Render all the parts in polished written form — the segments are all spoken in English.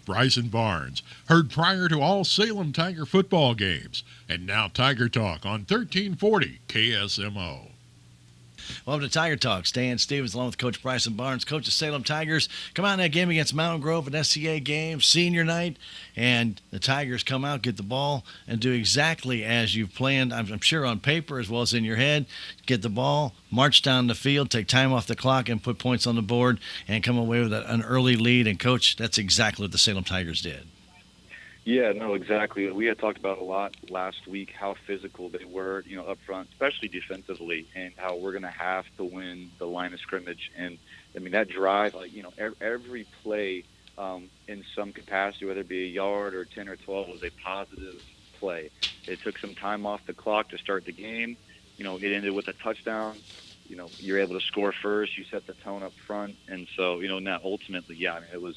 Bryce and Barnes, heard prior to all Salem Tiger football games. And now Tiger Talk on 1340 KSMO. Welcome to Tiger Talk. Stan Stevens along with Coach Bryson Barnes, coach of Salem Tigers. Come out in that game against Mountain Grove, an SCA game, senior night, and the Tigers come out, get the ball, and do exactly as you've planned, I'm sure on paper as well as in your head. Get the ball, march down the field, take time off the clock, and put points on the board, and come away with an early lead. And, Coach, that's exactly what the Salem Tigers did. Yeah, no, exactly. We had talked about a lot last week how physical they were, up front, especially defensively, and how we're going to have to win the line of scrimmage. And, I mean, that drive, every play in some capacity, whether it be a yard or 10 or 12, was a positive play. It took some time off the clock to start the game. It ended with a touchdown. You're able to score first. You set the tone up front. And so, now ultimately, it was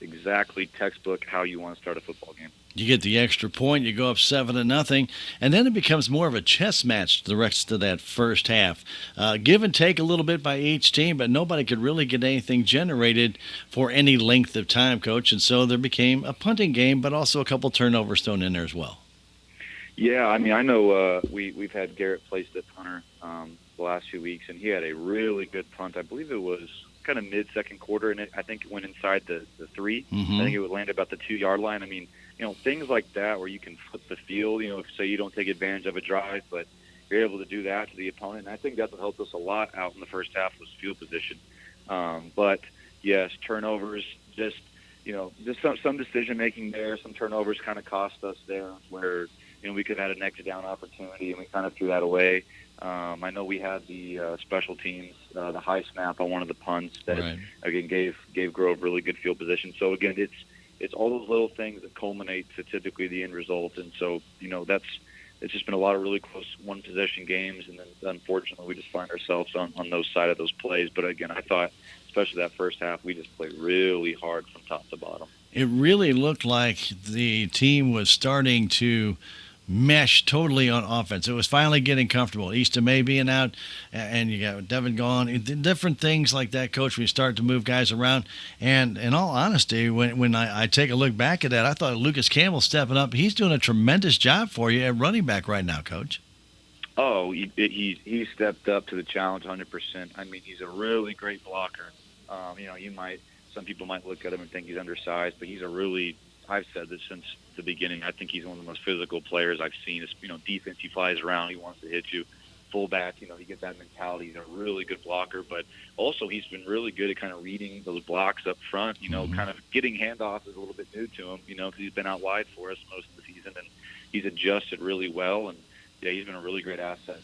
exactly textbook how you want to start a football game. You get the extra point, you go up 7-0, and then it becomes more of a chess match the rest of that first half. Give and take a little bit by each team, but nobody could really get anything generated for any length of time, Coach. And so there became a punting game, but also a couple turnovers thrown in there as well. Yeah, I mean, I know we've had Garrett placed at punter the last few weeks, and he had a really good punt. I believe it was kind of mid-second quarter, and I think it went inside the 3. Mm-hmm. I think it would land about the 2-yard line. I mean, things like that where you can flip the field, so you don't take advantage of a drive, but you're able to do that to the opponent. And I think that's what helped us a lot out in the first half was field position. But, yes, turnovers, just some decision-making there. Some turnovers kind of cost us there where, we could have had a next-down opportunity, and we kind of threw that away. I know we had the special teams, the high snap on one of the punts that, right, again, gave Grove really good field position. So, again, it's all those little things that culminate to typically the end result. And so, it's just been a lot of really close one-possession games, and then unfortunately we just find ourselves on those side of those plays. But, again, I thought, especially that first half, we just played really hard from top to bottom. It really looked like the team was starting to mesh totally on offense. It was finally getting comfortable. Easton May being out, and you got Devin gone. Different things like that, Coach, when you start to move guys around. And in all honesty, when I take a look back at that, I thought Lucas Campbell stepping up. He's doing a tremendous job for you at running back right now, Coach. Oh, he stepped up to the challenge 100%. I mean, he's a really great blocker. Some people might look at him and think he's undersized, but I've said this since the beginning. I think he's one of the most physical players I've seen. Defense, he flies around, he wants to hit you. Fullback, he gets that mentality. He's a really good blocker, but also he's been really good at kind of reading those blocks up front. Mm-hmm. Kind of getting handoffs is a little bit new to him. Because he's been out wide for us most of the season, and he's adjusted really well. And yeah, he's been a really great asset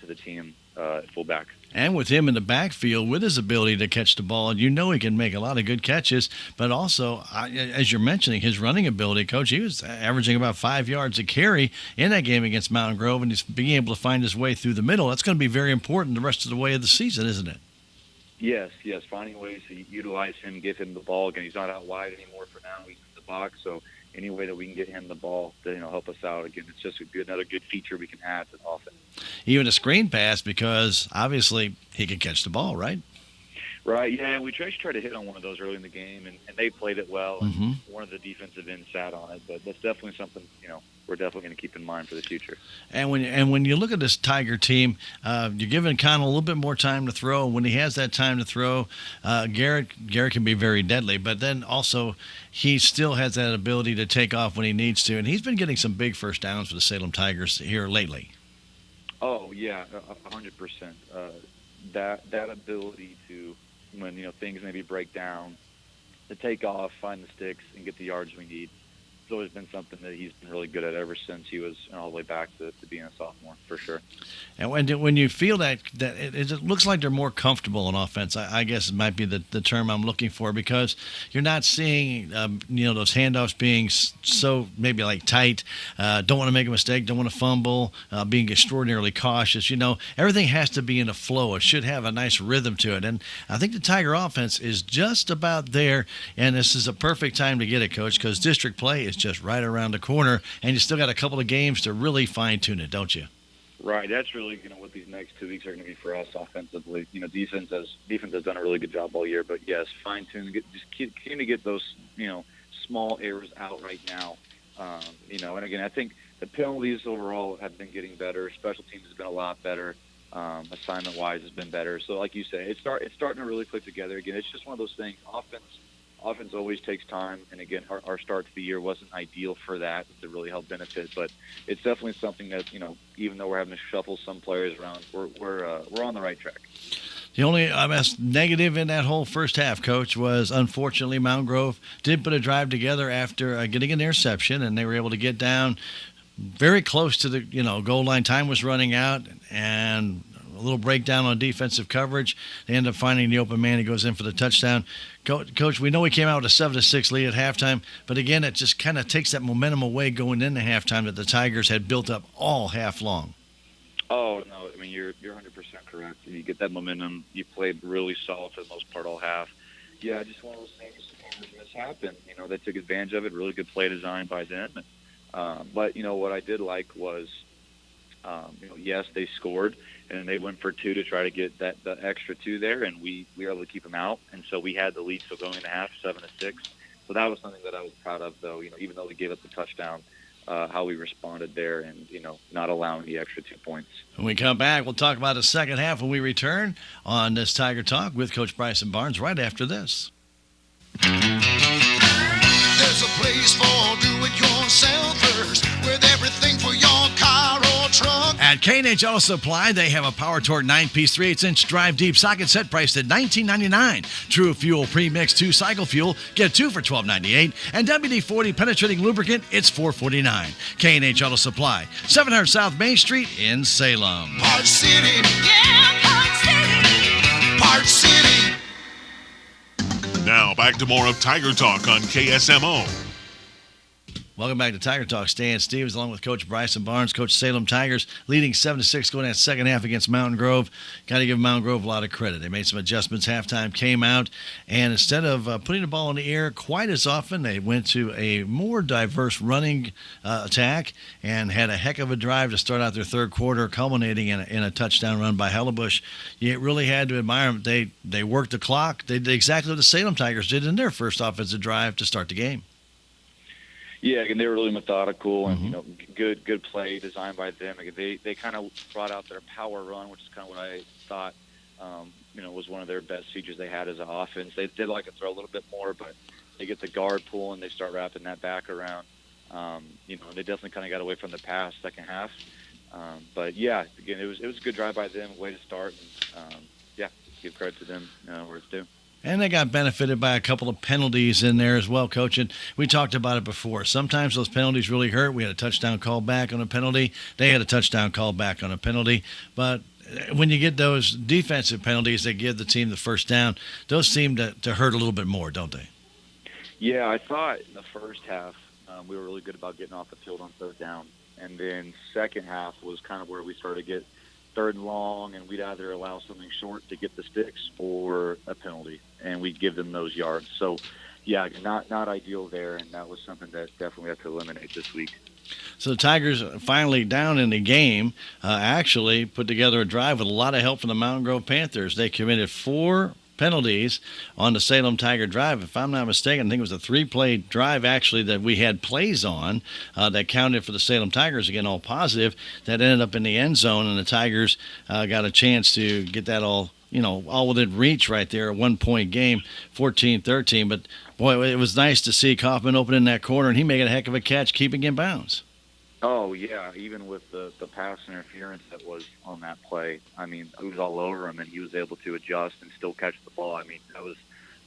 to the team at fullback. And with him in the backfield, with his ability to catch the ball, he can make a lot of good catches. But also, as you're mentioning, his running ability, Coach, he was averaging about 5 yards a carry in that game against Mountain Grove, and he's being able to find his way through the middle. That's going to be very important the rest of the way of the season, isn't it? Yes. Finding ways to utilize him, give him the ball. Again, he's not out wide anymore for now. He's in the box, so any way that we can get him the ball to help us out. Again, it's just another good feature we can add to the offense. Even a screen pass, because obviously he can catch the ball, right? Right, yeah, we tried to hit on one of those early in the game, and they played it well. Mm-hmm. And one of the defensive ends sat on it, but that's definitely something, we're definitely going to keep in mind for the future. And when you look at this Tiger team, you're giving Connell a little bit more time to throw. When he has that time to throw, Garrett can be very deadly, but then also he still has that ability to take off when he needs to, and he's been getting some big first downs for the Salem Tigers here lately. Oh, yeah, 100%. That ability to, when, things maybe break down, to take off, find the sticks, and get the yards we need. It's always been something that he's been really good at ever since he was all the way back to being a sophomore, for sure. And when you feel that it looks like they're more comfortable on offense, I guess it might be the term I'm looking for, because you're not seeing those handoffs being so maybe like tight, don't want to make a mistake, don't want to fumble, being extraordinarily cautious. Everything has to be in a flow. It should have a nice rhythm to it, and I think the Tiger offense is just about there, and this is a perfect time to get it, Coach, because district play is just right around the corner, and you still got a couple of games to really fine-tune it, don't you? Right. That's really, what these next 2 weeks are going to be for us offensively. Defense has done a really good job all year, but yes, fine-tune, just continue to get those, small errors out right now. And again, I think the penalties overall have been getting better. Special teams has been a lot better. Assignment-wise has been better. So like you say, it's starting to really click together. Again, it's just one of those things. Offense always takes time. And again, our start to the year wasn't ideal for that to really help benefit. But it's definitely something that, even though we're having to shuffle some players around, we're on the right track. The only negative in that whole first half, Coach, was unfortunately Mountain Grove did put a drive together after getting an interception, and they were able to get down very close to the goal line. Time was running out, and a little breakdown on defensive coverage. They end up finding the open man. He goes in for the touchdown. Coach, we know we came out with a 7-6 lead at halftime, but again, it just kind of takes that momentum away going into halftime that the Tigers had built up all half long. Oh, no, you're 100% correct. You get that momentum. You played really solid for the most part all half. Yeah, just one of those things that happened. They took advantage of it. Really good play design by them. But, what I did like was, yes, they scored, and they went for 2 to try to get the extra 2 there, and we were able to keep them out. And so we had the lead still going into half, 7-6. So that was something that I was proud of, though, even though we gave up the touchdown. How we responded there and, not allowing the extra 2 points. When we come back, we'll talk about the second half when we return on this Tiger Talk with Coach Bryson Barnes right after this. There's a place for do-it-yourselfers with everything for your car or truck. At K&H Auto Supply, they have a Power Torque 9-piece 3/8-inch drive-deep socket set priced at $19.99. True Fuel Premix 2-cycle fuel, get 2 for $12.98. And WD-40 penetrating lubricant, it's $4.49. K&H Auto Supply, 700 South Main Street in Salem. Park City. Yeah, Park City. Park City. Now back to more of Tiger Talk on KSMO. Welcome back to Tiger Talk. Stan Stevens along with Coach Bryson Barnes. Coach Salem Tigers leading 7-6 going that second half against Mountain Grove. Got to give Mountain Grove a lot of credit. They made some adjustments. Halftime came out, and instead of putting the ball in the air quite as often, they went to a more diverse running attack and had a heck of a drive to start out their third quarter, culminating in a touchdown run by Hellebusch. You really had to admire them. They worked the clock. They did exactly what the Salem Tigers did in their first offensive drive to start the game. Yeah, again, they were really methodical and good play designed by them. Again, they kind of brought out their power run, which is kind of what I thought was one of their best features they had as an offense. They did like to throw a little bit more, but they get the guard pull and they start wrapping that back around. They definitely kind of got away from the pass second half. But yeah, again, it was a good drive by them, way to start, and give credit to them where it's due. And they got benefited by a couple of penalties in there as well, Coach. And we talked about it before. Sometimes those penalties really hurt. We had a touchdown call back on a penalty. They had a touchdown call back on a penalty. But when you get those defensive penalties that give the team the first down, those seem to hurt a little bit more, don't they? Yeah, I thought in the first half we were really good about getting off the field on third down. And then second half was kind of where we started to get third and long, and we'd either allow something short to get the sticks or a penalty, and we'd give them those yards. So, yeah, not ideal there, and that was something that definitely had to eliminate this week. So the Tigers finally down in the game actually put together a drive with a lot of help from the Mountain Grove Panthers. They committed 4 penalties on the Salem Tiger drive. If I'm not mistaken, I think it was a 3-play drive actually that we had plays on that counted for the Salem Tigers, again, all positive, that ended up in the end zone, and the Tigers got a chance to get that all within reach right there, a 1-point game, 14-13. But, boy, it was nice to see Kaufman opening that corner, and he made a heck of a catch, keeping in bounds. Oh, yeah, even with the pass interference that was on that play. It was all over him, and he was able to adjust and still catch the ball. That was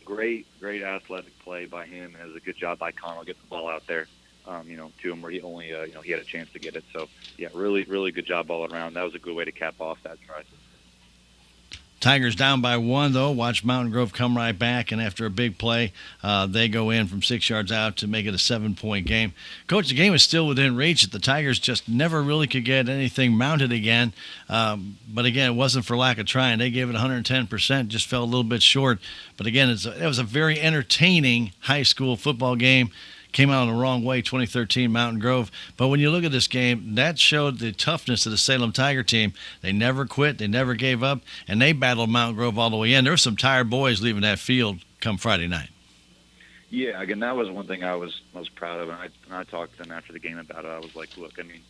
great athletic play by him, and it was a good job by Connell getting the ball out there, to him where he only, he had a chance to get it. So, yeah, really, really good job all around. That was a good way to cap off that drive. Tigers down by 1, though. Watch Mountain Grove come right back, and after a big play, they go in from 6 yards out to make it a 7-point game. Coach, the game is still within reach. The Tigers just never really could get anything mounted again. But, again, it wasn't for lack of trying. They gave it 110%, just fell a little bit short. But, again, it was a very entertaining high school football game. Came out in the wrong way, 2013 Mountain Grove. But when you look at this game, that showed the toughness of the Salem Tiger team. They never quit. They never gave up. And they battled Mountain Grove all the way in. There were some tired boys leaving that field come Friday night. Yeah, again, that was one thing I was most proud of, and I talked to them after the game about it. I was like, look, I mean,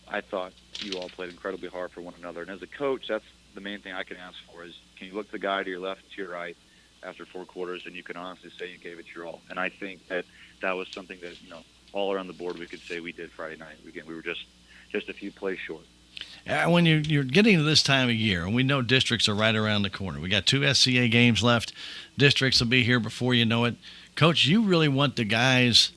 I thought you all played incredibly hard for one another, and as a coach, that's the main thing I can ask for is can you look the guy to your left and to your right after 4 quarters, and you can honestly say you gave it your all. And I think that was something that, all around the board we could say we did Friday night. Again, we were just a few plays short. When you're getting to this time of year, and we know districts are right around the corner. We got 2 SCA games left. Districts will be here before you know it. Coach, you really want the guys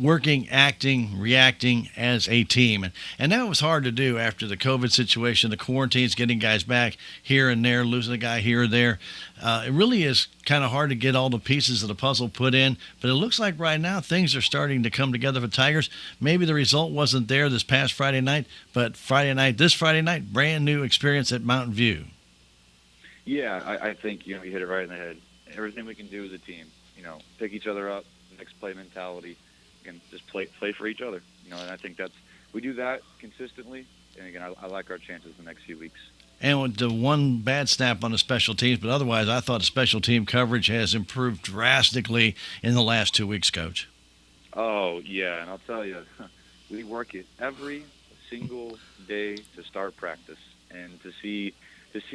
working, acting, reacting as a team. And that was hard to do after the COVID situation, the quarantines, getting guys back here and there, losing a guy here or there. It really is kind of hard to get all the pieces of the puzzle put in. But it looks like right now things are starting to come together for Tigers. Maybe the result wasn't there this past Friday night, but this Friday night, brand new experience at Mountain View. Yeah, I think, you hit it right in the head. Everything we can do as a team, pick each other up, next play mentality, and just play for each other. And I think we do that consistently. And again, I like our chances the next few weeks. And with the one bad snap on the special teams, but otherwise I thought the special team coverage has improved drastically in the last 2 weeks, Coach. Oh, yeah, and I'll tell you, we work it every single day to start practice and to see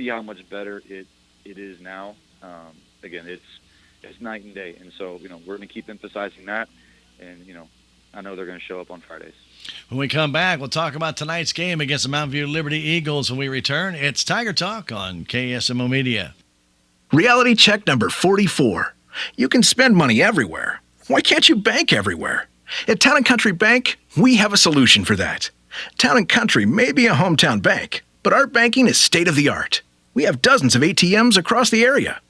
how much better it is now. Again, it's night and day. And so, we're going to keep emphasizing that. And, I know they're going to show up on Fridays. When we come back, we'll talk about tonight's game against the Mountain View Liberty Eagles. When we return, it's Tiger Talk on KSMO Media. Reality check number 44. You can spend money everywhere. Why can't you bank everywhere? At Town & Country Bank, we have a solution for that. Town & Country may be a hometown bank, but our banking is state-of-the-art. We have dozens of ATMs across the area.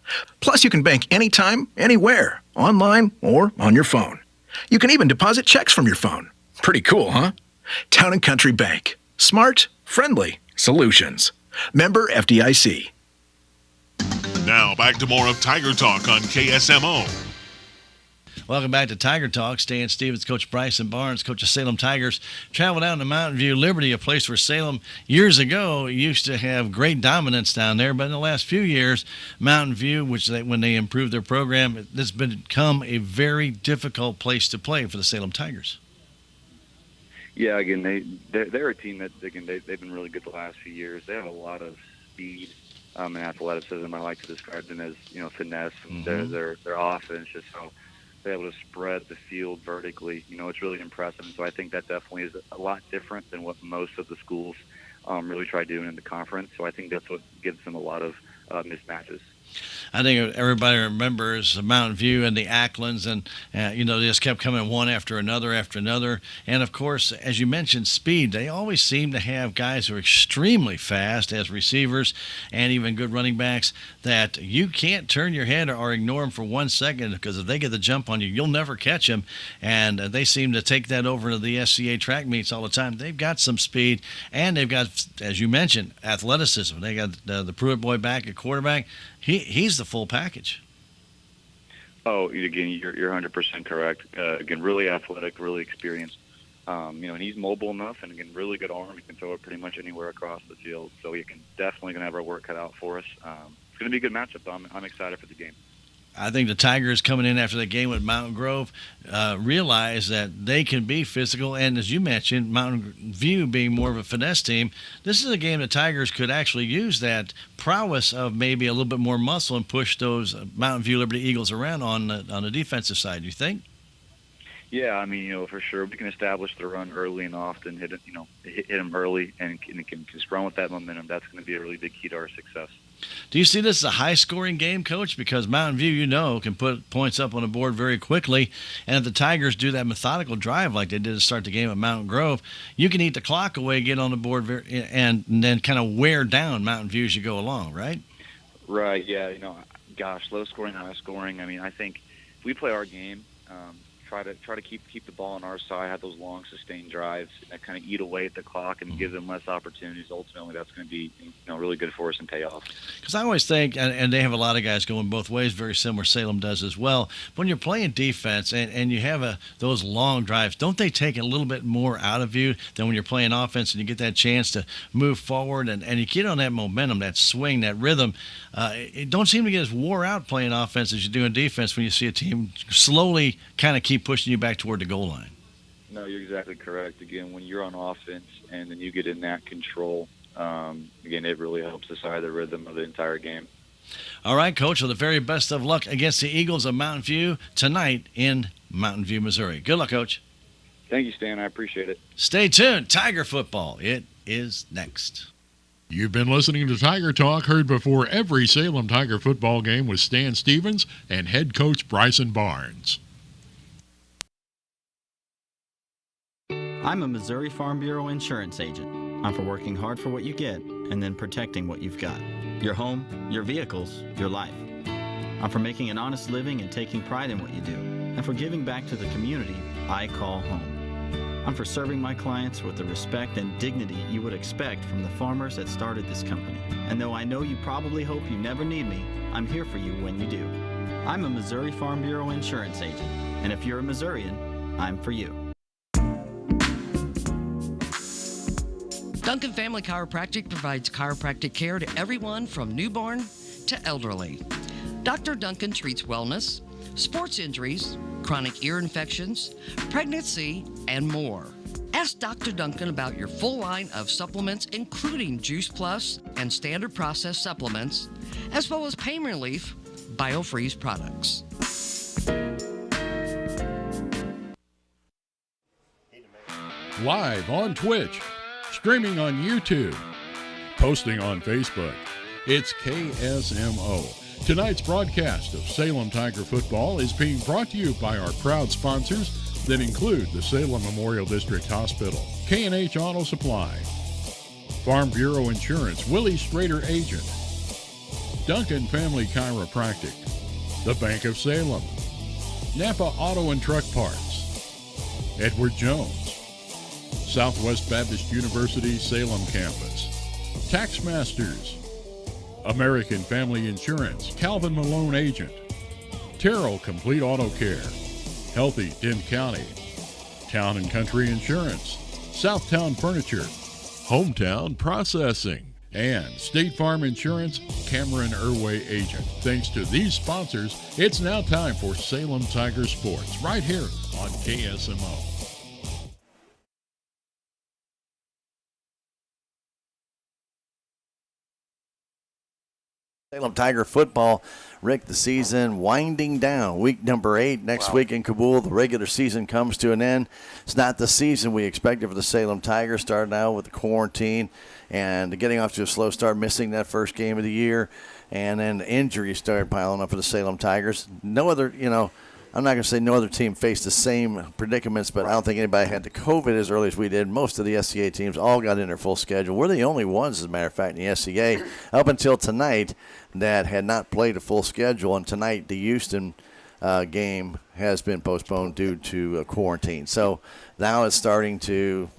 Plus, you can bank anytime, anywhere, online or on your phone. You can even deposit checks from your phone. Pretty cool, huh? Town & Country Bank. Smart, friendly solutions. Member FDIC. Now back to more of Tiger Talk on KSMO. Welcome back to Tiger Talk. Stan Stevens, Coach Bryson Barnes, coach of Salem Tigers, travel down to Mountain View Liberty, a place where Salem years ago used to have great dominance down there. But in the last few years, Mountain View, when they improved their program, it's become a very difficult place to play for the Salem Tigers. Yeah, again, they're a team that, again, they've been really good the last few years. They have a lot of speed and athleticism. I like to describe them as, finesse. And their offense, just how they're able to spread the field vertically. It's really impressive. And so I think that definitely is a lot different than what most of the schools really try doing in the conference. So I think that's what gives them a lot of mismatches. I think everybody remembers Mountain View and the Acklands, and they just kept coming one after another. And of course, as you mentioned, speed. They always seem to have guys who are extremely fast as receivers and even good running backs that you can't turn your head or ignore them for 1 second, because if they get the jump on you, you'll never catch them. And they seem to take that over to the SCA track meets all the time. They've got some speed, and they've got, as you mentioned, athleticism. They got the Pruitt boy back at quarterback. He's the full package. Oh, again, you're 100% correct. Again, really athletic, really experienced. And he's mobile enough, and again, really good arm. He can throw it pretty much anywhere across the field. So he can definitely going to have our work cut out for us. It's going to be a good matchup, though. I'm excited for the game. I think the Tigers coming in after the game with Mountain Grove realize that they can be physical. And as you mentioned, Mountain View being more of a finesse team, this is a game the Tigers could actually use that prowess of maybe a little bit more muscle and push those Mountain View Liberty Eagles around on the defensive side. You think? Yeah, I mean, for sure. We can establish the run early and often, hit them early, and can just run with that momentum. That's going to be a really big key to our success. Do you see this as a high-scoring game, Coach? Because Mountain View, can put points up on the board very quickly. And if the Tigers do that methodical drive like they did to start the game at Mountain Grove, you can eat the clock away, get on the board, and then kind of wear down Mountain View as you go along, right? Right, yeah. Low-scoring, high-scoring. I mean, I think if we play our game try to keep the ball on our side, have those long sustained drives that kind of eat away at the clock and give them less opportunities. Ultimately, that's going to be really good for us and pay off. Because I always think, and they have a lot of guys going both ways, very similar. Salem does as well. When you're playing defense and you have those long drives, don't they take a little bit more out of you than when you're playing offense and you get that chance to move forward and you get on that momentum, that swing, that rhythm? It don't seem to get as wore out playing offense as you do in defense when you see a team slowly kind of keep pushing you back toward the goal line. No, you're exactly correct. Again, when you're on offense and then you get in that control, again, it really helps decide the rhythm of the entire game. All right, Coach, well, the very best of luck against the Eagles of Mountain View tonight in Mountain View, Missouri. Good luck, Coach. Thank you, Stan. I appreciate it. Stay tuned. Tiger football. It is next. You've been listening to Tiger Talk, heard before every Salem Tiger football game with Stan Stevens and head coach Bryson Barnes. I'm a Missouri Farm Bureau insurance agent. I'm for working hard for what you get and then protecting what you've got. Your home, your vehicles, your life. I'm for making an honest living and taking pride in what you do, and for giving back to the community I call home. I'm for serving my clients with the respect and dignity you would expect from the farmers that started this company. And though I know you probably hope you never need me, I'm here for you when you do. I'm a Missouri Farm Bureau insurance agent, and if you're a Missourian, I'm for you. Duncan Family Chiropractic provides chiropractic care to everyone from newborn to elderly. Dr. Duncan treats wellness, sports injuries, chronic ear infections, pregnancy, and more. Ask Dr. Duncan about your full line of supplements, including Juice Plus and standard process supplements, as well as pain relief, BioFreeze products. Live on Twitch, streaming on YouTube, posting on Facebook. It's KSMO. Tonight's broadcast of Salem Tiger football is being brought to you by our proud sponsors that include the Salem Memorial District Hospital, K&H Auto Supply, Farm Bureau Insurance, Willie Strader Agent, Duncan Family Chiropractic, the Bank of Salem, Napa Auto and Truck Parts, Edward Jones, Southwest Baptist University Salem Campus, Taxmasters, American Family Insurance, Calvin Malone Agent, Terrell Complete Auto Care, Healthy Dent County, Town and Country Insurance, Southtown Furniture, Hometown Processing, and State Farm Insurance, Cameron Irway Agent. Thanks to these sponsors, it's now time for Salem Tiger Sports, right here on KSMO. Salem Tiger football, Rick, the season winding down. Week number 8 next week in Kabul. The regular season comes to an end. It's not the season we expected for the Salem Tigers, starting out with the quarantine and getting off to a slow start, missing that first game of the year. And then injuries started piling up for the Salem Tigers. No other, I'm not going to say no other team faced the same predicaments, but I don't think anybody had the COVID as early as we did. Most of the SCA teams all got in their full schedule. We're the only ones, as a matter of fact, in the SCA up until tonight that had not played a full schedule. And tonight, the Houston game has been postponed due to quarantine. So now it's starting to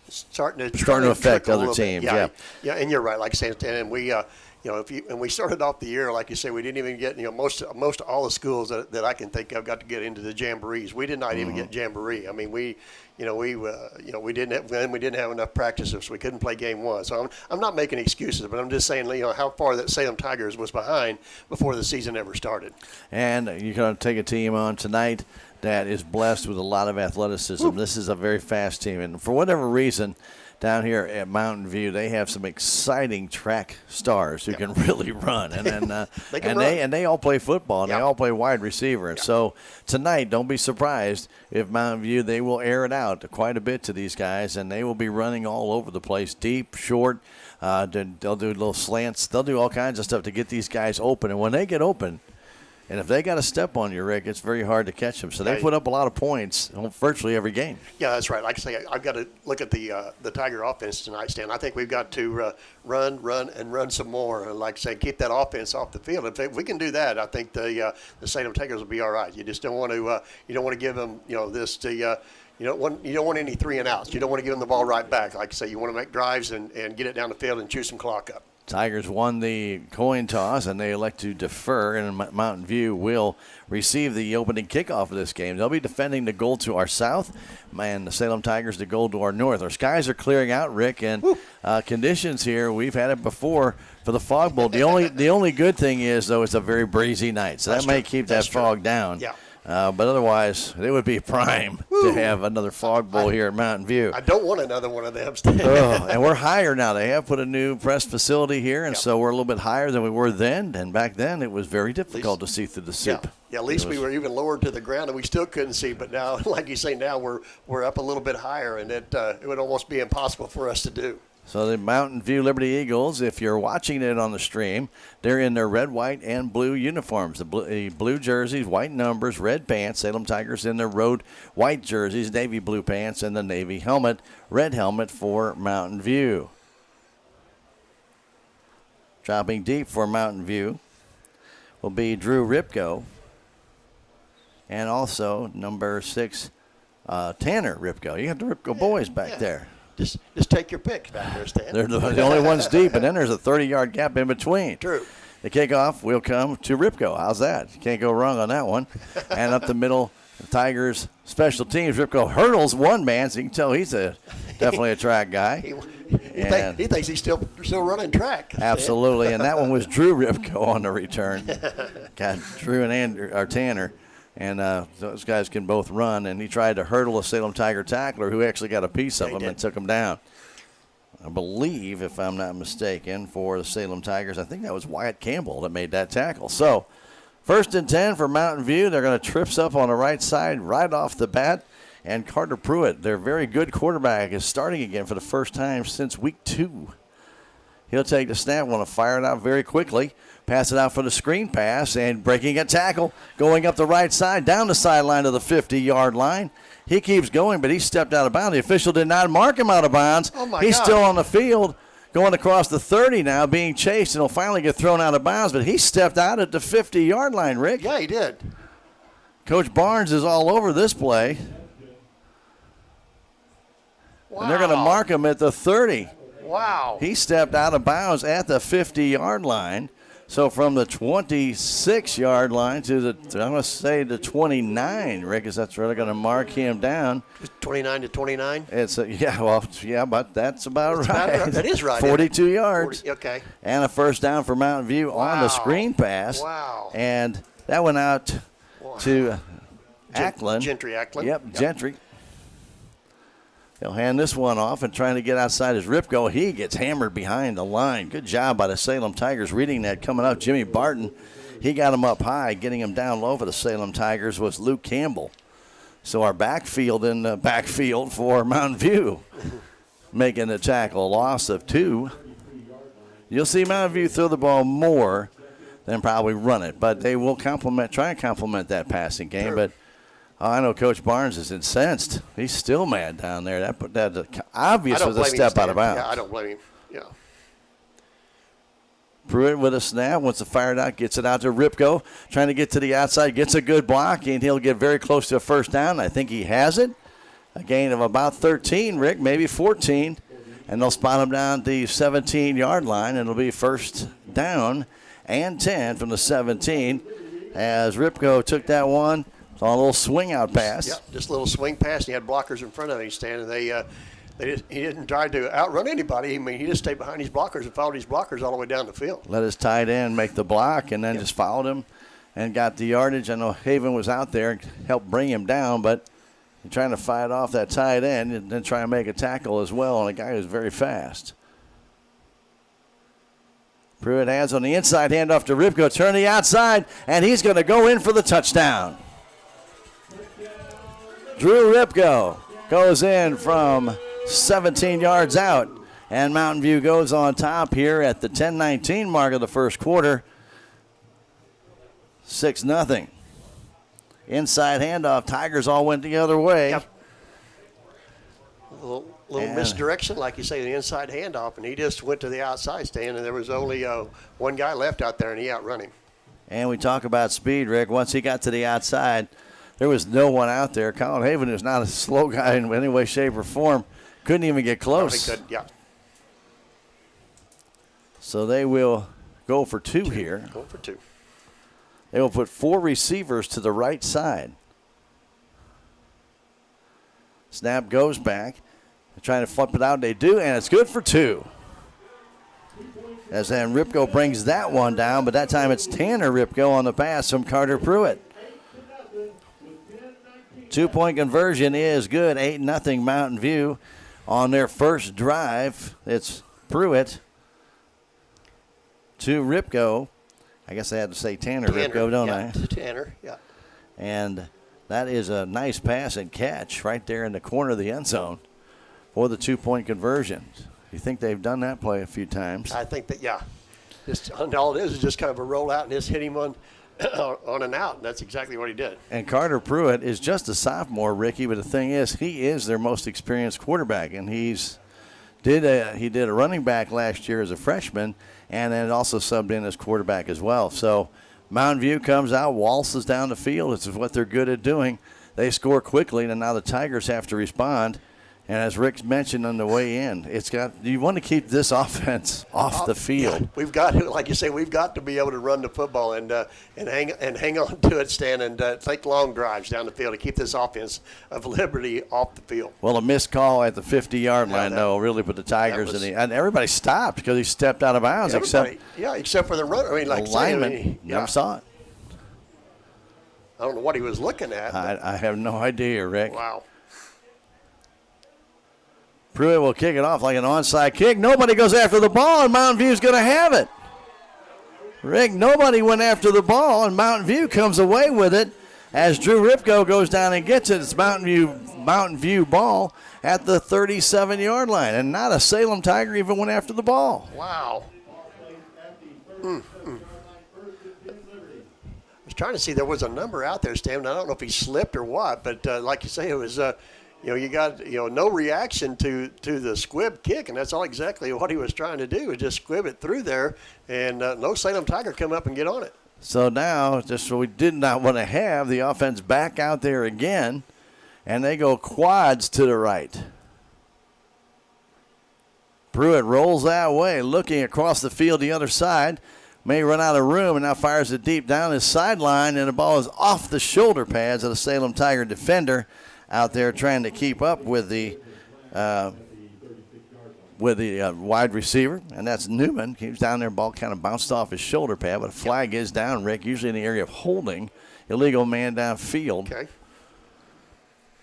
affect other teams. Yeah, and you're right. Like I said, and we. And we started off the year, like you say, we didn't even get, most all the schools that I can think of got to get into the jamborees. We did not even get jamboree. I mean, we didn't have enough practices, so we couldn't play game one. So I'm not making excuses, but I'm just saying, how far that Salem Tigers was behind before the season ever started. And you're going to take a team on tonight that is blessed with a lot of athleticism. Woo. This is a very fast team, and for whatever reason, down here at Mountain View, they have some exciting track stars who can really run, and then they all play football and they all play wide receiver. And so tonight, don't be surprised if Mountain View, they will air it out quite a bit to these guys, and they will be running all over the place, deep, short. They'll do little slants. They'll do all kinds of stuff to get these guys open, and when they get open, And if they got a step on you, Rick, it's very hard to catch them. So they put up a lot of points virtually every game. Yeah, that's right. Like I say, I've got to look at the Tiger offense tonight, Stan. I think we've got to run some more. And like I say, keep that offense off the field. If we can do that, I think the Salem Tigers will be all right. You just don't want to give them this to you don't want any 3 and outs. You don't want to give them the ball right back. Like I say, you want to make drives and get it down the field and chew some clock up. Tigers won the coin toss, and they elect to defer, and Mountain View will receive the opening kickoff of this game. They'll be defending the goal to our south, and the Salem Tigers the goal to our north. Our skies are clearing out, Rick, and conditions here, we've had it before for the fog bowl. The only good thing is, though, it's a very breezy night, so that may keep that fog down. Yeah. But otherwise, it would be prime to have another fog bowl here at Mountain View. I don't want another one of them. And we're higher now. They have put a new press facility here, and so we're a little bit higher than we were then. And back then, it was very difficult to see through the soup. Yeah, at least we were even lower to the ground, and we still couldn't see. But now, like you say, now we're up a little bit higher, and it would almost be impossible for us to do. So the Mountain View Liberty Eagles, if you're watching it on the stream, they're in their red, white, and blue uniforms. The blue jerseys, white numbers, red pants. Salem Tigers in their road white jerseys, navy blue pants, and the navy helmet, red helmet for Mountain View. Dropping deep for Mountain View will be Drew Ripko, and also number 6, Tanner Ripko. You got the Ripko boys back there. Just take your pick back there, Stan. They're the only ones deep, and then there's a 30-yard gap in between. True. The kickoff will come to Ripko. How's that? Can't go wrong on that one. And up the middle, the Tigers special teams. Ripko hurdles one man, so you can tell he's definitely a track guy. He thinks he's still running track. Absolutely, and that one was Drew Ripko on the return. Got Drew and Tanner. And those guys can both run. And he tried to hurdle a Salem Tiger tackler who actually got a piece of him and took him down. I believe, if I'm not mistaken, for the Salem Tigers, I think that was Wyatt Campbell that made that tackle. So 1st and 10 for Mountain View. They're going to trips up on the right side right off the bat. And Carter Pruitt, their very good quarterback, is starting again for the first time since week 2. He'll take the snap, want to fire it out very quickly. Pass it out for the screen pass, and breaking a tackle, going up the right side, down the sideline to the 50-yard line. He keeps going, but he stepped out of bounds. The official did not mark him out of bounds. He's still on the field, going across the 30 now, being chased, and he'll finally get thrown out of bounds. But he stepped out at the 50-yard line, Rick. Yeah, he did. Coach Barnes is all over this play. Wow. And they're going to mark him at the 30. Wow. He stepped out of bounds at the 50-yard line. So from the 26-yard line to the 29, Rick, is that's really going to mark him down. 29 to 29? But that's about right. That is right. 42 yards. 40, okay. And a first down for Mountain View on the screen pass. Wow. And that went out to Ackland. Gentry Ackland. Yep, Gentry. He'll hand this one off, and trying to get outside his Ripko. He gets hammered behind the line. Good job by the Salem Tigers reading that coming up. Jimmy Barton, he got him up high. Getting him down low for the Salem Tigers was Luke Campbell. So our backfield in the backfield for Mountain View making the tackle. A loss of 2. You'll see Mountain View throw the ball more than probably run it, but they will try and complement that passing game. Sure. But I know Coach Barnes is incensed. He's still mad down there. That obvious was a step out of bounds. Yeah, I don't blame him. Yeah. Pruitt with a snap, wants to fire it out, gets it out to Ripko, trying to get to the outside, gets a good block, and he'll get very close to a first down. I think he has it. A gain of about 13, Rick, maybe 14. And they'll spot him down the 17-yard line, and it'll be first down and 10 from the 17 as Ripko took that one. On a little swing out pass. Yep, just a little swing pass. He had blockers in front of him standing. He didn't try to outrun anybody. I mean, he just stayed behind his blockers and followed his blockers all the way down the field. Let his tight end make the block and then just followed him and got the yardage. I know Haven was out there and helped bring him down, but he's trying to fight off that tight end and then try and make a tackle as well on a guy who's very fast. Pruitt has on the inside, handoff to Ripko, turn the outside, and he's going to go in for the touchdown. Drew Ripko goes in from 17 yards out, and Mountain View goes on top here at the 10-19 mark of the first quarter. 6-0. Inside handoff. Tigers all went the other way. Yep. A little misdirection, like you say, the inside handoff, and he just went to the outside stand, and there was only one guy left out there, and he outrun him. And we talk about speed, Rick. Once he got to the outside, there was no one out there. Colin Haven is not a slow guy in any way, shape, or form. Couldn't even get close. No, he could, yeah. So they will go for two here. Go for two. They will put 4 receivers to the right side. Snap goes back. They're trying to flip it out. They do, and it's good for 2. As then Ripko brings that one down, but that time it's Tanner Ripko on the pass from Carter Pruitt. 2-point conversion is good. 8-0 Mountain View on their first drive. It's Pruitt to Ripko. I guess I had to say Tanner Ripko, don't I? Tanner, yeah. And that is a nice pass and catch right there in the corner of the end zone for the 2-point conversion. You think they've done that play a few times? I think that, yeah. Just all it is just kind of a rollout and just hit him on and out, and that's exactly what he did. And Carter Pruitt is just a sophomore, Ricky, but the thing is, he is their most experienced quarterback, and he did a running back last year as a freshman, and then also subbed in as quarterback as well. So Mountain View comes out, waltzes down the field. This is what they're good at doing. They score quickly, and now the Tigers have to respond. And as Rick mentioned on the way in, you want to keep this offense off the field. Yeah, we've got to, like you say, we've got to be able to run the football and hang on to it, Stan, and take long drives down the field to keep this offense of Liberty off the field. Well, a missed call at the 50-yard line, though, really put the Tigers and everybody stopped because he stepped out of bounds. Except for the runner. I mean, like the lineman never saw it. I don't know what he was looking at. I have no idea, Rick. Wow. Pruitt will kick it off like an onside kick. Nobody goes after the ball, and Mountain View's going to have it. Rick, nobody went after the ball, and Mountain View comes away with it as Drew Ripko goes down and gets it. It's Mountain View ball at the 37-yard line, and not a Salem Tiger even went after the ball. Wow. I was trying to see, there was a number out there, Stan. I don't know if he slipped or what, but like you say, it was you got no reaction to the squib kick, and that's all exactly what he was trying to do, was just squib it through there, and no Salem Tiger come up and get on it. So now, just what we did not want to have, the offense back out there again, and they go quads to the right. Pruitt rolls that way, looking across the field the other side, may run out of room, and now fires it deep down his sideline, and the ball is off the shoulder pads of the Salem Tiger defender out there trying to keep up with the wide receiver, and that's Newman. He was down there, ball kind of bounced off his shoulder pad, but a flag is down, Rick, usually in the area of holding. Illegal man downfield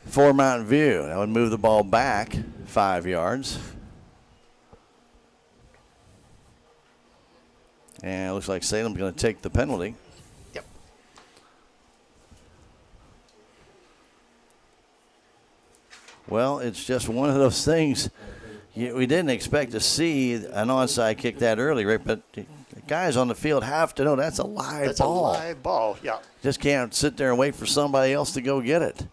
for Mountain View. That would move the ball back 5 yards. And it looks like Salem's going to take the penalty. Well, it's just one of those things. We didn't expect to see an onside kick that early, Rick, but the guys on the field have to know that's a live ball. That's a live ball, yeah. Just can't sit there and wait for somebody else to go get it.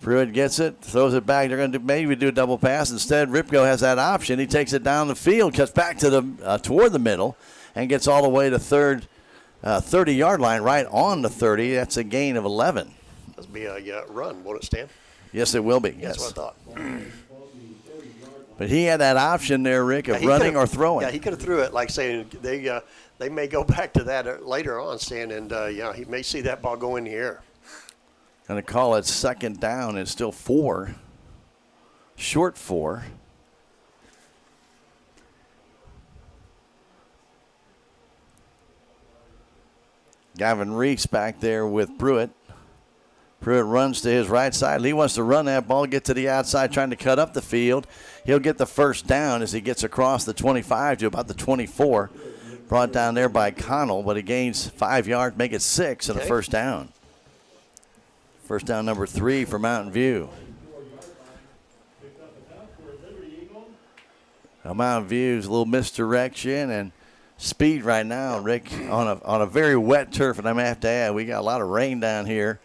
Pruitt gets it, throws it back. They're going to maybe do a double pass. Instead, Ripko has that option. He takes it down the field, cuts back to toward the middle, and gets all the way to 30-yard line, right on the 30. That's a gain of 11. Must be a run, won't it, Stan? Yes, it will be. Yes. That's what I thought. But he had that option there, Rick, of running or throwing. Yeah, he could have threw it. Like saying they may go back to that later on, Stan, and he may see that ball go in the air. Going to call it second down. It's still 4. Short 4. Gavin Reese back there with Pruitt. Pruitt runs to his right side. Lee wants to run that ball, get to the outside, trying to cut up the field. He'll get the first down as he gets across the 25 to about the 24. Brought down there by Connell, but he gains 5 yards, make it 6 and a first down. First down number 3 for Mountain View. Now Mountain View's a little misdirection, and speed right now, Rick, on a very wet turf. And I'm going to have to add, we got a lot of rain down here.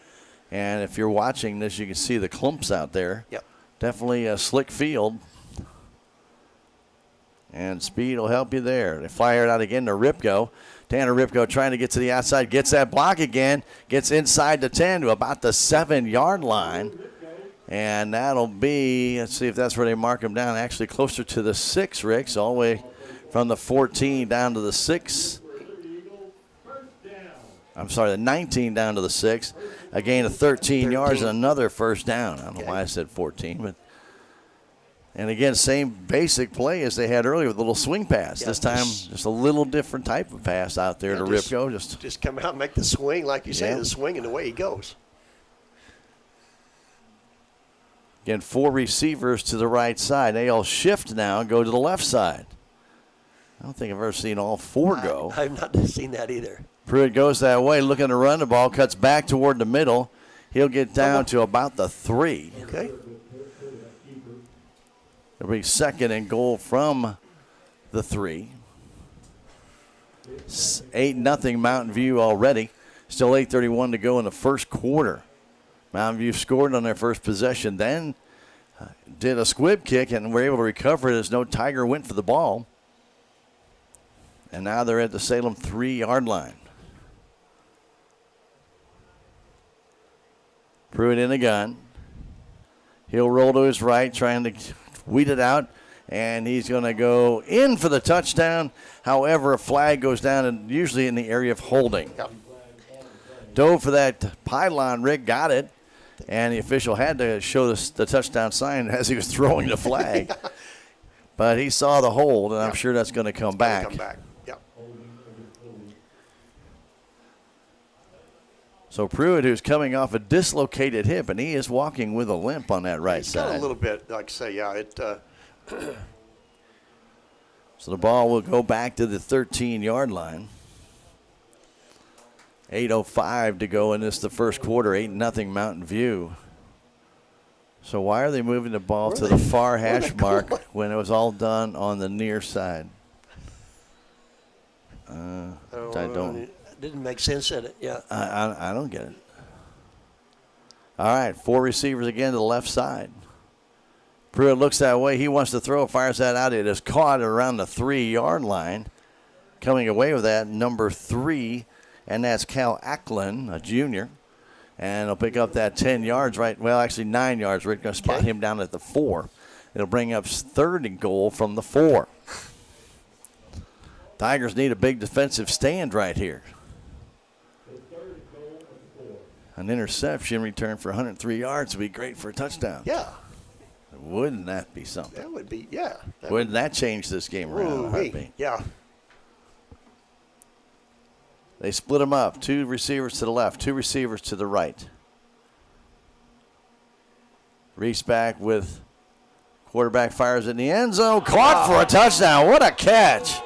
And if you're watching this, you can see the clumps out there. Yep. Definitely a slick field. And speed will help you there. They fire it out again to Ripko. Tanner Ripko trying to get to the outside. Gets that block again. Gets inside the 10 to about the 7-yard line. And that'll be, let's see if that's where they mark him down. Actually closer to the 6, Rick. So all the way from the 14 down to the 6. I'm sorry, the 19 down to the 6. A gain of 13 yards and another first down. I don't know why I said 14, but. And again, same basic play as they had earlier with a little swing pass. This time, just a little different type of pass out there to Ripko. Just come out and make the swing, like you say, the swing and the way he goes. Again, 4 receivers to the right side. They all shift now and go to the left side. I don't think I've ever seen all 4 go. I've not seen that either. Pruitt goes that way, looking to run the ball, cuts back toward the middle. He'll get down to about the 3. Okay. It'll be 2nd and goal from the 3. 8-0 Mountain View already. Still 8:31 to go in the first quarter. Mountain View scored on their first possession, then did a squib kick and were able to recover it as no Tiger went for the ball. And now they're at the Salem 3-yard line. Pruitt in a gun. He'll roll to his right, trying to weed it out, and he's going to go in for the touchdown. However, a flag goes down, and usually in the area of holding. Yep. Dove for that pylon. Rick got it, and the official had to show the touchdown sign as he was throwing the flag. But he saw the hold, and I'm sure that's going to come back. Yep. So Pruitt, who's coming off a dislocated hip, and he is walking with a limp on that right He's side. got a little bit, like I say, So the ball will go back to the 13-yard line. 8:05 to go in this the first quarter. 8-0 Mountain View. So why are they moving the ball to the far hash mark when it was all done on the near side? I don't. It didn't make sense, did it? Yeah. I don't get it. All right, 4 receivers again to the left side. Pruitt looks that way. He wants to throw, fires that out. It is caught around the 3-yard line. Coming away with that, number 3, and that's Cal Ackland, a junior. And he'll pick up that 10 yards, right? Well, actually 9 yards. We're going to spot him down at the 4. It'll bring up 3rd and goal from the 4. Tigers need a big defensive stand right here. An interception return for 103 yards would be great for a touchdown. Yeah. Wouldn't that be something? That would be, yeah. Wouldn't that change this game around? Yeah. They split them up. 2 receivers to the left, 2 receivers to the right. Reese back with quarterback, fires in the end zone. Caught for a touchdown. What a catch.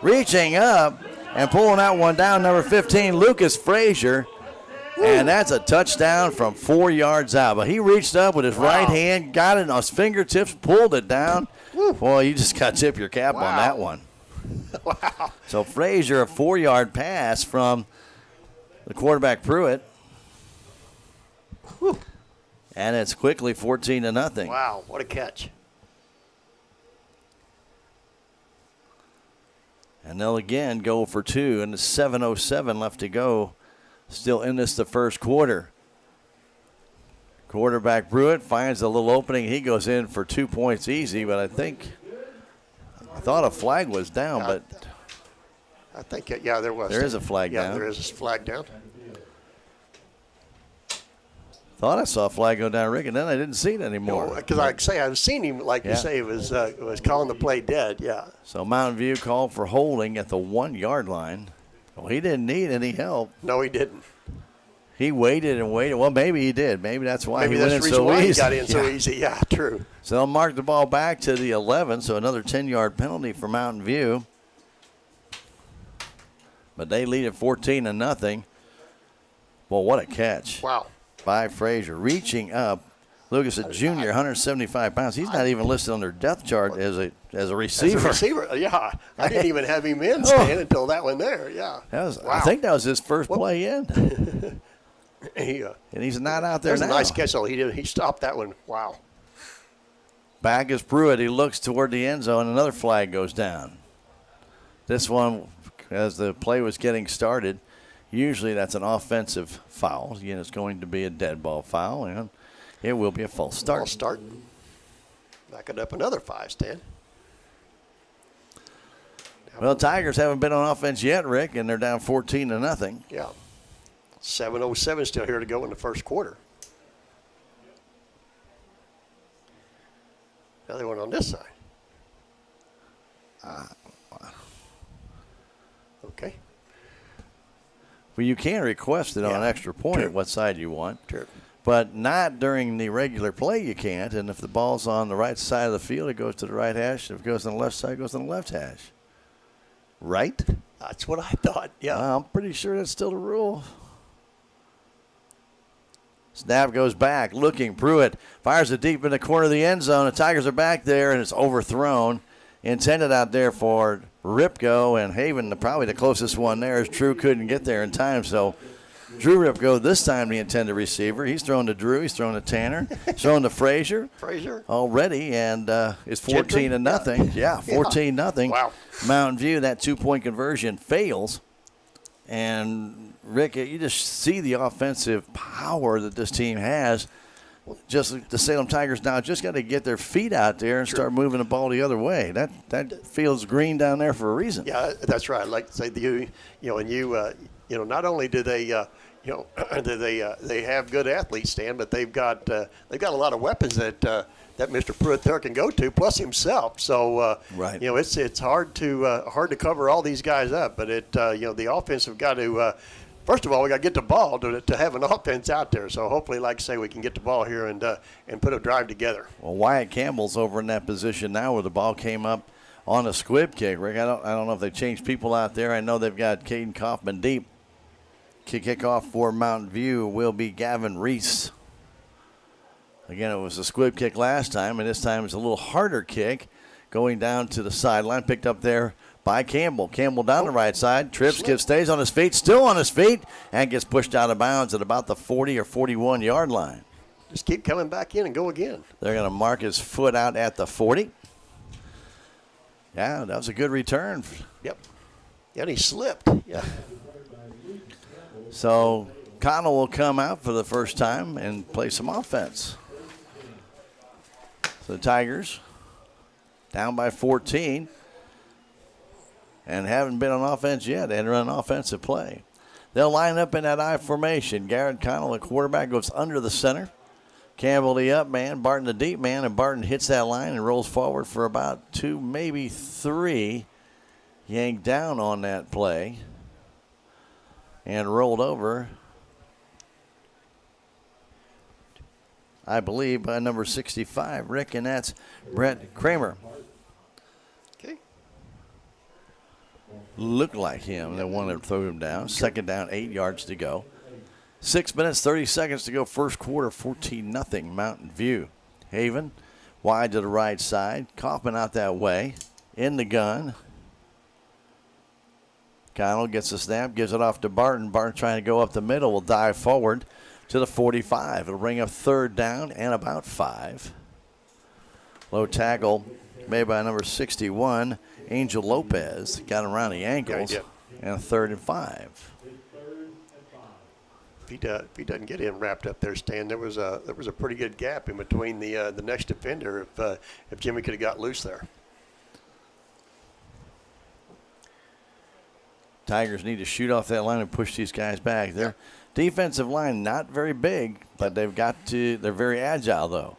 Reaching up and pulling that one down, number 15, Lucas Frazier. And that's a touchdown from 4 yards out. But he reached up with his right hand, got it on his fingertips, pulled it down. Boy, you just got to tip your cap on that one. Wow. So Frazier, a 4-yard pass from the quarterback Pruitt. And it's quickly 14-0. Wow, what a catch. And they'll again go for 2, and it's 7:07 left to go. Still in this the first quarter. Quarterback Pruitt finds a little opening. He goes in for 2 points easy, but I thought a flag was down, but I think, there was. There is a flag down. Yeah, there is a flag down. Thought I saw a flag go down, Rick, and then I didn't see it anymore. Because like I say, I've seen him, like you say, was calling the play dead, So Mountain View called for holding at the 1-yard line. Well, he didn't need any help. No, he didn't. He waited and waited. Well, maybe he did. Maybe that's why he went in so why easy. He got in so easy. Yeah, true. So they'll mark the ball back to the 11, so another 10-yard penalty for Mountain View. But they lead at 14-0. Well, what a catch. Wow. By Frazier. Reaching up Lucas, a junior, 175 pounds. He's not even listed on their depth chart as a receiver. As a receiver, yeah. I didn't even have him in stand until that one there, yeah. Wow. I think that was his first play in. And he's not out there now. That was a nice catch, though. He stopped that one. Wow. Back is Pruitt. He looks toward the end zone. Another flag goes down. This one, as the play was getting started, usually that's an offensive foul. Again, it's going to be a dead ball foul, and it will be a false start. False start. Back it up another 5, Stan. Well, Tigers haven't been on offense yet, Rick, and they're down 14-0. Yeah. 7:07 still here to go in the first quarter. Now they went on this side. Okay. Well, you can request it on an extra point at what side you want. But not during the regular play you can't. And if the ball's on the right side of the field, it goes to the right hash. If it goes on the left side, it goes on the left hash. Right? That's what I thought, yeah. I'm pretty sure that's still the rule. Snap goes back, looking. Pruitt fires it deep in the corner of the end zone. The Tigers are back there, and it's overthrown. Intended out there for Ripko, and Haven, probably the closest one there, as Drew couldn't get there in time. So Drew Ripko, this time the intended receiver. He's thrown to Drew. He's thrown to Tanner. He's thrown to Frazier already, and it's 14-0. Yeah, 14-0. Wow. Mountain View, that 2-point conversion fails. And, Rick, you just see the offensive power that this team has. Just the Salem Tigers now just got to get their feet out there and start moving the ball the other way. That feels green down there for a reason. Yeah, that's right. Like say not only do they they have good athletes, Stan, but they've got a lot of weapons that Mr. Pruitt there can go to, plus himself. So right. It's hard to cover all these guys up, but the offense have got to. First of all, we got to get the ball to have an offense out there. So hopefully, like I say, we can get the ball here and put a drive together. Well, Wyatt Campbell's over in that position now where the ball came up on a squib kick. Rick, I don't know if they changed people out there. I know they've got Caden Kaufman deep. Kickoff for Mountain View will be Gavin Reese. Again, it was a squib kick last time, and this time it's a little harder kick going down to the sideline. Picked up there by Campbell. Campbell down the right side. Trips, stays on his feet, still on his feet, and gets pushed out of bounds at about the 40 or 41-yard line. Just keep coming back in and go again. They're going to mark his foot out at the 40. Yeah, that was a good return. Yep. Yeah, and he slipped. Yeah. So Connell will come out for the first time and play some offense. So the Tigers down by 14 and haven't been on offense yet. They had to run an offensive play. They'll line up in that I formation. Garrett Connell, the quarterback, goes under the center. Campbell, the up man. Barton, the deep man. And Barton hits that line and rolls forward for about 2, maybe 3. Yanked down on that play and rolled over, I believe, by number 65, Rick, and that's Brett Kramer. Okay. Looked like him. They wanted to throw him down. Second down, 8 yards to go. 6 minutes, 30 seconds to go. First quarter, 14-0 Mountain View. Haven wide to the right side. Kaufman out that way. In the gun. Connell gets the snap, gives it off to Barton. Barton trying to go up the middle, will dive forward to the 45. It'll bring up third down and about 5. Low tackle made by number 61, Angel Lopez. Got him around the ankles. And 3rd and 5. If he doesn't get him wrapped up there, Stan, there was a pretty good gap in between the next defender if Jimmy could have got loose there. Tigers need to shoot off that line and push these guys back. Their defensive line not very big, but they're very agile though.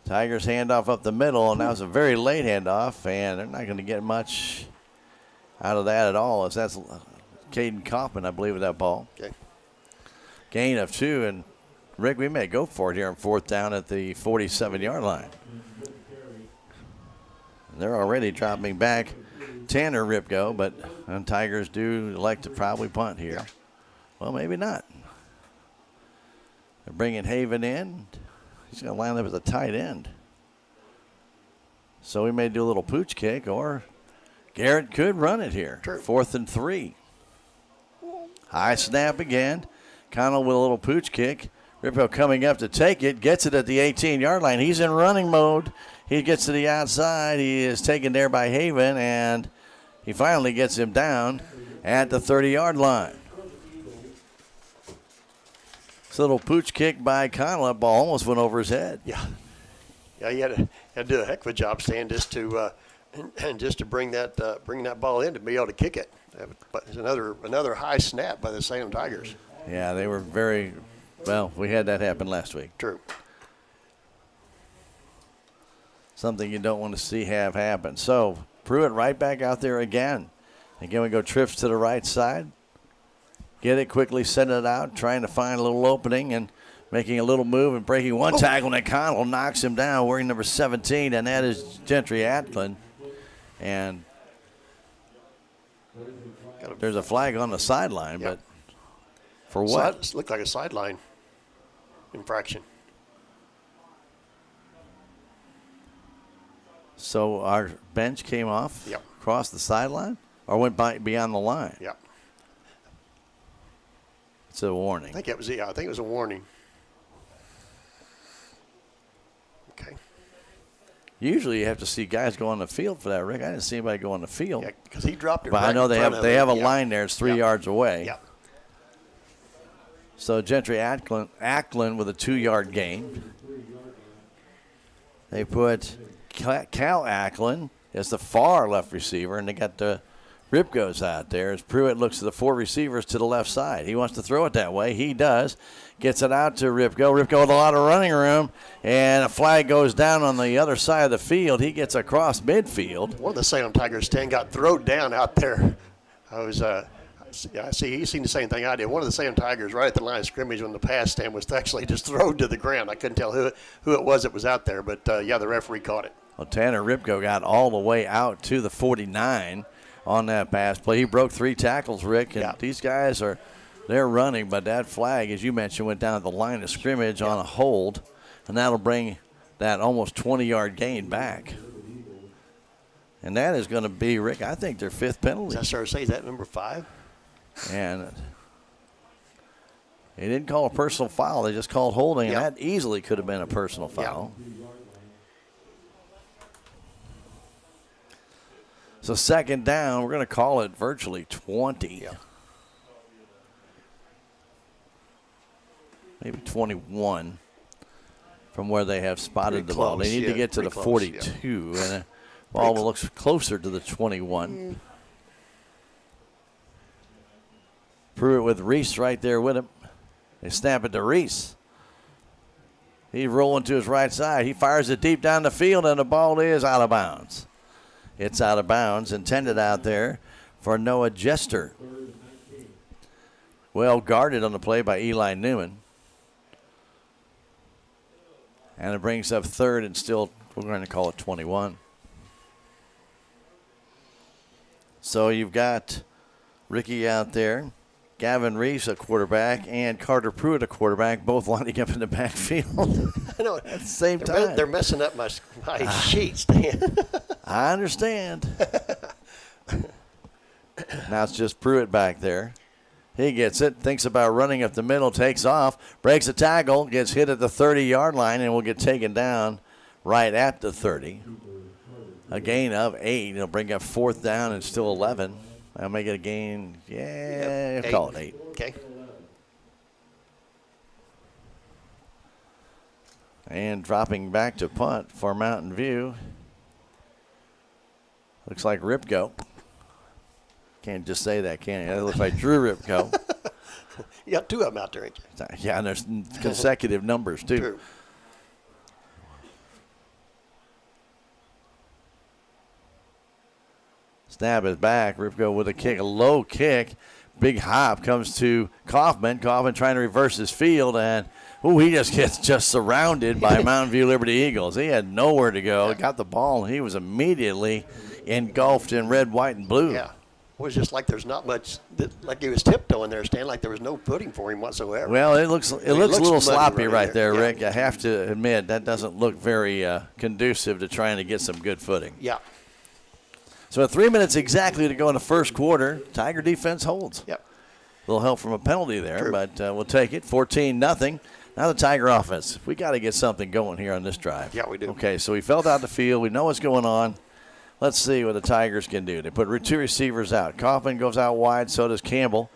Tigers handoff up the middle, and that was a very late handoff, and they're not going to get much out of that at all. As that's Caden Kaufman, I believe, with that ball. Okay. Gain of 2, and Rick, we may go for it here on 4th down at the 47-yard line. And they're already dropping back Tanner Ripko, but Tigers do like to probably punt here. Well, maybe not. They're bringing Haven in. He's going to line up as a tight end. So we may do a little pooch kick, or Garrett could run it here. True. 4th and 3. High snap again. Connell with a little pooch kick. Rippo coming up to take it, gets it at the 18-yard line. He's in running mode. He gets to the outside. He is taken there by Haven, and he finally gets him down at the 30-yard line. This little pooch kick by Connell. That ball almost went over his head. Yeah, he had to do a heck of a job, Stan, just to bring that ball in to be able to kick it. But it's another high snap by the Salem Tigers. Yeah, they were very well. We had that happen last week. True. Something you don't want to see have happen. So Pruitt right back out there again. Again, we go trips to the right side. Get it quickly, send it out, trying to find a little opening and making a little move and breaking one tackle. And Connell knocks him down, wearing number 17, and that is Gentry Atlin. And there's a flag on the sideline, but for what? It looked like a sideline infraction. So our bench came off across the sideline, or went beyond the line? Yep. It's a warning. I think it was a warning. Okay. Usually you have to see guys go on the field for that, Rick. I didn't see anybody go on the field. Yeah, because he dropped it. But right I know they have a him. line there. It's 3 yards away. Yep. So Gentry Ackland with a 2-yard gain. They put Cal Ackland as the far left receiver, and they got the Ripgo's out there as Pruitt looks at the 4 receivers to the left side. He wants to throw it that way. He does. Gets it out to Ripgo. Ripgo with a lot of running room, and a flag goes down on the other side of the field. He gets across midfield. One of the Salem Tigers, Stan, got thrown down out there. I see he's seen the same thing I did. One of the Salem Tigers right at the line of scrimmage when the pass stand was actually just thrown to the ground. I couldn't tell who it was that was out there, but the referee caught it. Well, Tanner Ripgo got all the way out to the 49 on that pass play. He broke 3 tackles, Rick, and these guys they're running, but that flag, as you mentioned, went down at the line of scrimmage on a hold, and that'll bring that almost 20-yard gain back. And that is going to be, Rick, I think their 5th penalty. Is that number 5? And they didn't call a personal foul. They just called holding, and that easily could have been a personal foul. So 2nd down, we're going to call it virtually 20. Maybe 21 from where they have spotted the ball. They need to get to the 42, and the ball looks closer to the 21. Pruitt with Reese right there with him. They snap it to Reese. He's rolling to his right side. He fires it deep down the field, and the ball is out of bounds. It's out of bounds, intended out there for Noah Jester. Well guarded on the play by Eli Newman. And it brings up 3rd and still, we're going to call it 21. So you've got Ricky out there, Gavin Reese, a quarterback, and Carter Pruitt, a quarterback, both lining up in the backfield I know. at the same time. They're messing up my sheets, Dan. I understand. Now it's just Pruitt back there. He gets it, thinks about running up the middle, takes off, breaks a tackle, gets hit at the 30-yard line, and will get taken down right at the 30. A gain of 8. It'll bring up 4th down and still 11. I'll make it a gain. Yeah, call it 8. Okay. And dropping back to punt for Mountain View. Looks like Ripgo. Can't just say that, can you? It looks like Drew Ripgo. You got 2 of them out there, ain't you? Yeah, and there's consecutive numbers, too. True. Snap is back. Ripgo with a kick, a low kick. Big hop comes to Kaufman. Kaufman trying to reverse his field, and he just gets surrounded by Mountain View Liberty Eagles. He had nowhere to go. Got the ball, and he was immediately engulfed in red, white, and blue. Yeah. was just like there's not much, like he was tiptoeing there, Stan, like there was no footing for him whatsoever. Well, it looks a little sloppy right there, yeah. Rick. I have to admit that doesn't look very conducive to trying to get some good footing. Yeah. So 3 minutes exactly to go in the first quarter. Tiger defense holds. Yep. A little help from a penalty there, True. but we'll take it. 14-0. Now the Tiger offense. We got to get something going here on this drive. Yeah, we do. Okay, so we felt out the field. We know what's going on. Let's see what the Tigers can do. They put two receivers out. Kaufman goes out wide, so does Campbell.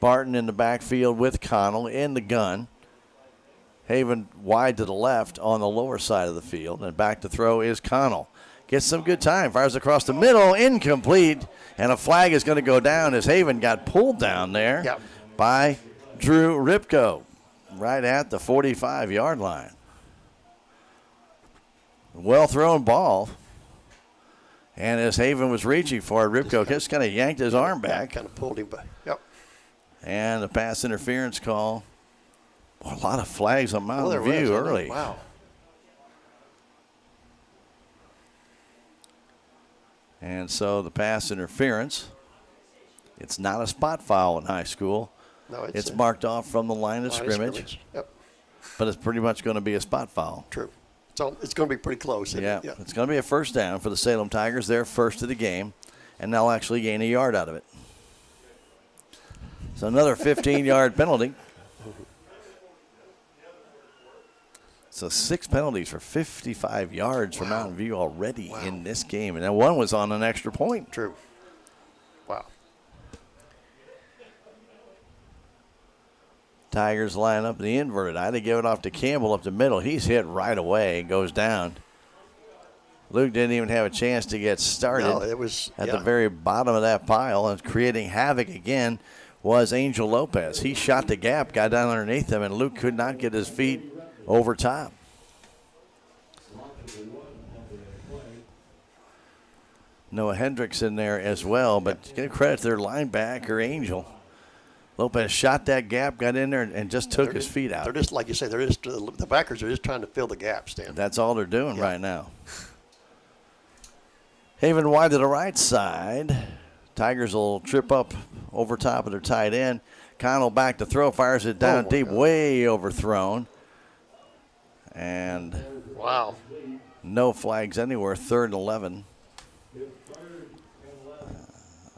Barton in the backfield with Connell in the gun. Haven wide to the left on the lower side of the field, and back to throw is Connell. Gets some good time, fires across the middle, incomplete, and a flag is going to go down as Haven got pulled down there by Drew Ripko right at the 45-yard line. Well-thrown ball. And as Haven was reaching for it, Ripko just kind of yanked his arm back. Kind of pulled him back. Yep. And the pass interference call. Boy, a lot of flags on Mountain View early. Wow. And so the pass interference, it's not a spot foul in high school. No, it's marked off from the line of scrimmage. Yep. But it's pretty much going to be a spot foul. True. So it's going to be pretty close. Yeah, it's going to be a first down for the Salem Tigers. They're first of the game, and they'll actually gain a yard out of it. So another 15-yard penalty. So 6 penalties for 55 yards for Mountain View already in this game. And then one was on an extra point. True. Wow. Tigers line up the inverted eye. They give it off to Campbell up the middle. He's hit right away and goes down. Luke didn't even have a chance to get started. No, it was at the very bottom of that pile, and creating havoc again was Angel Lopez. He shot the gap, got down underneath him, and Luke could not get his feet over top. Noah Hendricks in there as well, but give credit to their linebacker, Angel. Lopez shot that gap, got in there, and just took his feet out. They're just, like you say, the backers are just trying to fill the gap, Stan. That's all they're doing right now. Haven wide to the right side. Tigers will trip up over top of their tight end. Connell back to throw, fires it down deep, way overthrown. And no flags anywhere, 3rd and 11.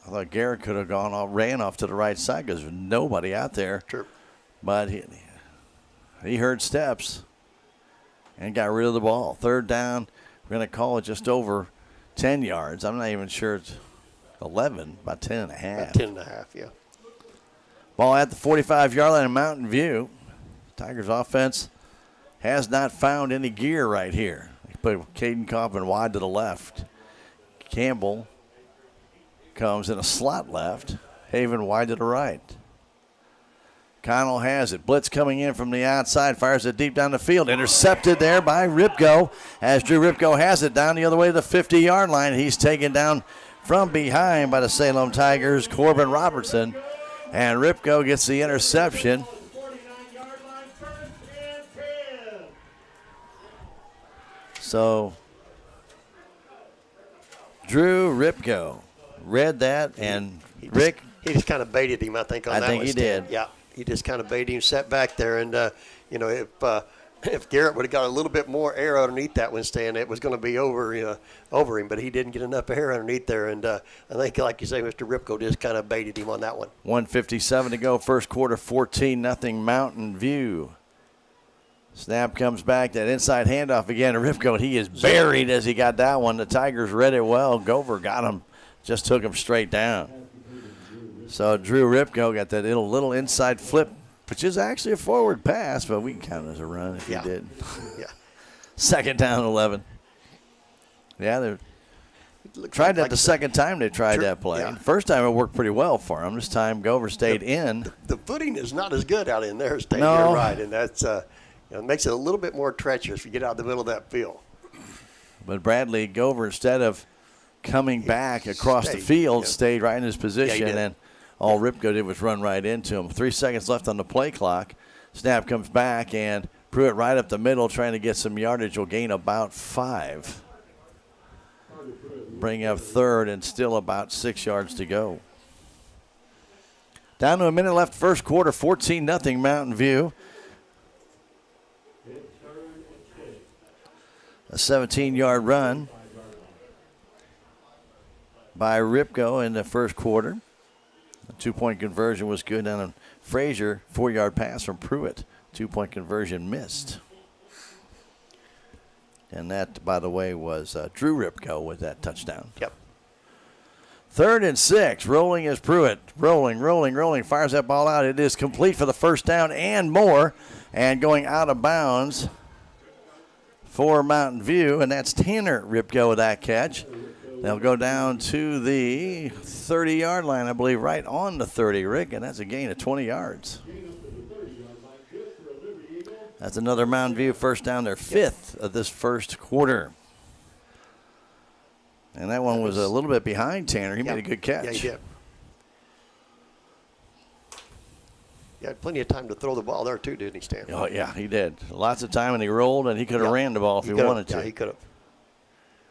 I thought Garrett could have ran off to the right side because there's nobody out there. True. But he heard steps and got rid of the ball. 3rd down, we're going to call it just over 10 yards. I'm not even sure it's 11, about 10 and a half. About 10 and a half, yeah. Ball at the 45-yard line in Mountain View. Tigers offense has not found any gear right here. They put Caden Kaufman wide to the left. Campbell comes in a slot left. Haven wide to the right. Connell has it. Blitz coming in from the outside. Fires it deep down the field. Intercepted there by Ripko as Drew Ripko has it down the other way to the 50-yard line. He's taken down from behind by the Salem Tigers, Corbin Robertson. And Ripko gets the interception. So Drew Ripko read that, and Rick. He just kind of baited him, I think, on that one. I think he did. Yeah, he just kind of baited him, sat back there, and, if Garrett would have got a little bit more air underneath that one, Stan, it was going to be over him, but he didn't get enough air underneath there, and I think, like you say, Mr. Ripko just kind of baited him on that one. 1:57 to go, first quarter, 14-0 Mountain View. Snap comes back, that inside handoff again to Ripko. He is buried as he got that one. The Tigers read it well. Gover got him, just took him straight down. So Drew Ripko got that little inside flip, which is actually a forward pass, but we can count it as a run if he did. Yeah. 2nd down, 11. Yeah, they tried that the second time they tried that play. Yeah. First time it worked pretty well for him. This time Gover stayed in. The footing is not as good out in there, Stan. No. You're right, and that's it makes it a little bit more treacherous if you get out of the middle of that field. But Bradley Gover, instead of coming back across the field, stayed right in his position, and all Ripko did was run right into him. 3 seconds left on the play clock. Snap comes back, and Pruitt right up the middle trying to get some yardage. Will gain about 5. Bring up 3rd and still about 6 yards to go. Down to a minute left first quarter, 14-0 Mountain View. A 17-yard run by Ripko in the first quarter. A 2-point conversion was good on Frazier. 4-yard pass from Pruitt. 2-point conversion missed. And that, by the way, was Drew Ripko with that touchdown. Yep. 3rd and 6. Rolling is Pruitt. Rolling. Fires that ball out. It is complete for the first down and more. And going out of bounds for Mountain View. And that's Tanner Ripko with that catch. They'll go down to the 30-yard line, I believe, right on the 30, Rick. And that's a gain of 20 yards. That's another Mountain View first down, their 5th of this first quarter. And that one was a little bit behind Tanner. He made a good catch. Yeah, he did. He had plenty of time to throw the ball there, too, didn't he, Stan? Oh, yeah, he did. Lots of time, and he rolled, and he could have ran the ball if he wanted to. Yeah, he could have.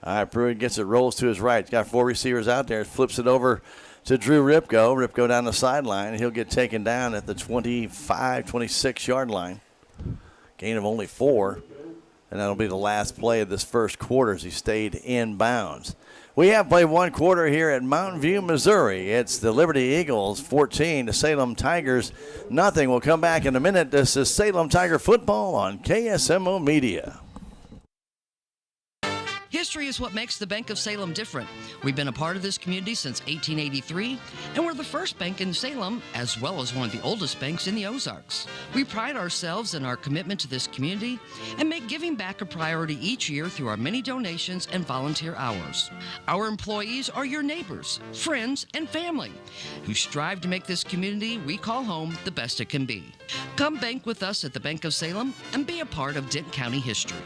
All right, Pruitt gets it, rolls to his right. He's got 4 receivers out there. Flips it over to Drew Ripko. Ripko down the sideline, and he'll get taken down at the 25, 26-yard line. Gain of only 4. And that'll be the last play of this first quarter as he stayed in bounds. We have played one quarter here at Mountain View, Missouri. It's the Liberty Eagles 14, the Salem Tigers nothing. We'll come back in a minute. This is Salem Tiger football on KSMO Media. History is what makes the Bank of Salem different. We've been a part of this community since 1883, and we're the first bank in Salem, as well as one of the oldest banks in the Ozarks. We pride ourselves in our commitment to this community and make giving back a priority each year through our many donations and volunteer hours. Our employees are your neighbors, friends, and family who strive to make this community we call home the best it can be. Come bank with us at the Bank of Salem and be a part of Dent County history.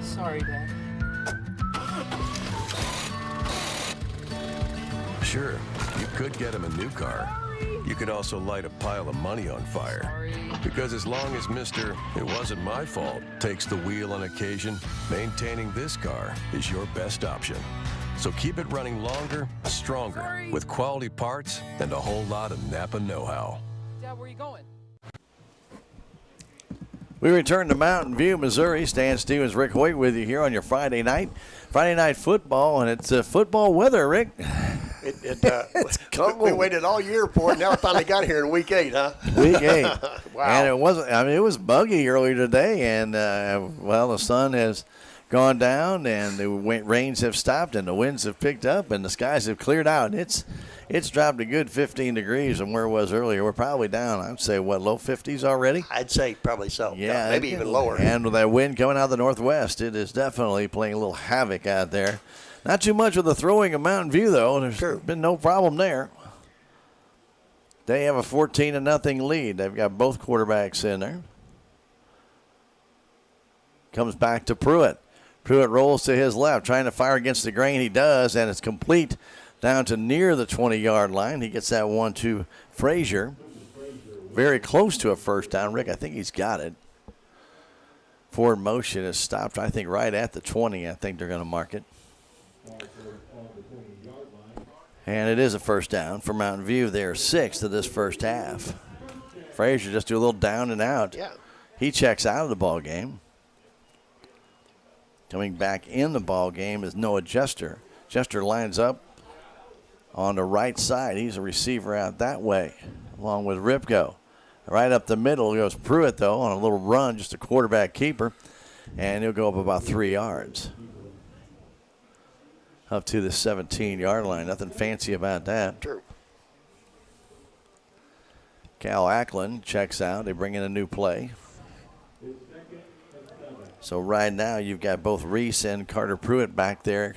Sorry, Dad. Sure, you could get him a new car. You could also light a pile of money on fire. Because as long as Mr. It wasn't my fault takes the wheel on occasion, maintaining this car is your best option. So keep it running longer, stronger, with quality parts and a whole lot of Napa know-how. Dad, where are you going? We return to Mountain View, Missouri. Stan Stevens, Rick Hoyt with you here on your Friday night football, and it's football weather, Rick. It's cold. We waited all year for it. Now it finally got here in week 8, huh? Week 8. Wow. And it wasn't. I mean, it was buggy earlier today, and the sun has gone down, and the rains have stopped, and the winds have picked up, and the skies have cleared out. And it's dropped a good 15 degrees from where it was earlier. We're probably down, I'd say, low 50s already? I'd say probably so. Yeah, maybe even lower. And with that wind coming out of the northwest, it is definitely playing a little havoc out there. Not too much with the throwing of Mountain View, though. There's been no problem there. They have a 14-0 lead. They've got both quarterbacks in there. Comes back to Pruitt. Pruitt rolls to his left, trying to fire against the grain. He does, and it's complete down to near the 20-yard line. He gets that one to Frazier. Very close to a first down. Rick, I think he's got it. Forward motion is stopped, I think, right at the 20. I think they're going to mark it. And it is a first down for Mountain View. They're 6th of this first half. Frazier just do a little down and out. Yeah. He checks out of the ball game. Coming back in the ball game is Noah Jester. Jester lines up on the right side. He's a receiver out that way, along with Ripko. Right up the middle goes Pruitt, though, on a little run, just a quarterback keeper, and he'll go up about 3 yards. Up to the 17-yard line. Nothing fancy about that. True. Cal Ackland checks out. They bring in a new play. So right now you've got both Reese and Carter Pruitt back there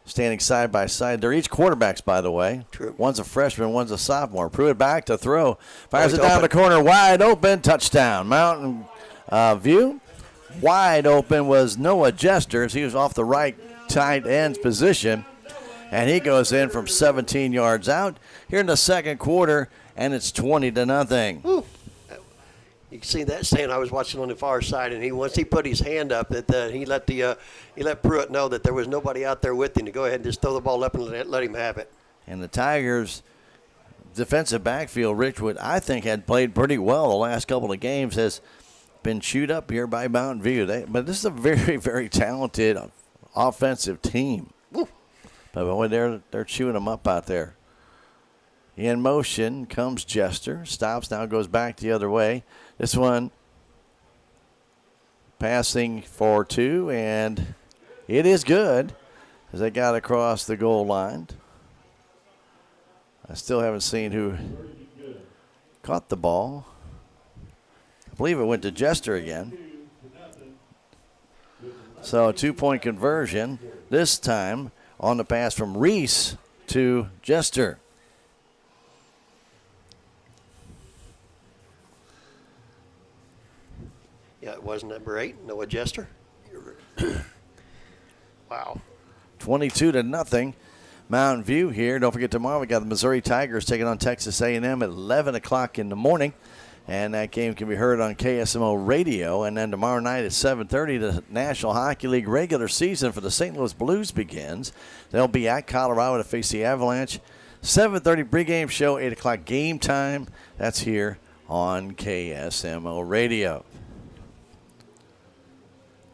standing side by side. They're each quarterbacks, by the way. True. One's a freshman, one's a sophomore. Pruitt back to throw. Fires it down the corner, wide open, touchdown. Mountain View. Wide open was Noah Jester. He was off the right tight end's position, and he goes in from 17 yards out here in the second quarter, and it's 20-0. Woo. You can see that stand I was watching on the far side, and once he put his hand up, that he let Pruitt know that there was nobody out there with him to go ahead and just throw the ball up and let him have it. And the Tigers' defensive backfield, Richwood, I think had played pretty well the last couple of games, has been chewed up here by Mountain View. But this is a very, very talented offensive team. Woo. But boy, they're chewing them up out there. In motion comes Jester. Stops now, goes back the other way. This one passing for 2, and it is good as they got across the goal line. I still haven't seen who caught the ball. I believe it went to Jester again. So a 2-point conversion, this time on the pass from Reese to Jester. Yeah, it was number 8, Noah Jester. Wow. 22-0. Mountain View here. Don't forget tomorrow we got the Missouri Tigers taking on Texas A&M at 11 o'clock in the morning. And that game can be heard on KSMO radio. And then tomorrow night at 7:30, the National Hockey League regular season for the St. Louis Blues begins. They'll be at Colorado to face the Avalanche. 7:30 pregame show, 8 o'clock game time. That's here on KSMO radio.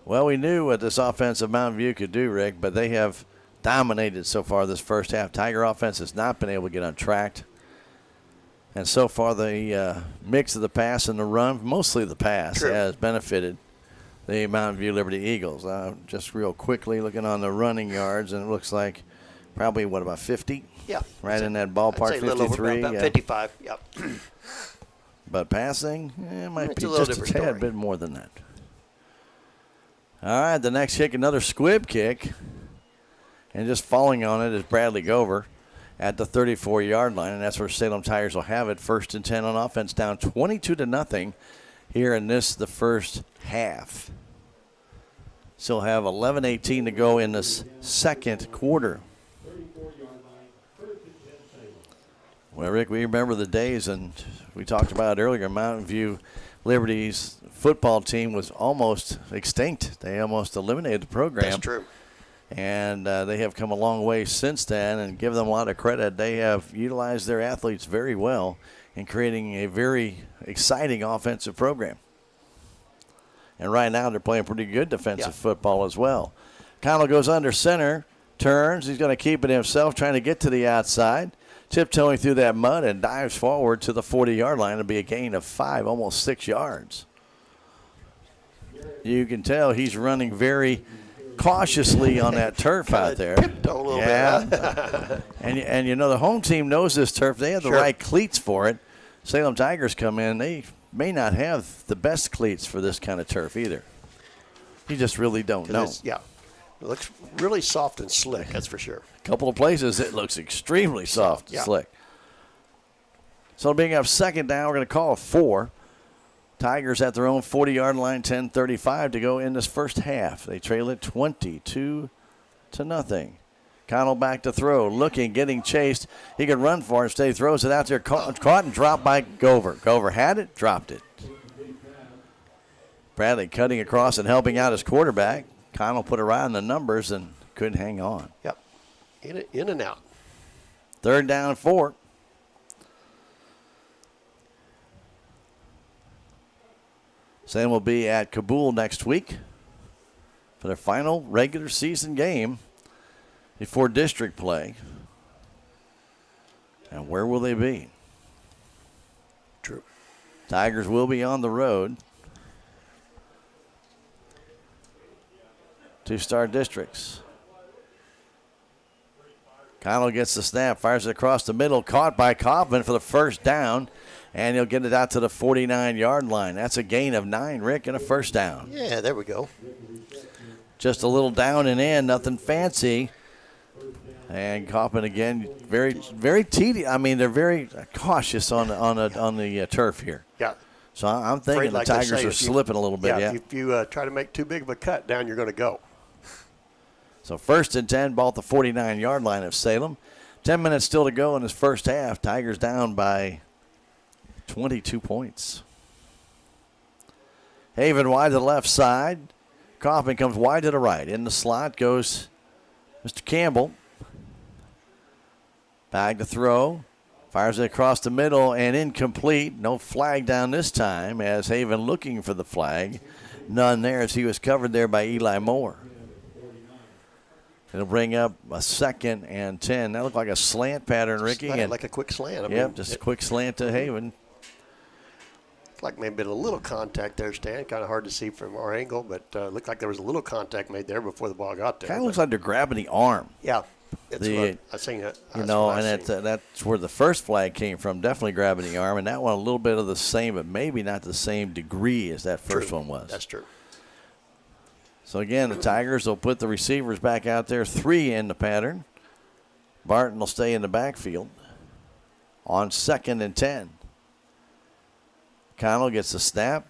Well, we knew what this offense of Mountain View could do, Rick, but they have dominated so far this first half. Tiger offense has not been able to get untracked. And so far, the mix of the pass and the run, mostly the pass, has benefited the Mountain View Liberty Eagles. Just real quickly looking on the running yards, and it looks like probably, about 50? Yeah. Right in that ballpark, 53. About 55, yep. But passing, it might be a just a tad bit more than that. All right, the next kick, another squib kick. And just falling on it is Bradley Gover at the 34-yard line, and that's where Salem Tigers will have it. 1st and 10 on offense, down 22-0 here in the first half. Still have 11:18 to go in this second quarter. Well, Rick, we remember the days, and we talked about it earlier, Mountain View Liberty's football team was almost extinct. They almost eliminated the program. That's true. And they have come a long way since then, and give them a lot of credit. They have utilized their athletes very well in creating a very exciting offensive program. And right now they're playing pretty good defensive football as well. Connell goes under center, turns. He's going to keep it himself, trying to get to the outside. Tiptoeing through that mud and dives forward to the 40-yard line. It'll be a gain of 5, almost 6 yards. You can tell he's running very cautiously on that turf out there. Tiptoe a little bit. and you know the home team knows this turf. They have the right cleats for it. Salem Tigers come in. They may not have the best cleats for this kind of turf either. You just really don't know. It looks really soft and slick, that's for sure. A couple of places it looks extremely soft and slick. So being up 2nd down, we're going to call it 4. Tigers at their own 40-yard line, 10:35 to go in this first half. They trail it 22-0. Connell back to throw, looking, getting chased. He could run for it. Instead, he throws it out there, caught and dropped by Gover. Gover had it, dropped it. Bradley cutting across and helping out his quarterback. Connell put a right on the numbers and couldn't hang on. Yep, in and out. 3rd down, 4. Salem will be at Kabul next week for their final regular season game before district play. And where will they be? True. Tigers will be on the road to Star Districts. Connell gets the snap, fires it across the middle, caught by Kaufman for the first down, and he'll get it out to the 49-yard line. That's a gain of 9, Rick, and a first down. Yeah, there we go. Just a little down and in, nothing fancy. And Kaufman again, very, very tedious. I mean, they're very cautious on the turf here. Yeah. So I'm thinking the Tigers are slipping a little bit. Yeah. If you try to make too big of a cut down, you're going to go. So 1st and 10, ball at the 49-yard line of Salem. 10 minutes still to go in this first half. Tigers down by 22 points. Haven wide to the left side. Kaufman comes wide to the right. In the slot goes Mr. Campbell. Back to throw. Fires it across the middle and incomplete. No flag down this time as Haven looking for the flag. None there as he was covered there by Eli Moore. It'll bring up a 2nd and 10. That looked like a slant pattern, Ricky. Like a quick slant. Just a quick slant to Haven. Like maybe a little contact there, Stan. Kind of hard to see from our angle, but looked like there was a little contact made there before the ball got there. Kind of looks like they're grabbing the arm. Yeah, I seen that. That's where the first flag came from. Definitely grabbing the arm, and that one a little bit of the same, but maybe not the same degree as that first one was. That's true. So again, the Tigers will put the receivers back out there, 3 in the pattern. Barton will stay in the backfield on 2nd and 10. Connell gets the snap,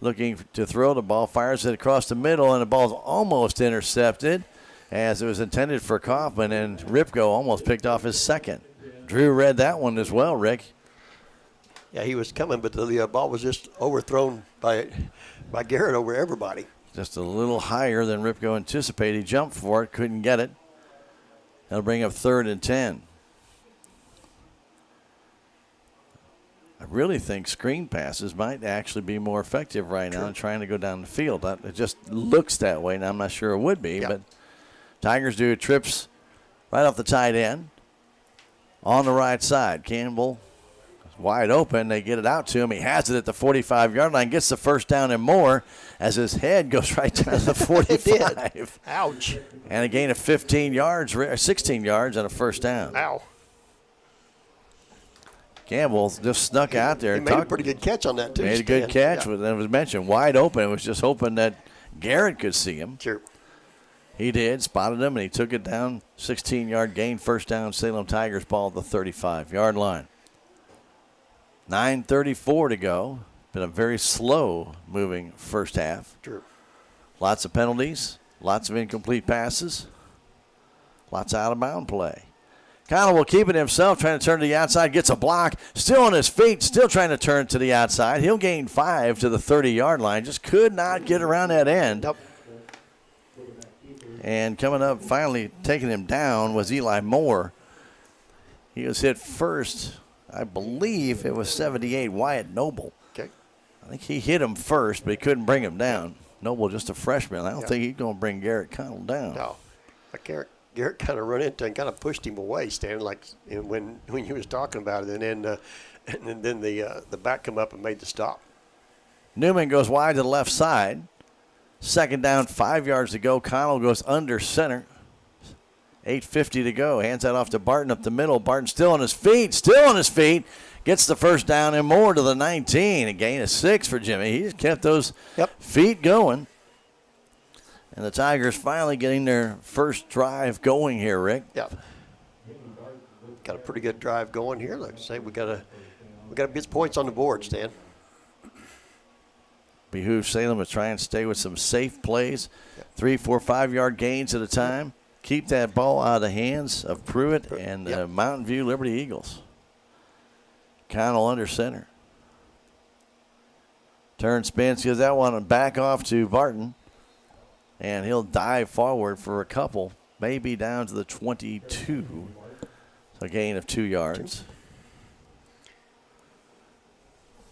looking to throw the ball, fires it across the middle, and the ball's almost intercepted as it was intended for Kaufman, and Ripko almost picked off his 2nd. Drew read that one as well, Rick. Yeah, he was coming, but the ball was just overthrown by Garrett over everybody. Just a little higher than Ripko anticipated. He jumped for it, couldn't get it. That'll bring up 3rd and 10. I really think screen passes might actually be more effective right now in trying to go down the field. It just looks that way, and I'm not sure it would be. But Tigers do trips right off the tight end on the right side. Campbell is wide open. They get it out to him. He has it at the 45-yard line, gets the first down and more as his head goes right down to the 45. Ouch. And a gain of 16 yards and a first down. Ow. Campbell just snuck out there. He made a pretty good catch on that, too. Made a good catch. It was mentioned, wide open. It was just hoping that Garrett could see him. Sure. He did, spotted him, and he took it down. 16-yard gain, first down, Salem Tigers ball at the 35-yard line. 9:34 to go. Been a very slow-moving first half. Sure. Lots of penalties, lots of incomplete passes, lots of out-of-bound play. Connell will keep it himself, trying to turn to the outside, gets a block, still on his feet, still trying to turn to the outside. He'll gain 5 to the 30-yard line, just could not get around that end. Nope. And coming up, finally taking him down was Eli Moore. He was hit first, I believe it was 78, Wyatt Noble. Okay. I think he hit him first, but he couldn't bring him down. Noble, just a freshman. I don't think he's going to bring Garrett Connell down. No. Garrett kind of run into and kind of pushed him away, Stan, like when he was talking about it, and then the back come up and made the stop. Newman goes wide to the left side. 2nd down, 5 yards to go. Connell goes under center. 8:50 to go. Hands that off to Barton up the middle. Barton still on his feet. Gets the first down and more to the 19. A gain of 6 for Jimmy. He just kept those feet going. And the Tigers finally getting their first drive going here, Rick. Yeah. Got a pretty good drive going here. Like I say, we got to get points on the board, Stan. Behooves Salem to try and stay with some safe plays. 3, 4, 5-yard gains at a time. Keep that ball out of the hands of Pruitt and the Mountain View Liberty Eagles. Connell under center. Turn, spins, gives that one back off to Barton. And he'll dive forward for a couple, maybe down to the 22. So a gain of 2 yards.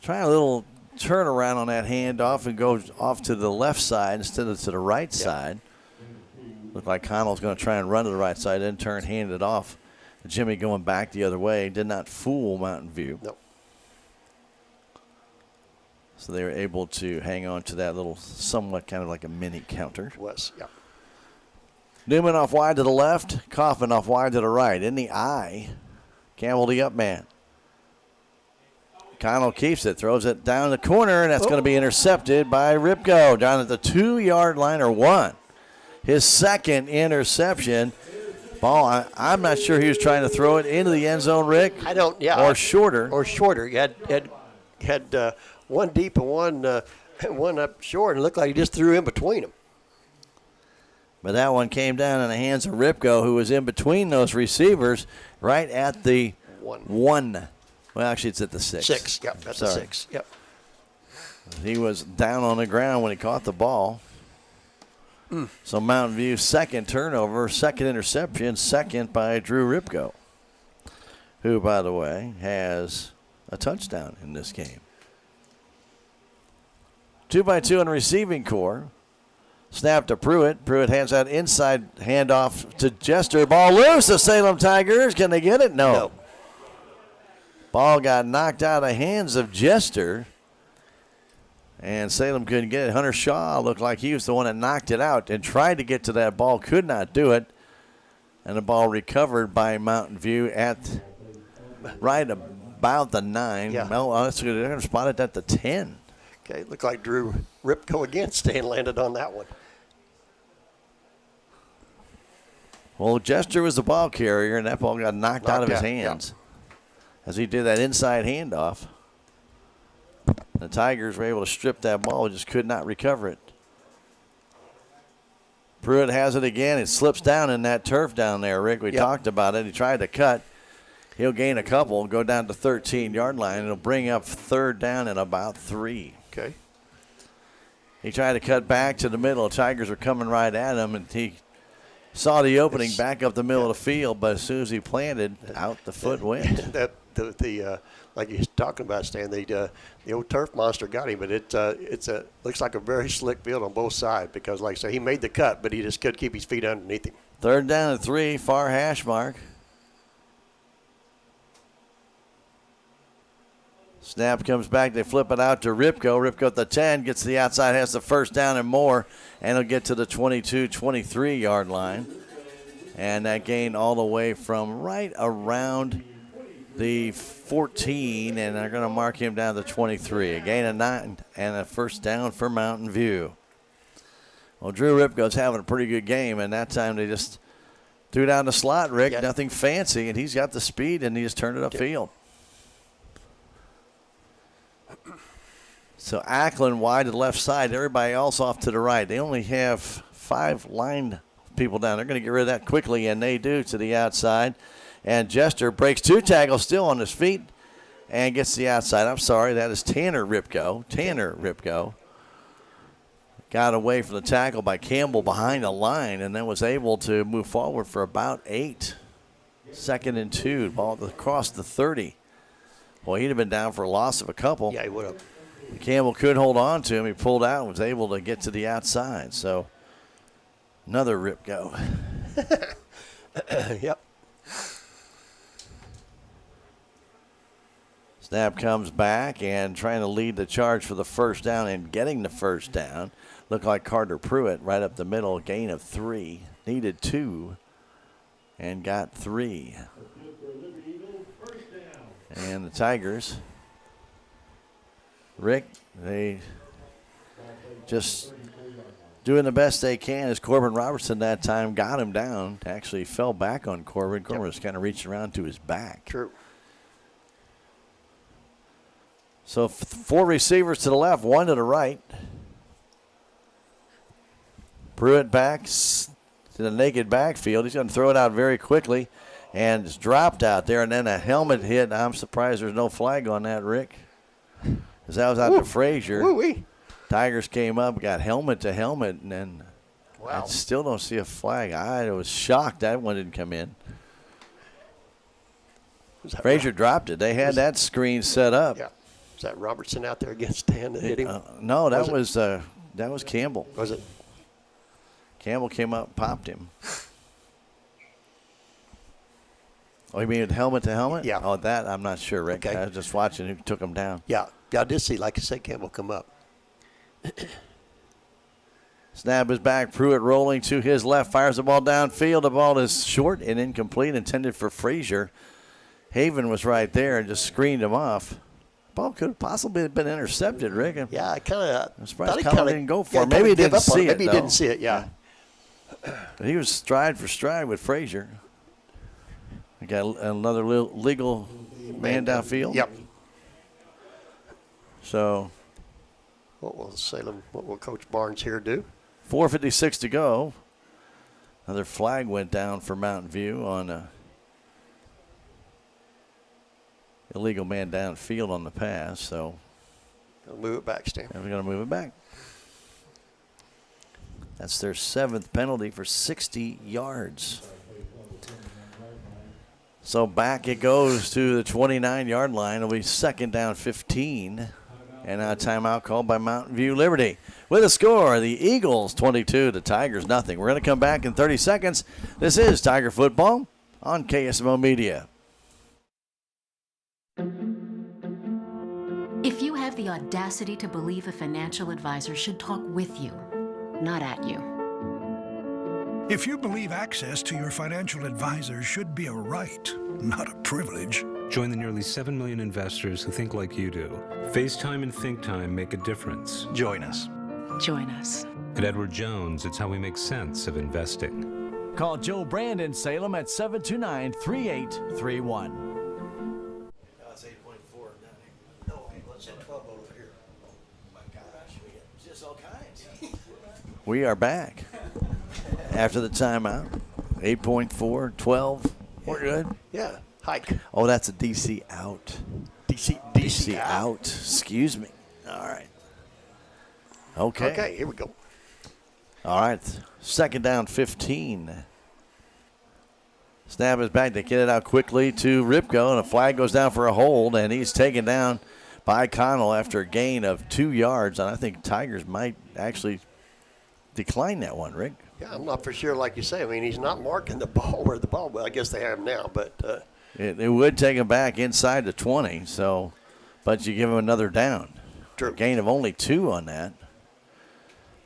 Try a little turnaround on that handoff and goes off to the left side instead of to the right side. Looked like Connell's going to try and run to the right side, then turn, hand it off. Jimmy going back the other way. Did not fool Mountain View. Nope. So they were able to hang on to that little, somewhat kind of like a mini counter. Newman off wide to the left. Kaufman off wide to the right. In the eye. Campbell the up man. Connell keeps it. Throws it down the corner, and that's going to be intercepted by Ripko down at the 2-yard line or 1. His 2nd interception. Ball, I'm not sure he was trying to throw it into the end zone, Rick. I don't, Or shorter. You had one deep and one up short, and it looked like he just threw in between them. But that one came down in the hands of Ripko, who was in between those receivers right at the 1. Well, actually, it's at the 6. 6, yep, that's the 6, yep. He was down on the ground when he caught the ball. So Mountain View second turnover, second interception, second by Drew Ripko, who, by the way, has a touchdown in this game. 2-by-2 on the receiving core. Snap to Pruitt. Pruitt hands out inside handoff to Jester. Ball loose. The Salem Tigers. Can they get it? No. Ball got knocked out of the hands of Jester. And Salem couldn't get it. Hunter Shaw looked like he was the one that knocked it out and tried to get to that ball. Could not do it. And the ball recovered by Mountain View at right about the 9. Yeah. Well, they're going to spot it at the 10. Okay, looked like Drew Ripko again. Stan landed on that one. Well, Jester was the ball carrier, and that ball got knocked out of his hands as he did that inside handoff. The Tigers were able to strip that ball, just could not recover it. Pruitt has it again. It slips down in that turf down there, Rick. We talked about it. He tried to cut. He'll gain a couple, go down to 13-yard line. It'll bring up third down and about 3. Okay. He tried to cut back to the middle. The Tigers were coming right at him, and he saw the opening back up the middle of the field, but as soon as he planted, out the foot went. Like you're talking about, Stan, the old turf monster got him, but looks like a very slick field on both sides because, like I say, he made the cut, but he just couldn't keep his feet underneath him. Third down and 3, far hash mark. Snap comes back. They flip it out to Ripko. Ripko at the 10, gets the outside, has the first down and more, and he'll get to the 22, 23-yard line. And that gain all the way from right around the 14, and they're going to mark him down to 23. A gain of 9 and a first down for Mountain View. Well, Drew Ripko's having a pretty good game, and that time they just threw down the slot, Rick. Yeah. Nothing fancy, and he's got the speed, and he just turned it upfield. So Ackland wide to the left side, everybody else off to the right. They only have 5 line people down. They're going to get rid of that quickly, and they do, to the outside. And Jester breaks 2 tackles, still on his feet, and gets the outside. I'm sorry, that is Tanner Ripko. Tanner Ripko got away from the tackle by Campbell behind the line and then was able to move forward for about 8. 2nd and 2, ball across the 30. Well, he'd have been down for a loss of a couple. Yeah, he would have. Campbell could hold on to him. He pulled out and was able to get to the outside. So another Ripko. Yep. Snap comes back and trying to lead the charge for the first down and getting the first down. Looked like Carter Pruitt right up the middle, gain of 3. Needed 2 and got 3. And the Tigers, Rick, they just doing the best they can as Corbin Robertson that time got him down. Actually fell back on Corbin. Corbin was kind of reaching around to his back. True. So 4 receivers to the left, 1 to the right. Pruitt back to the naked backfield. He's going to throw it out very quickly. And it's dropped out there, and then a helmet hit. I'm surprised there's no flag on that, Rick. Because that was out to Frazier. Woo-wee. Tigers came up, got helmet to helmet, and then wow. I still don't see a flag. I was shocked that one didn't come in. Frazier dropped it. They had that screen set up. Yeah. Is that Robertson out there against Stan that hit him? No, that was Campbell. Was it? Campbell came up and popped him. Oh, you mean helmet to helmet? Yeah. Oh, that I'm not sure, Rick. Okay. I was just watching who took him down. Yeah. I did see, like I said, Campbell come up. Snap is back. Pruitt rolling to his left. Fires the ball downfield. The ball is short and incomplete, intended for Frazier. Haven was right there and just screened him off. Ball could have possibly been intercepted, Rick. Yeah, I kind of. I'm surprised Colin didn't go for it. Maybe he didn't see it. Maybe he didn't see it, yeah. But he was stride for stride with Frazier. We got another legal man downfield. Yep. So. What will Coach Barnes here do? 4:56 to go. Another flag went down for Mountain View on a illegal man downfield on the pass. So Move it back, Stan. And we're going to move it back. That's their 7th penalty for 60 yards. So back it goes to the 29-yard line. It'll be 2nd down 15. And a timeout called by Mountain View Liberty. With a score, the Eagles 22, the Tigers nothing. We're going to come back in 30 seconds. This is Tiger Football on KSMO Media. If you have the audacity to believe a financial advisor should talk with you, not at you. If you believe access to your financial advisor should be a right, not a privilege. Join the nearly 7 million investors who think like you do. FaceTime and Think Time make a difference. Join us. Join us. At Edward Jones, it's how we make sense of investing. Call Joe Brand in Salem at 729-3831. That's 8.4. No, let's hit 12 over here. Oh my gosh, we get just all kinds. We are back after the timeout. 8.4, 12. We're good. Yeah, hike. Oh, that's a DC out. DC out. Excuse me. All right. Okay. Okay, here we go. All right. 2nd down 15. Snap is back. They get it out quickly to Ripko, and a flag goes down for a hold, and he's taken down by Connell after a gain of 2 yards. And I think Tigers might actually decline that one, Rick. Yeah, I'm not for sure, like you say. I mean, he's not marking the ball where the ball. Well, I guess they have him now, but it would take him back inside the 20. So, but you give him another down. True. A gain of only 2 on that.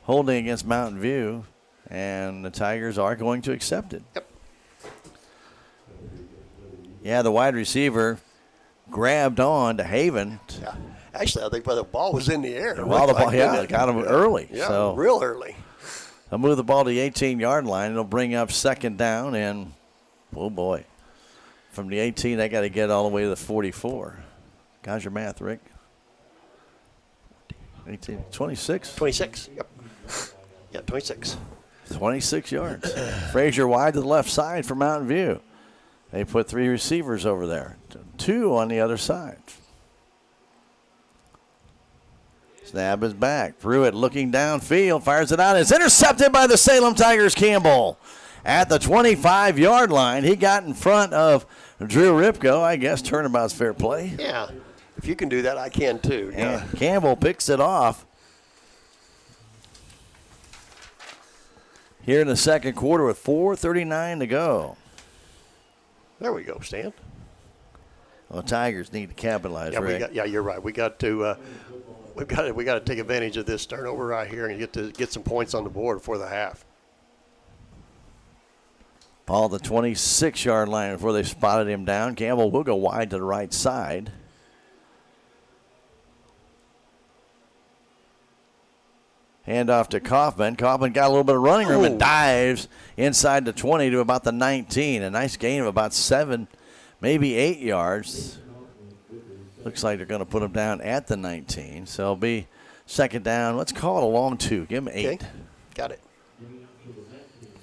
Holding against Mountain View, and the Tigers are going to accept it. Yep. Yeah, the wide receiver grabbed on to Haven. Yeah. Actually, I think the ball was in the air. Well, the ball, yeah, got him early. Yeah, so real early. They'll move the ball to the 18-yard line. It'll bring up 2nd down, and, oh, boy. From the 18, they got to get all the way to the 44. How's your math, Rick? 18, 26? 26, yep. Yeah, 26. 26 yards. Frazier wide to the left side for Mountain View. They put 3 receivers over there. 2 on the other side. Snap is back. Pruitt looking downfield, fires it out. It's intercepted by the Salem Tigers. Campbell at the 25-yard line. He got in front of Drew Ripko. I guess turnabout's fair play. Yeah. If you can do that, I can too. And Campbell picks it off. Here in the second quarter with 4:39 to go. There we go, Stan. Well, Tigers need to capitalize, Yeah, Rick. you're right. We got to take advantage of this turnover right here and get some points on the board before the half. Ball at the 26-yard line before they spotted him down. Campbell will go wide to the right side. Hand off to Kaufman. Kaufman got a little bit of running room and dives inside the 20 to about the 19. A nice gain of about 7, maybe 8 yards. Looks like they're going to put him down at the 19. So it'll be 2nd down. Let's call it a long 2. Give him 8. Okay. Got it.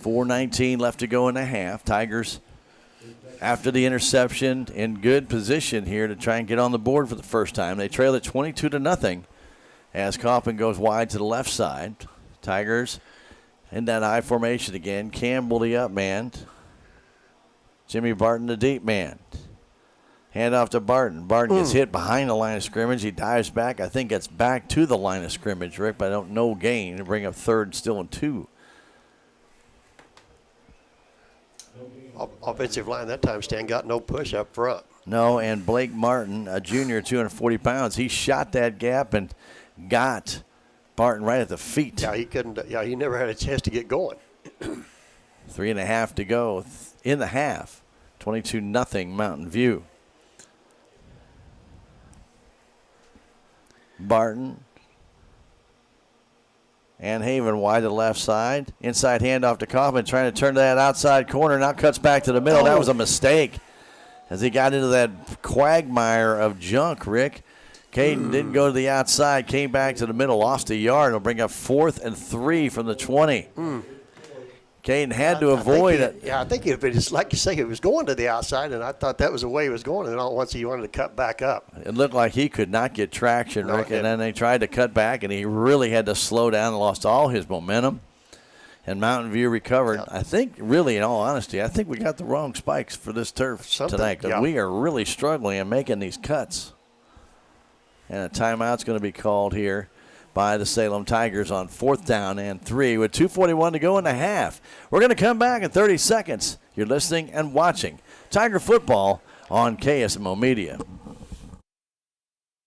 4:19 left to go in the half. Tigers, after the interception, in good position here to try and get on the board for the first time. They trail it 22-0 as Kaufman goes wide to the left side. Tigers in that I formation again. Campbell the up man. Jimmy Barton the deep man. Hand off to Barton. Barton gets hit behind the line of scrimmage. He dives back. I think it's back to the line of scrimmage, Rick, but I don't know gain to bring up 3rd, still and 2. Offensive line that time, Stan, got no push up front. No, and Blake Martin, a junior, 240 pounds, he shot that gap and got Barton right at the feet. Yeah, he couldn't. Yeah, he never had a chance to get going. 3.5 to go in the half. 22-0 Mountain View. Barton and Haven wide to the left side. Inside handoff to Kaufman, trying to turn to that outside corner. Now cuts back to the middle. That was a mistake as he got into that quagmire of junk, Rick. Caden didn't go to the outside, came back to the middle, lost a yard. It'll bring up 4th and 3 from the 20. Caden had to avoid it. Yeah, I think if it is, like you say, it was going to the outside, and I thought that was the way it was going, and then all at once he wanted to cut back up. It looked like he could not get traction, No, Rick, and then they tried to cut back, and he really had to slow down and lost all his momentum. And Mountain View recovered. Yeah. I think, really, in all honesty, I think we got the wrong spikes for this turf tonight. Yeah. We are really struggling in making these cuts. And a timeout's going to be called here by the Salem Tigers on 4th down and 3 with 2:41 to go in the half. We're going to come back in 30 seconds. You're listening and watching Tiger Football on KSMO Media.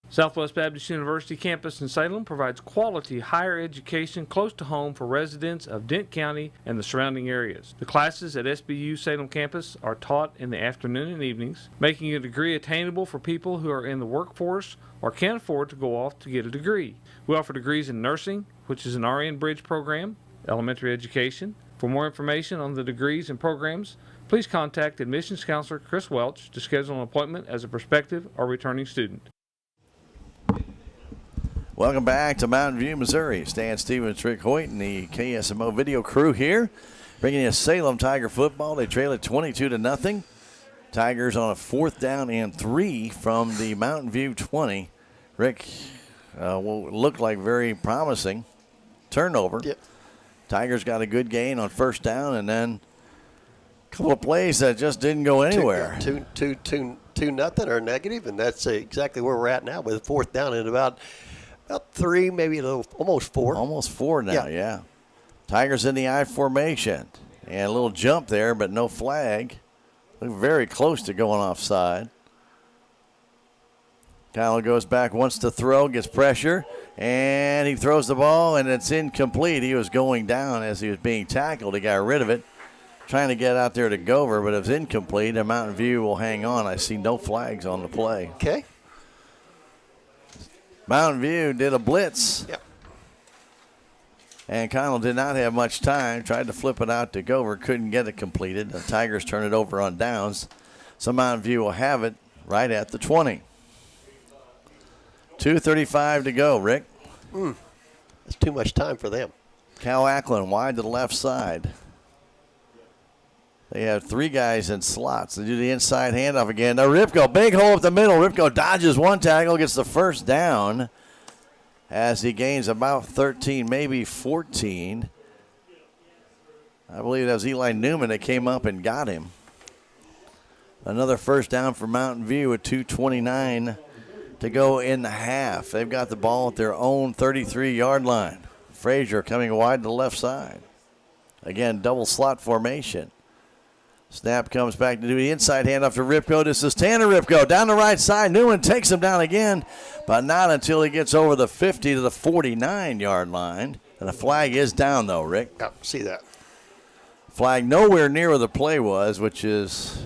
Southwest Baptist University campus in Salem provides quality higher education close to home for residents of Dent County and the surrounding areas. The classes at SBU Salem campus are taught in the afternoon and evenings, making a degree attainable for people who are in the workforce or can't afford to go off to get a degree. We offer degrees in nursing, which is an RN Bridge program, elementary education. For more information on the degrees and programs, please contact admissions counselor Chris Welch to schedule an appointment as a prospective or returning student. Welcome back to Mountain View, Missouri. Stan Stevens, Rick Hoyt, and the KSMO video crew here, bringing you Salem Tiger football. They trail it 22-0. Tigers on a 4th down and 3 from the Mountain View 20. Rick, will look like very promising turnover. Yep. Tigers got a good gain on 1st down, and then a couple of plays that just didn't go anywhere. 2-0 or negative, and that's exactly where we're at now with 4th down and about 3, maybe a little, almost 4. Almost 4 now, yeah. Tigers in the I formation. And a little jump there, but no flag. Look very close to going offside. Kyle goes back, wants to throw, gets pressure, and he throws the ball, and it's incomplete. He was going down as he was being tackled. He got rid of it, trying to get out there to Gover, but it was incomplete, and Mountain View will hang on. I see no flags on the play. Okay. Mountain View did a blitz. Yep. And Connell did not have much time. Tried to flip it out to Gover. Couldn't get it completed. The Tigers turn it over on downs. So Mountain View will have it right at the 20. 2:35 to go, Rick. That's too much time for them. Cal Ackland wide to the left side. They have 3 guys in slots. They do the inside handoff again. Now Ripko, big hole up the middle. Ripko dodges one tackle, gets the 1st down as he gains about 13, maybe 14. I believe that was Eli Newman that came up and got him. Another 1st down for Mountain View with 2:29 to go in the half. They've got the ball at their own 33-yard line. Frazier coming wide to the left side. Again, double slot formation. Snap comes back to do the inside handoff to Ripko. This is Tanner Ripko down the right side. Newman takes him down again, but not until he gets over the 50 to the 49-yard line. And the flag is down, though, Rick. Yeah, see that. Flag nowhere near where the play was, which is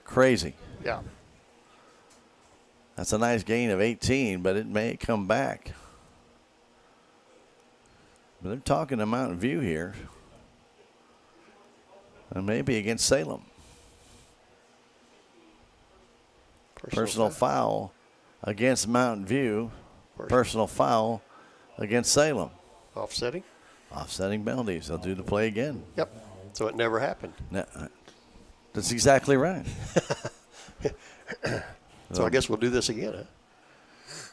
crazy. Yeah. That's a nice gain of 18, but it may come back. But they're talking to Mountain View here. And maybe against Salem. Personal foul against Mountain View. Personal foul against Salem. Offsetting? Offsetting penalties. They'll do the play again. Yep. So it never happened. No, that's exactly right. So I guess we'll do this again, huh?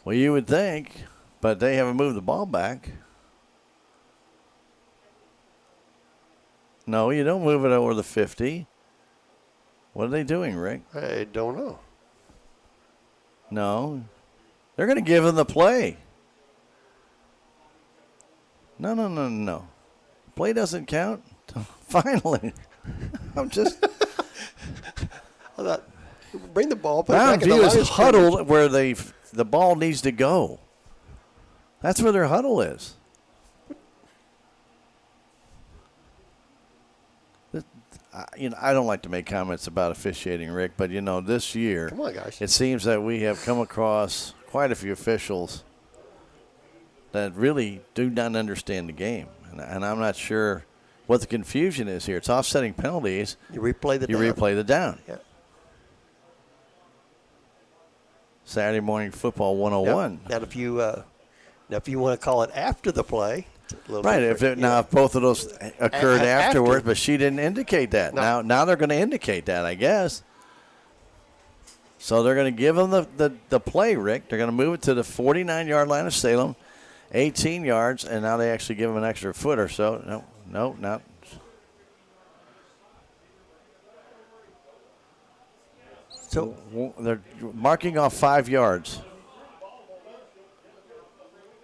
Well, you would think, but they haven't moved the ball back. No, you don't move it over the 50. What are they doing, Rick? I don't know. No. They're going to give him the play. No. Play doesn't count. Finally. I'm just. Bring the ball. Mountain View is huddled where the ball needs to go. That's where their huddle is. I don't like to make comments about officiating, Rick, but, this year, come on, guys. It seems that we have come across quite a few officials that really do not understand the game. And I'm not sure what the confusion is here. It's offsetting penalties. You replay the down. Yeah. Saturday morning football 101. Yep. Now, if you want to call it after the play, Right. If both of those occurred afterwards, but she didn't indicate that. No. Now they're going to indicate that, I guess. So they're going to give them the play, Rick. They're going to move it to the 49-yard line of Salem, 18 yards, and now they actually give them an extra foot or so. No, not. So they're marking off 5 yards.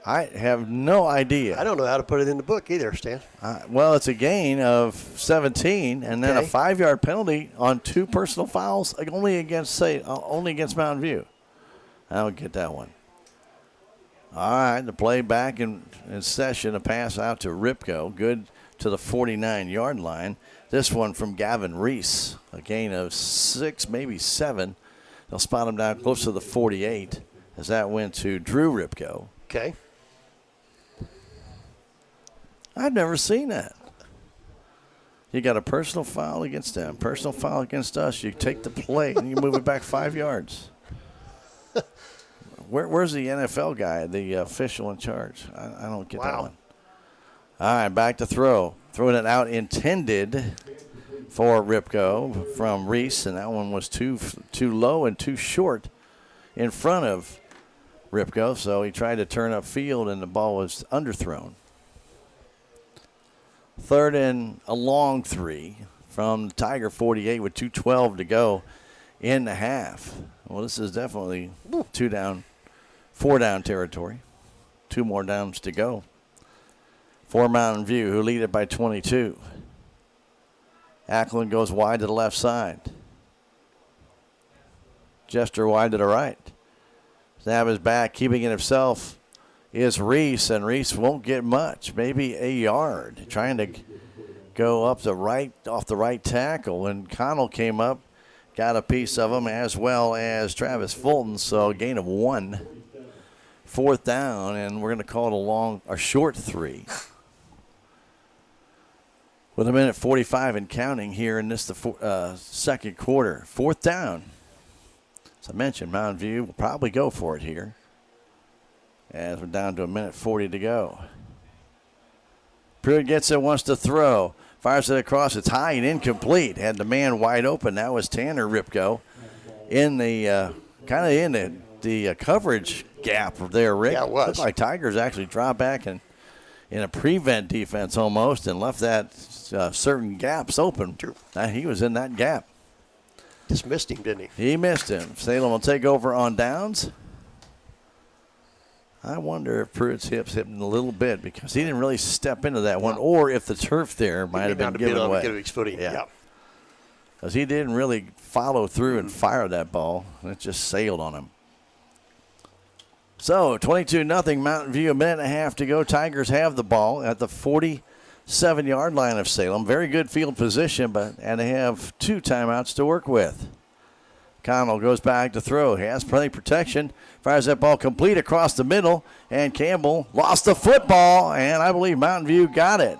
I have no idea. I don't know how to put it in the book either, Stan. Well, it's a gain of 17, and then a 5-yard penalty on 2 personal fouls, only against Mountain View. I don't get that one. All right, the play back in session, a pass out to Ripko, good to the 49-yard line. This one from Gavin Reese, a gain of 6, maybe 7. They'll spot him down close to the 48 as that went to Drew Ripko. Okay. I've never seen that. You got a personal foul against them, personal foul against us. You take the play and you move it back 5 yards. Where's the NFL guy, the official in charge? I don't get that one. All right, back to throw. Throwing it out intended for Ripko from Reese, and that one was too low and too short in front of Ripko, so he tried to turn upfield, and the ball was underthrown. 3rd and a long 3 from Tiger 48 with 2:12 to go in the half. Well, this is definitely 4 down territory. 2 more downs to go for Mountain View, who lead it by 22. Ackland goes wide to the left side. Jester wide to the right. Snap is back, keeping it himself is Reese, and Reese won't get much, maybe a yard. Trying to go up off the right tackle, and Connell came up, got a piece of him, as well as Travis Fulton, so a gain of 1. 4th down, and we're going to call it a short 3. With 1:45 and counting here in this second quarter. 4th down. As I mentioned, Mountain View will probably go for it here, as we're down to 1:40 to go. Pruitt gets it, wants to throw. Fires it across. It's high and incomplete. Had the man wide open. That was Tanner Ripko in the the coverage gap there, Rick. Yeah, it was. Looked like Tigers actually dropped back and in a prevent defense almost, and left that certain gaps open. True. He was in that gap. Just missed him, didn't he? He missed him. Salem will take over on downs. I wonder if Pruitt's hips hit him a little bit, because he didn't really step into that one, or if the turf there might have been given away. His footing. Yeah. Because he didn't really follow through and fire that ball. It just sailed on him. So 22-0 Mountain View, 1.5 to go. Tigers have the ball at the 47-yard line of Salem. Very good field position, and they have 2 timeouts to work with. Connell goes back to throw. He has plenty of protection. Fires that ball complete across the middle, and Campbell lost the football, and I believe Mountain View got it.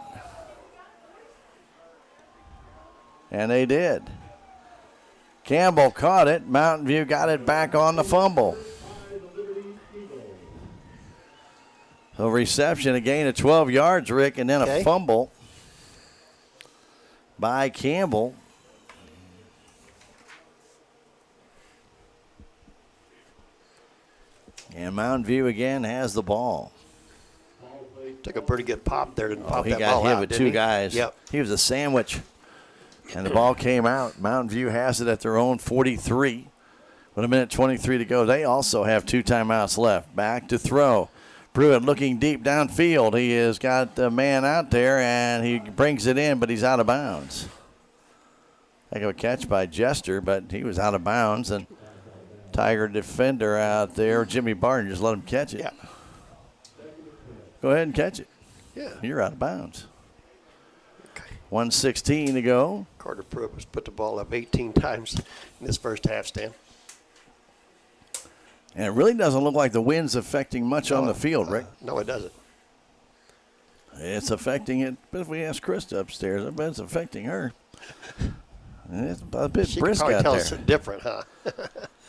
And they did. Campbell caught it. Mountain View got it back on the fumble. So reception, a gain of 12 yards, Rick, and then a fumble by Campbell. And Mountain View again has the ball. Took a pretty good pop there to pop He that got ball hit out, with didn't 2 he? guys. Yep. He was a sandwich. And the ball came out. Mountain View has it at their own 43. With 1:23 to go. They also have 2 timeouts left. Back to throw. Pruitt looking deep downfield. He has got the man out there, and he brings it in, but he's out of bounds. Heck of a catch by Jester, but he was out of bounds. And Tiger defender out there, Jimmy Barton, just let him catch it. Yeah. Go ahead and catch it. Yeah. You're out of bounds. 1:16 to go. Carter Pruitt was put the ball up 18 times in this first half, Stan. And it really doesn't look like the wind's affecting much on the field, Rick. No, it doesn't. It's affecting it, but if we ask Krista upstairs, I bet it's affecting her. It's a bit She brisk could probably out tell there. us different, huh?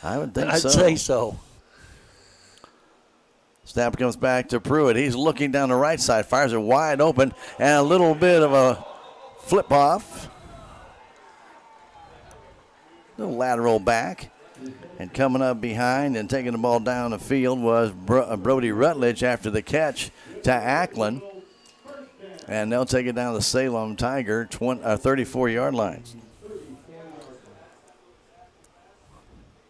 I would think I'd so. say so. Snap comes back to Pruitt. He's looking down the right side, fires it wide open, and a little bit of a flip off. Little lateral back. And coming up behind and taking the ball down the field was Brody Rutledge after the catch to Ackland. And they'll take it down the Salem Tiger 34-yard line.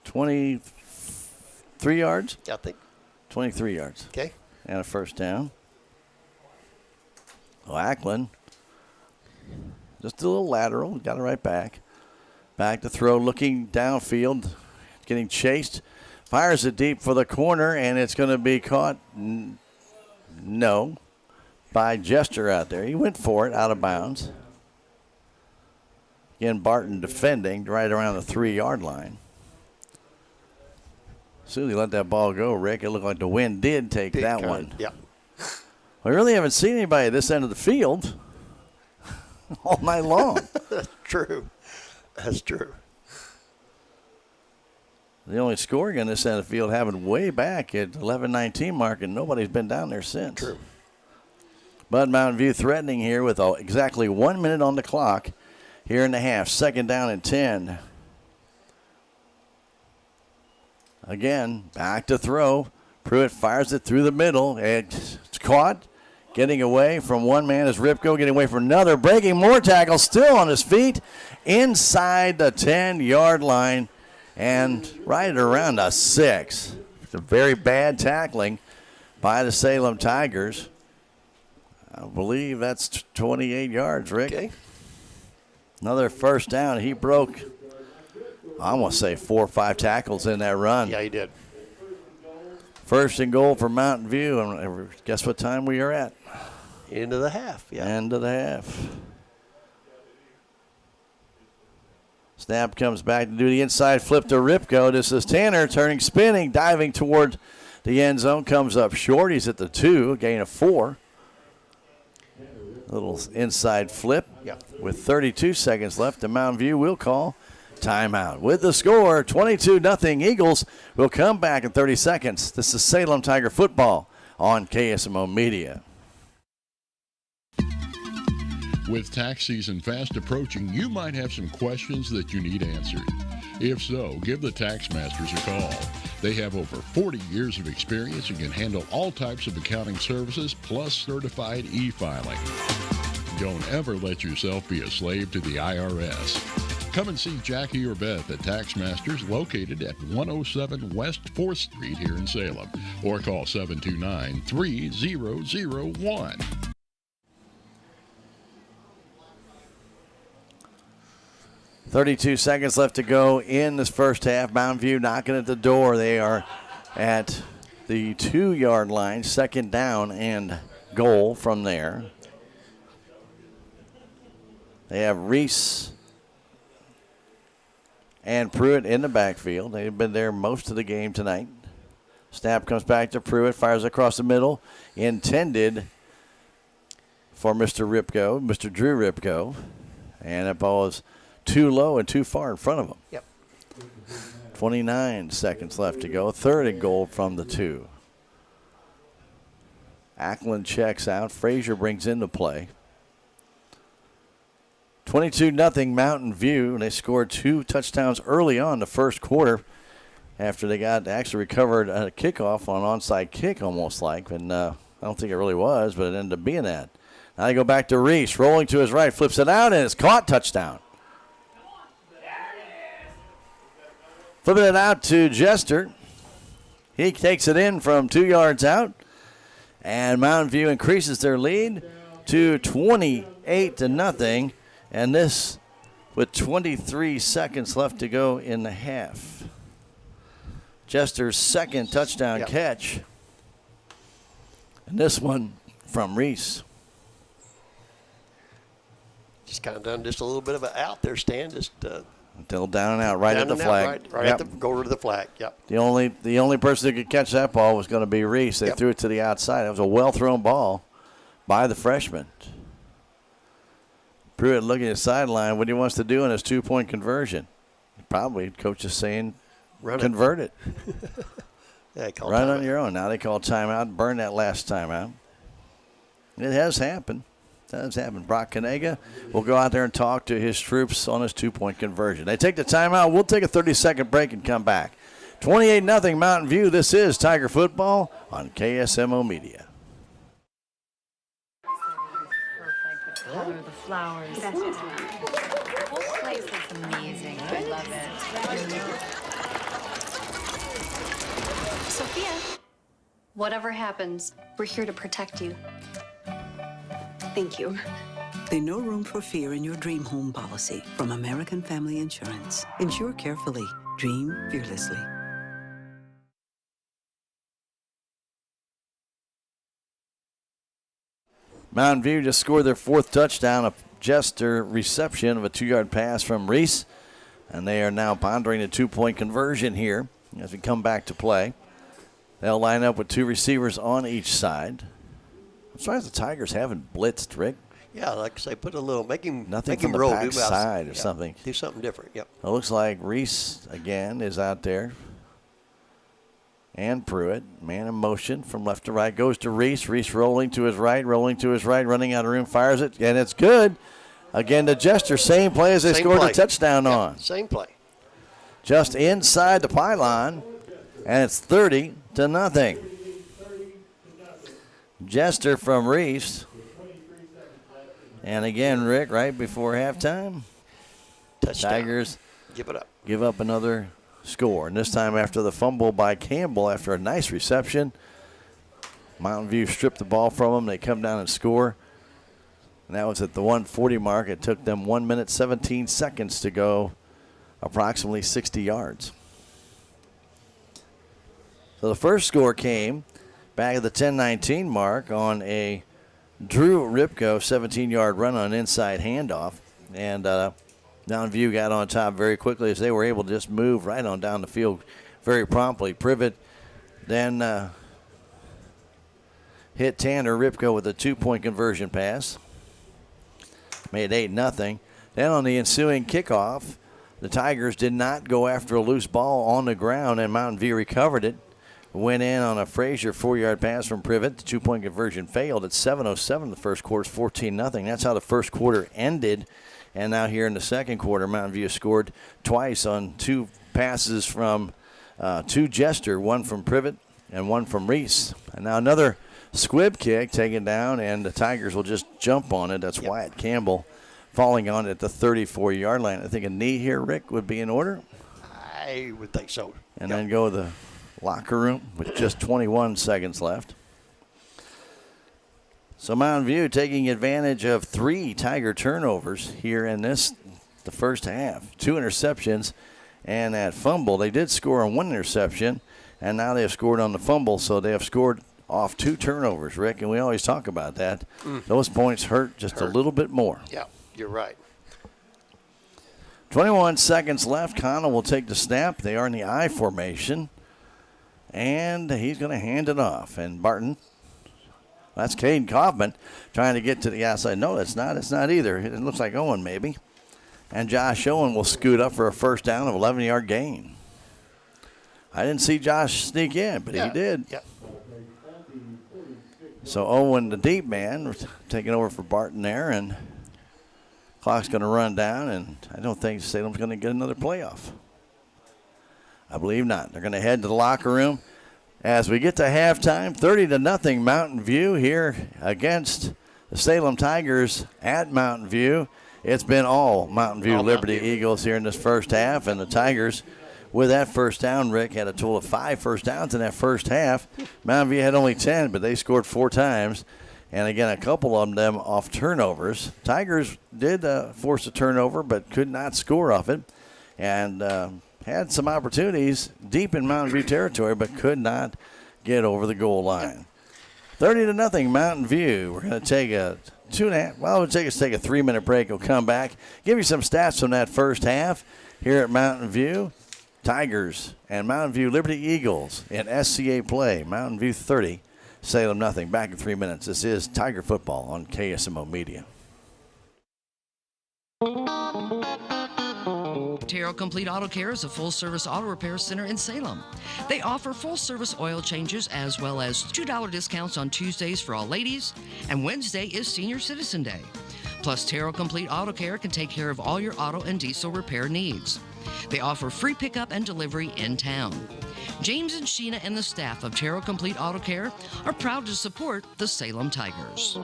23 yards? Yeah, I think. 23 yards. Okay. And a first down. Well, Ackland, just a little lateral, got it right back. Back to throw, looking downfield, getting chased. Fires it deep for the corner, and it's going to be caught, no, by Jester out there. He went for it, out of bounds. Again, Barton defending right around the 3-yard line. As soon as he let that ball go, Rick, it looked like the wind did take that one. Yeah. We really haven't seen anybody at this end of the field all night long. That's true. That's true. The only scoring on this end of the field happened way back at 11:19 mark, and nobody's been down there since. True. But Mountain View threatening here with exactly 1 minute on the clock here in the half. Second down and 10. Again, back to throw. Pruitt fires it through the middle. It's caught. Getting away from one man is Ripko. Getting away from another. Breaking more tackles. Still on his feet. Inside the 10-yard line. And right around a 6. It's a very bad tackling by the Salem Tigers. I believe that's 28 yards, Rick. Okay. Another first down. He broke, I want to say, 4 or 5 tackles in that run. Yeah, he did. First and goal for Mountain View. And guess what time we are at? End of the half. Yeah. End of the half. Snap comes back to do the inside flip to Ripko. This is Tanner turning, spinning, diving toward the end zone. Comes up short. He's at the 2, a gain of 4. Little inside flip. Yep. With 32 seconds left, the Mountain View will call timeout. With the score, 22-0 Eagles. Will come back in 30 seconds. This is Salem Tiger football on KSMO Media. With tax season fast approaching, you might have some questions that you need answered. If so, give the Tax Masters a call. They have over 40 years of experience and can handle all types of accounting services plus certified e-filing. Don't ever let yourself be a slave to the IRS. Come and see Jackie or Beth at Tax Masters, located at 107 West 4th Street here in Salem, or call 729-3001. 32 seconds left to go in this first half. Mountain View knocking at the door. They are at the 2-yard line. Second down and goal from there. They have Reese and Pruitt in the backfield. They've been there most of the game tonight. Snap comes back to Pruitt, fires across the middle. Intended for Mr. Ripko, Mr. Drew Ripko. And that ball is too low and too far in front of him. Yep. 29 seconds left to go. Third and goal from the 2. Ackland checks out. Frazier brings into play. 22-0 Mountain View. They scored 2 touchdowns early on the first quarter after they actually recovered a kickoff on an onside kick almost like. And I don't think it really was, but it ended up being that. Now they go back to Reese. Rolling to his right. Flips it out, and it's caught. Touchdown. Flipping it out to Jester. He takes it in from 2 yards out. And Mountain View increases their lead to 28-0. And this with 23 seconds left to go in the half. Jester's second touchdown catch. And this one from Reese. Just kind of done just a little bit of an out there, Stan. Just until down and out, right at the flag. Right at the go to the flag. Yep. The only person who could catch that ball was going to be Reese. They threw it to the outside. It was a well-thrown ball by the freshman. Pruitt looking at the sideline. What he wants to do in his 2-point conversion. Probably, coach is saying, convert it. Yeah, Run on your own. Now they call timeout. Burn that last timeout. It has happened. Does happen. Brock Kanega will go out there and talk to his troops on his 2-point conversion. They take the timeout. We'll take a 30-second break and come back. 28-0 Mountain View. This is Tiger Football on KSMO Media. Color the flowers. That's just the whole place looks amazing. I love it. Sophia, whatever happens, we're here to protect you. Thank you. There's no room for fear in your dream home policy from American Family Insurance. Insure carefully. Dream fearlessly. Mountain View just scored their 4th touchdown, a Jester reception of a 2-yard pass from Reese. And they are now pondering a 2-point conversion here as we come back to play. They'll line up with 2 receivers on each side. I'm surprised the Tigers haven't blitzed, Rick. Yeah, like I say, put a little, make him from the roll. back side or something. Do something different, yep. It looks like Reese, again, is out there. And Pruitt, man in motion from left to right, goes to Reese. Reese rolling to his right, running out of room, fires it, and it's good. Again, the Jester, same play as they scored a touchdown on. Same play. Just inside the pylon, and it's 30-0. Jester from Reese. And again, Rick, right before halftime, touchdown. Tigers give up another score. And this time after the fumble by Campbell after a nice reception. Mountain View stripped the ball from them. They come down and score. And that was at the 140 mark. It took them 1 minute, 17 seconds to go approximately 60 yards. So the first score came back at the 10-19 mark on a Drew Ripko 17-yard run on an inside handoff. And Mountain View got on top very quickly as they were able to just move right on down the field very promptly. Privet then hit Tanner Ripko with a 2-point conversion pass. Made 8-0. Then on the ensuing kickoff, the Tigers did not go after a loose ball on the ground, and Mountain View recovered it. Went in on a Frazier 4-yard pass from Privet. The 2-point conversion failed at 7:07. The first quarter is 14-0. That's how the first quarter ended. And now here in the second quarter, Mountain View scored twice on 2 passes from 2 Jester, one from Privet and one from Reese. And now another squib kick taken down, and the Tigers will just jump on it. That's Wyatt Campbell falling on it at the 34-yard line. I think a knee here, Rick, would be in order. I would think so. And then go to the locker room with just 21 seconds left. So Mountain View taking advantage of 3 Tiger turnovers here in the first half. 2 interceptions and that fumble. They did score on 1 interception, and now they have scored on the fumble, so they have scored off 2 turnovers, Rick, and we always talk about that. Those points hurt just a little bit more. Yeah, you're right. 21 seconds left. Connell will take the snap. They are in the I formation. And he's going to hand it off. And Barton, that's Caden Kaufman trying to get to the outside. No, it's not. It's not either. It looks like Owen maybe. And Josh Owen will scoot up for a first down of 11-yard gain. I didn't see Josh sneak in, but he did. Yeah. So Owen, the deep man, taking over for Barton there. And clock's going to run down. And I don't think Salem's going to get another playoff. I believe not. They're going to head to the locker room as we get to halftime. 30-0 Mountain View here against the Salem Tigers at Mountain View. It's been all Mountain View Liberty Eagles here in this first half, and the Tigers, with that first down, Rick, had a total of 5 first downs in that first half. Mountain View had only 10, but they scored 4 times. And again, a couple of them off turnovers. Tigers did force a turnover, but could not score off it. And had some opportunities deep in Mountain View territory, but could not get over the goal line. 30-0 Mountain View. We're going to take a 2.5. Well, it'll take us take a 3-minute break. We'll come back, give you some stats from that first half here at Mountain View. Tigers and Mountain View Liberty Eagles in SCA play. Mountain View 30, Salem nothing. Back in 3 minutes. This is Tiger Football on KSMO Media. Terrell Complete Auto Care is a full-service auto repair center in Salem. They offer full-service oil changes as well as $2 discounts on Tuesdays for all ladies, and Wednesday is Senior Citizen Day. Plus, Terrell Complete Auto Care can take care of all your auto and diesel repair needs. They offer free pickup and delivery in town. James and Sheena and the staff of Terrell Complete Auto Care are proud to support the Salem Tigers.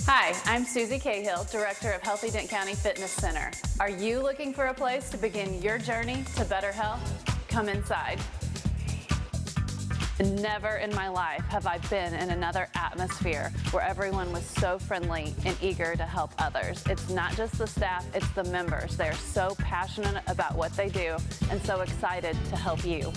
Hi, I'm Susie Cahill, Director of Healthy Dent County Fitness Center. Are you looking for a place to begin your journey to better health? Come inside. Never in my life have I been in another atmosphere where everyone was so friendly and eager to help others. It's not just the staff, it's the members. They're so passionate about what they do and so excited to help you.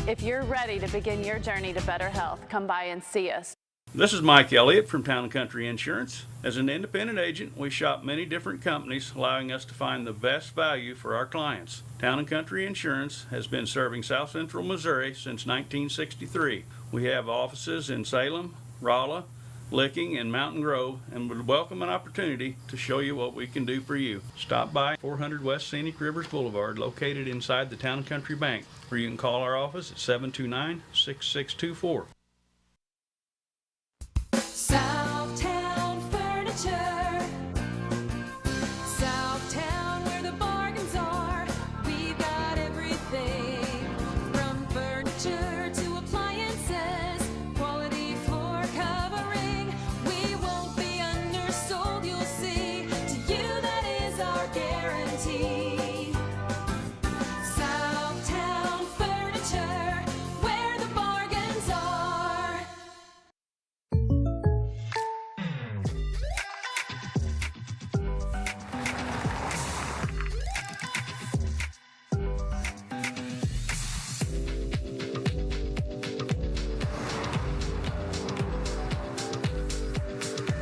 If you're ready to begin your journey to better health, come by and see us. This is Mike Elliott from Town & Country Insurance. As an independent agent, we shop many different companies, allowing us to find the best value for our clients. Town & Country Insurance has been serving South Central Missouri since 1963. We have offices in Salem, Rolla, Licking, and Mountain Grove, and would welcome an opportunity to show you what we can do for you. Stop by 400 West Scenic Rivers Boulevard, located inside the Town & Country Bank, or you can call our office at 729-6624. Southtown Furniture. Southtown, where the bargains are. We've got everything from furniture to appliances. Quality floor covering. We won't be undersold, you'll see. To you, that is our guarantee. Southtown Furniture, where the bargains are.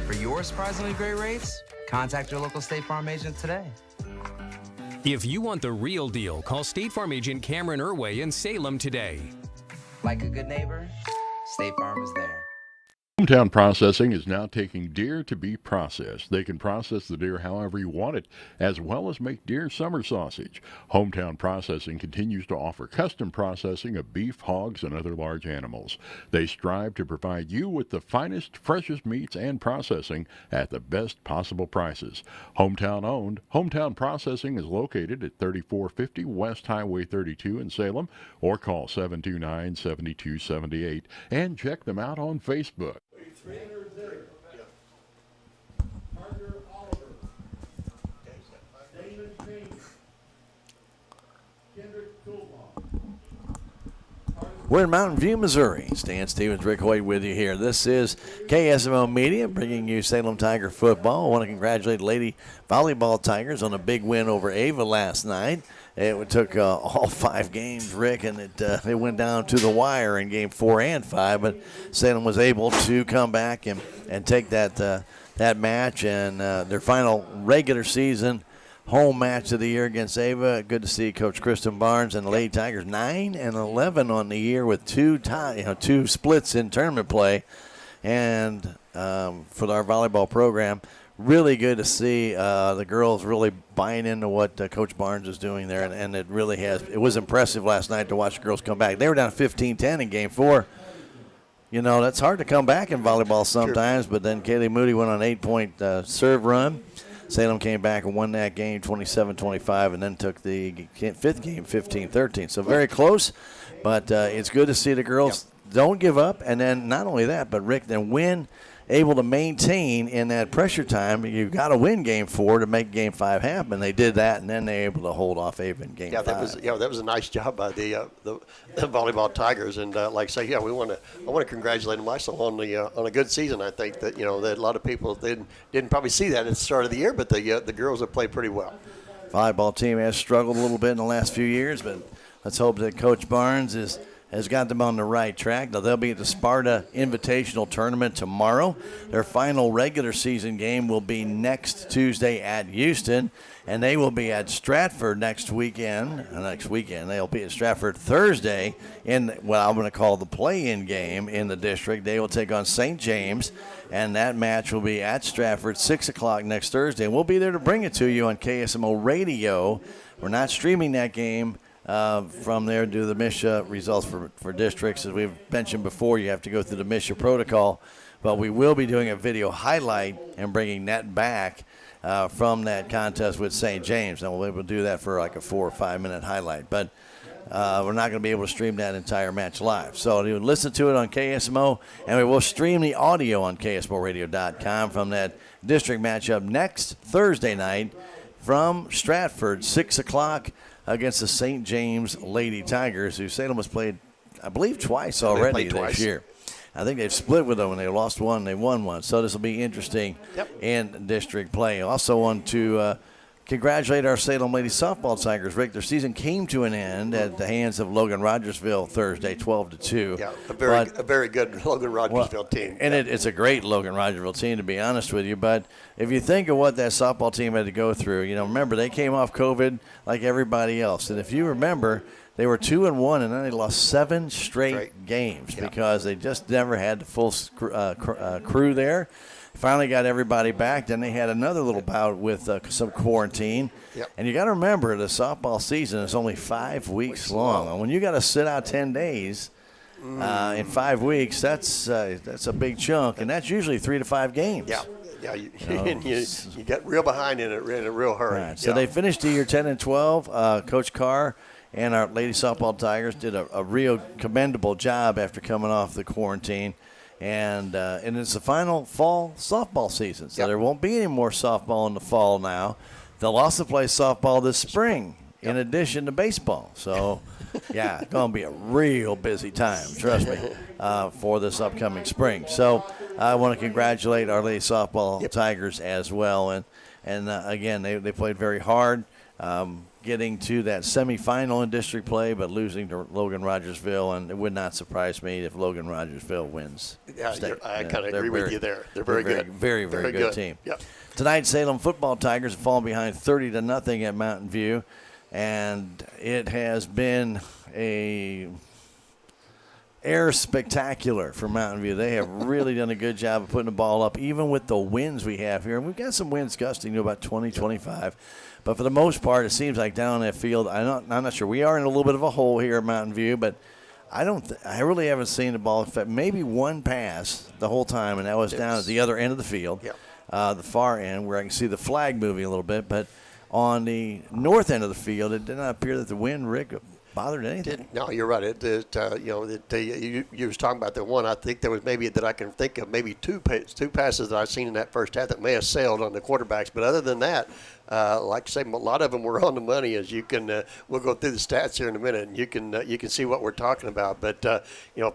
For your surprisingly great rates, contact your local State Farm agent today. If you want the real deal, call State Farm agent Cameron Irway in Salem today. Like a good neighbor, State Farm is there. Hometown Processing is now taking deer to be processed. They can process the deer however you want it, as well as make deer summer sausage. Hometown Processing continues to offer custom processing of beef, hogs, and other large animals. They strive to provide you with the finest, freshest meats and processing at the best possible prices. Hometown owned, Hometown Processing is located at 3450 West Highway 32 in Salem, or call 729-7278 and check them out on Facebook. We're in Mountain View, Missouri. Stan Stevens, Rick Hoyt with you here. This is KSMO Media bringing you Salem Tiger football. I want to congratulate Lady Volleyball Tigers on a big win over Ava last night. It took all 5 games, Rick, and it went down to the wire in game 4 and 5, but Salem was able to come back and take that match, and their final regular season home match of the year against Ava. Good to see Coach Kristen Barnes and the Lady Tigers 9-11 on the year with two splits in tournament play, and for our volleyball program. Really good to see the girls really buying into what Coach Barnes is doing there, and it really has. It was impressive last night to watch the girls come back. They were down 15-10 in game 4. You know, that's hard to come back in volleyball sometimes, but then Kaylee Moody went on an 8-point serve run. Salem came back and won that game 27-25, and then took the 5th game 15-13. So very close, but it's good to see the girls don't give up, and then not only that, but Rick, then win, able to maintain in that pressure time. You've got to win game 4 to make game 5 happen. They did that, and then they were able to hold off Ava in game 5. That was a nice job by the volleyball Tigers, and like I say, I want to congratulate them also on a good season. I think that that a lot of people didn't probably see that at the start of the year, but the girls have played pretty well. Volleyball team has struggled a little bit in the last few years, but let's hope that Coach Barnes is has got them on the right track. Now, they'll be at the Sparta Invitational Tournament tomorrow. Their final regular season game will be next Tuesday at Houston, and they will be at Stratford next weekend. They'll be at Stratford Thursday in what I'm going to call the play-in game in the district. They will take on St. James, and that match will be at Stratford, 6 o'clock next Thursday. And we'll be there to bring it to you on KSMO Radio. We're not streaming that game from there due to the MSHA results for districts. As we've mentioned before, you have to go through the MSHA protocol. But we will be doing a video highlight and bringing that back from that contest with St. James. And we'll be able to do that for like a 4 or 5 minute highlight. But we're not going to be able to stream that entire match live. So you listen to it on KSMO, and we will stream the audio on KSMORadio.com from that district matchup next Thursday night from Stratford, 6 o'clock, against the St. James Lady Tigers, who Salem has played, I believe, twice already this year. I think they've split with them, and they lost one, they won one. So this will be interesting in district play. Also want to congratulate our Salem Lady Softball Tigers, Rick. Their season came to an end at the hands of Logan Rogersville Thursday, 12-2. Yeah, a very good Logan Rogersville team. And it's a great Logan Rogersville team, to be honest with you. But if you think of what that softball team had to go through, remember, they came off COVID like everybody else. And if you remember, they were 2-1, and then they lost 7 straight games because they just never had the full crew there. Finally got everybody back. Then they had another little bout with some quarantine. And you got to remember, the softball season is only 5 weeks long. And when you got to sit out 10 days in 5 weeks, that's a big chunk. And that's usually 3 to 5 games. Yeah, you get real behind in a real hurry. Right. So they finished the year 10-12. Coach Carr and our Lady Softball Tigers did a real commendable job after coming off the quarantine. And it's the final fall softball season, so there won't be any more softball in the fall now. They'll also play softball this spring in addition to baseball. So, it's going to be a real busy time, trust me, for this upcoming spring. So I want to congratulate our Lady Softball Tigers as well. And again, they played very hard. Getting to that semifinal in district play, but losing to Logan Rogersville, and it would not surprise me if Logan Rogersville wins. Yeah, I kind of agree with you there. They're very good. Very good team. Yep. Tonight, Salem football Tigers have fallen behind 30-0 at Mountain View, and it has been a air spectacular for Mountain View. They have really done a good job of putting the ball up, even with the winds we have here. And we've got some winds gusting to about 20, 25. But for the most part, it seems like down that field, I'm not sure. We are in a little bit of a hole here at Mountain View, but I really haven't seen the ball. In fact, maybe one pass the whole time, and that was down at the other end of the field, the far end, where I can see the flag moving a little bit. But on the north end of the field, it did not appear that the wind, Rick, bothered anything. No, you're right. You was talking about the one. I think there was maybe that I can think of maybe two passes that I've seen in that first half that may have sailed on the quarterbacks. But other than that, like I say, a lot of them were on the money. As you can, we'll go through the stats here in a minute, and you can see what we're talking about. But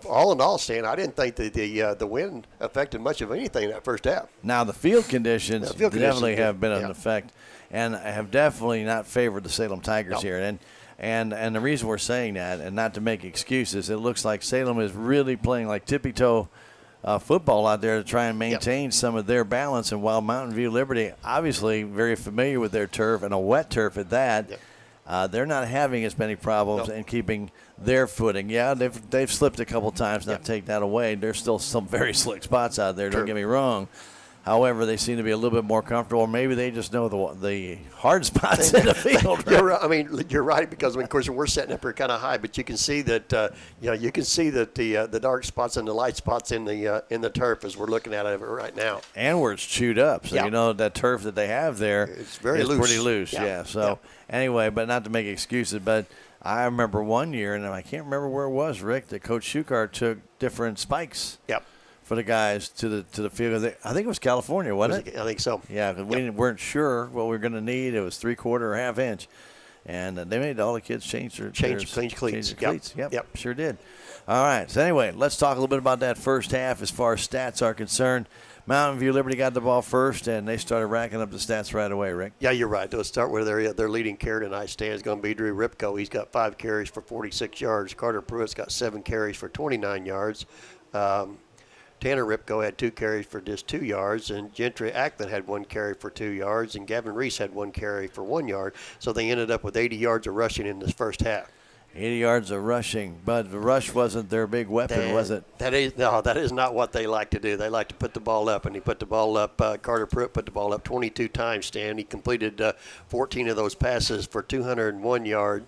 all in all, Stan, I didn't think that the wind affected much of anything in that first half. Now the field conditions definitely have been an effect, and have definitely not favored the Salem Tigers here. And the reason we're saying that, and not to make excuses, it looks like Salem is really playing like tippy-toe football out there to try and maintain some of their balance. And while Mountain View Liberty, obviously very familiar with their turf, and a wet turf at that, they're not having as many problems in keeping their footing. Yeah, they've slipped a couple times, not to take that away. There's still some very slick spots out there, don't get me wrong. However, they seem to be a little bit more comfortable, or maybe they just know the hard spots in the field. Right? You're right, because of course we're setting up here kind of high, but you can see that the dark spots and the light spots in the turf as we're looking at it right now. And where it's chewed up, so that turf that they have there it's very is loose. Pretty loose. So anyway, but not to make excuses, but I remember one year, and I can't remember where it was, Rick, that Coach Shukar took different spikes. For the guys to the field. I think it was California, wasn't it? I think so. Yeah, because we weren't sure what we were going to need. It was 3/4 or ½ inch. And they made all the kids change their cleats. Yep, sure did. All right. So anyway, let's talk a little bit about that first half as far as stats are concerned. Mountain View Liberty got the ball first, and they started racking up the stats right away, Rick. Yeah, you're right. They'll start with their leading carry tonight stand is going to be Drew Ripko. He's got 5 carries for 46 yards. Carter Pruitt's got 7 carries for 29 yards. Tanner Ripko had 2 carries for just 2 yards, and Gentry Ackland had 1 carry for 2 yards, and Gavin Reese had 1 carry for 1 yard. So they ended up with 80 yards of rushing in this first half. 80 yards of rushing, but the rush wasn't their big weapon, was it? That is not what they like to do. They like to put the ball up, and he put the ball up. Carter Pruitt put the ball up 22 times, Stan. He completed 14 of those passes for 201 yards.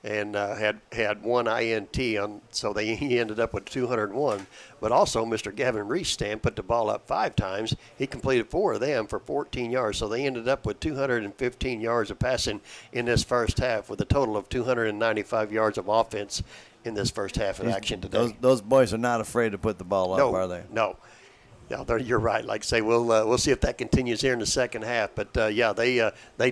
And had 1 INT on, so he ended up with 201. But also, Mr. Gavin Reese, Stan, put the ball up 5 times. He completed 4 of them for 14 yards. So they ended up with 215 yards of passing in this first half, with a total of 295 yards of offense in this first half of action today. Those boys are not afraid to put the ball up, are they? No. Yeah, you're right. Like I say, we'll see if that continues here in the second half. But, they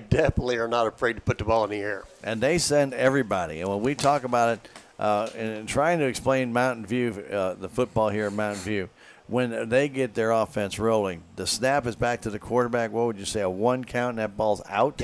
definitely are not afraid to put the ball in the air. And they send everybody. And when we talk about it and trying to explain Mountain View, the football here at Mountain View, when they get their offense rolling, the snap is back to the quarterback. What would you say, a 1 count, and that ball's out?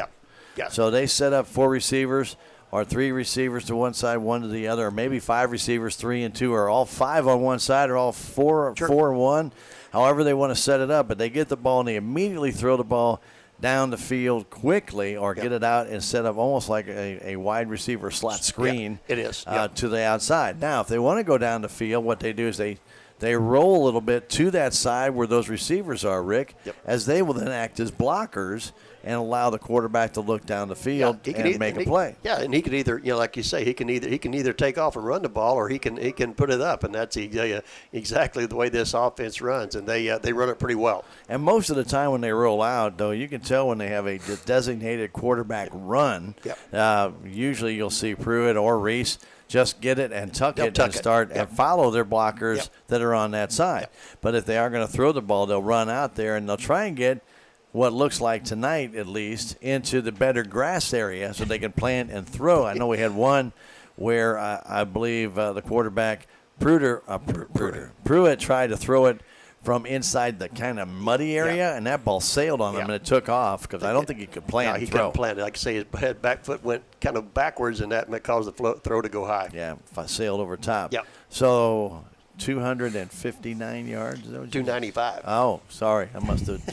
Yeah. So they set up 4 receivers or 3 receivers to one side, 1 to the other, or maybe 5 receivers, 3 and 2, or all 5 on one side, or all 4 and 1. However they want to set it up, but they get the ball and they immediately throw the ball down the field quickly or get it out and set up almost like a wide receiver slot screen it is. To the outside. Now, if they want to go down the field, what they do is they roll a little bit to that side where those receivers are, Rick, as they will then act as blockers and allow the quarterback to look down the field and make a play. Yeah, and he can either, like you say, he can either take off and run the ball, or he can put it up, and that's exactly the way this offense runs, and they run it pretty well. And most of the time when they roll out, though, you can tell when they have a designated quarterback run. Usually you'll see Pruitt or Reese just get it and tuck it and start and follow their blockers that are on that side. But if they are going to throw the ball, they'll run out there and they'll try and get what looks like tonight, at least, into the better grass area so they can plant and throw. I know we had one where I believe the quarterback, Pruitt tried to throw it from inside the kind of muddy area, and that ball sailed on him, and it took off because I don't think he could plant and throw. He couldn't plant it. Like I say, his back foot went kind of backwards, and that caused the throw to go high. Yeah, sailed over top. Yeah. So 259 yards? Is that what 295. Oh, sorry. I must have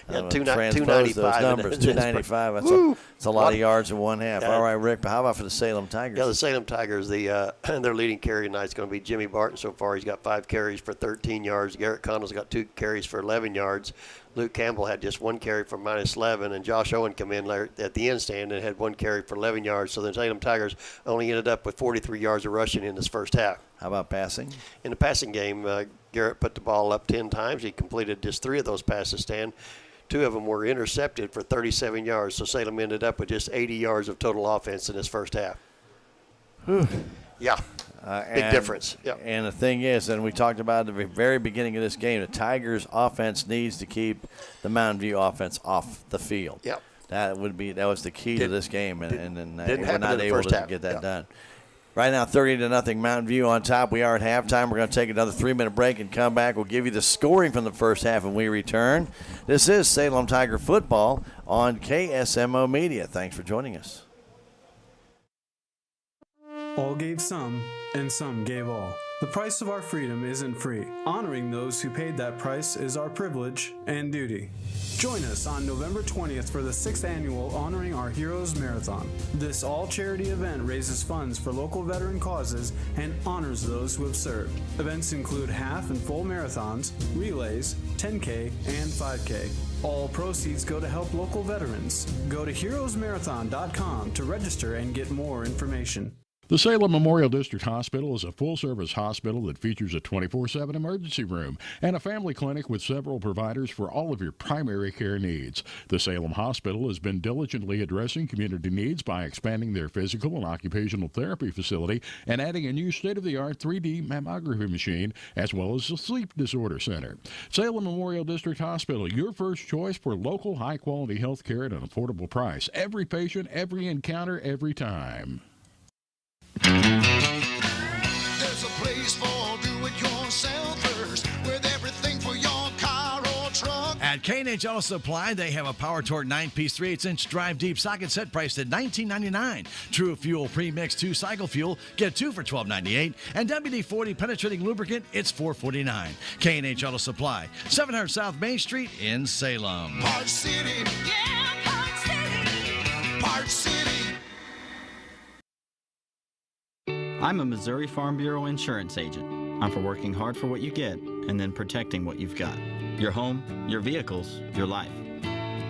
transposed those numbers. 295. That's a lot of yards in one half. All right, Rick, but how about for the Salem Tigers? Yeah, the Salem Tigers, their leading carry tonight is going to be Jimmy Barton. So far, he's got 5 carries for 13 yards. Garrett Connell's got 2 carries for 11 yards. Luke Campbell had just 1 carry for -11, and Josh Owen come in at the end stand and had 1 carry for 11 yards. So the Salem Tigers only ended up with 43 yards of rushing in this first half. How about passing? In the passing game, Garrett put the ball up 10 times. He completed just 3 of those passes, Stan. 2 of them were intercepted for 37 yards. So Salem ended up with just 80 yards of total offense in this first half. Yeah. Big difference. Yep. And the thing is, and we talked about at the very beginning of this game, the Tigers' offense needs to keep the Mountain View offense off the field. Yep. That was the key to this game, and didn't we're not able to get that done. Right now, 30-0 Mountain View on top. We are at halftime. We're going to take another 3-minute break and come back. We'll give you the scoring from the first half when we return. This is Salem Tiger Football on KSMO Media. Thanks for joining us. All gave some, and some gave all. The price of our freedom isn't free. Honoring those who paid that price is our privilege and duty. Join us on November 20th for the 6th annual Honoring Our Heroes Marathon. This all-charity event raises funds for local veteran causes and honors those who have served. Events include half and full marathons, relays, 10K, and 5K. All proceeds go to help local veterans. Go to heroesmarathon.com to register and get more information. The Salem Memorial District Hospital is a full-service hospital that features a 24/7 emergency room and a family clinic with several providers for all of your primary care needs. The Salem Hospital has been diligently addressing community needs by expanding their physical and occupational therapy facility and adding a new state-of-the-art 3D mammography machine, as well as a sleep disorder center. Salem Memorial District Hospital, your first choice for local high-quality health care at an affordable price. Every patient, every encounter, every time. There's a place for do-it-yourselfers with everything for your car or truck. At K&H Auto Supply, they have a Power Torque 9-piece 3/8-inch drive-deep socket set priced at $19.99. True Fuel Premix 2-cycle fuel, get 2 for $12.98. And WD-40 penetrating lubricant, it's $4.49. K&H Auto Supply, 700 South Main Street in Salem. Park City. Yeah, Park City. Park City. I'm a Missouri Farm Bureau insurance agent. I'm for working hard for what you get and then protecting what you've got. Your home, your vehicles, your life.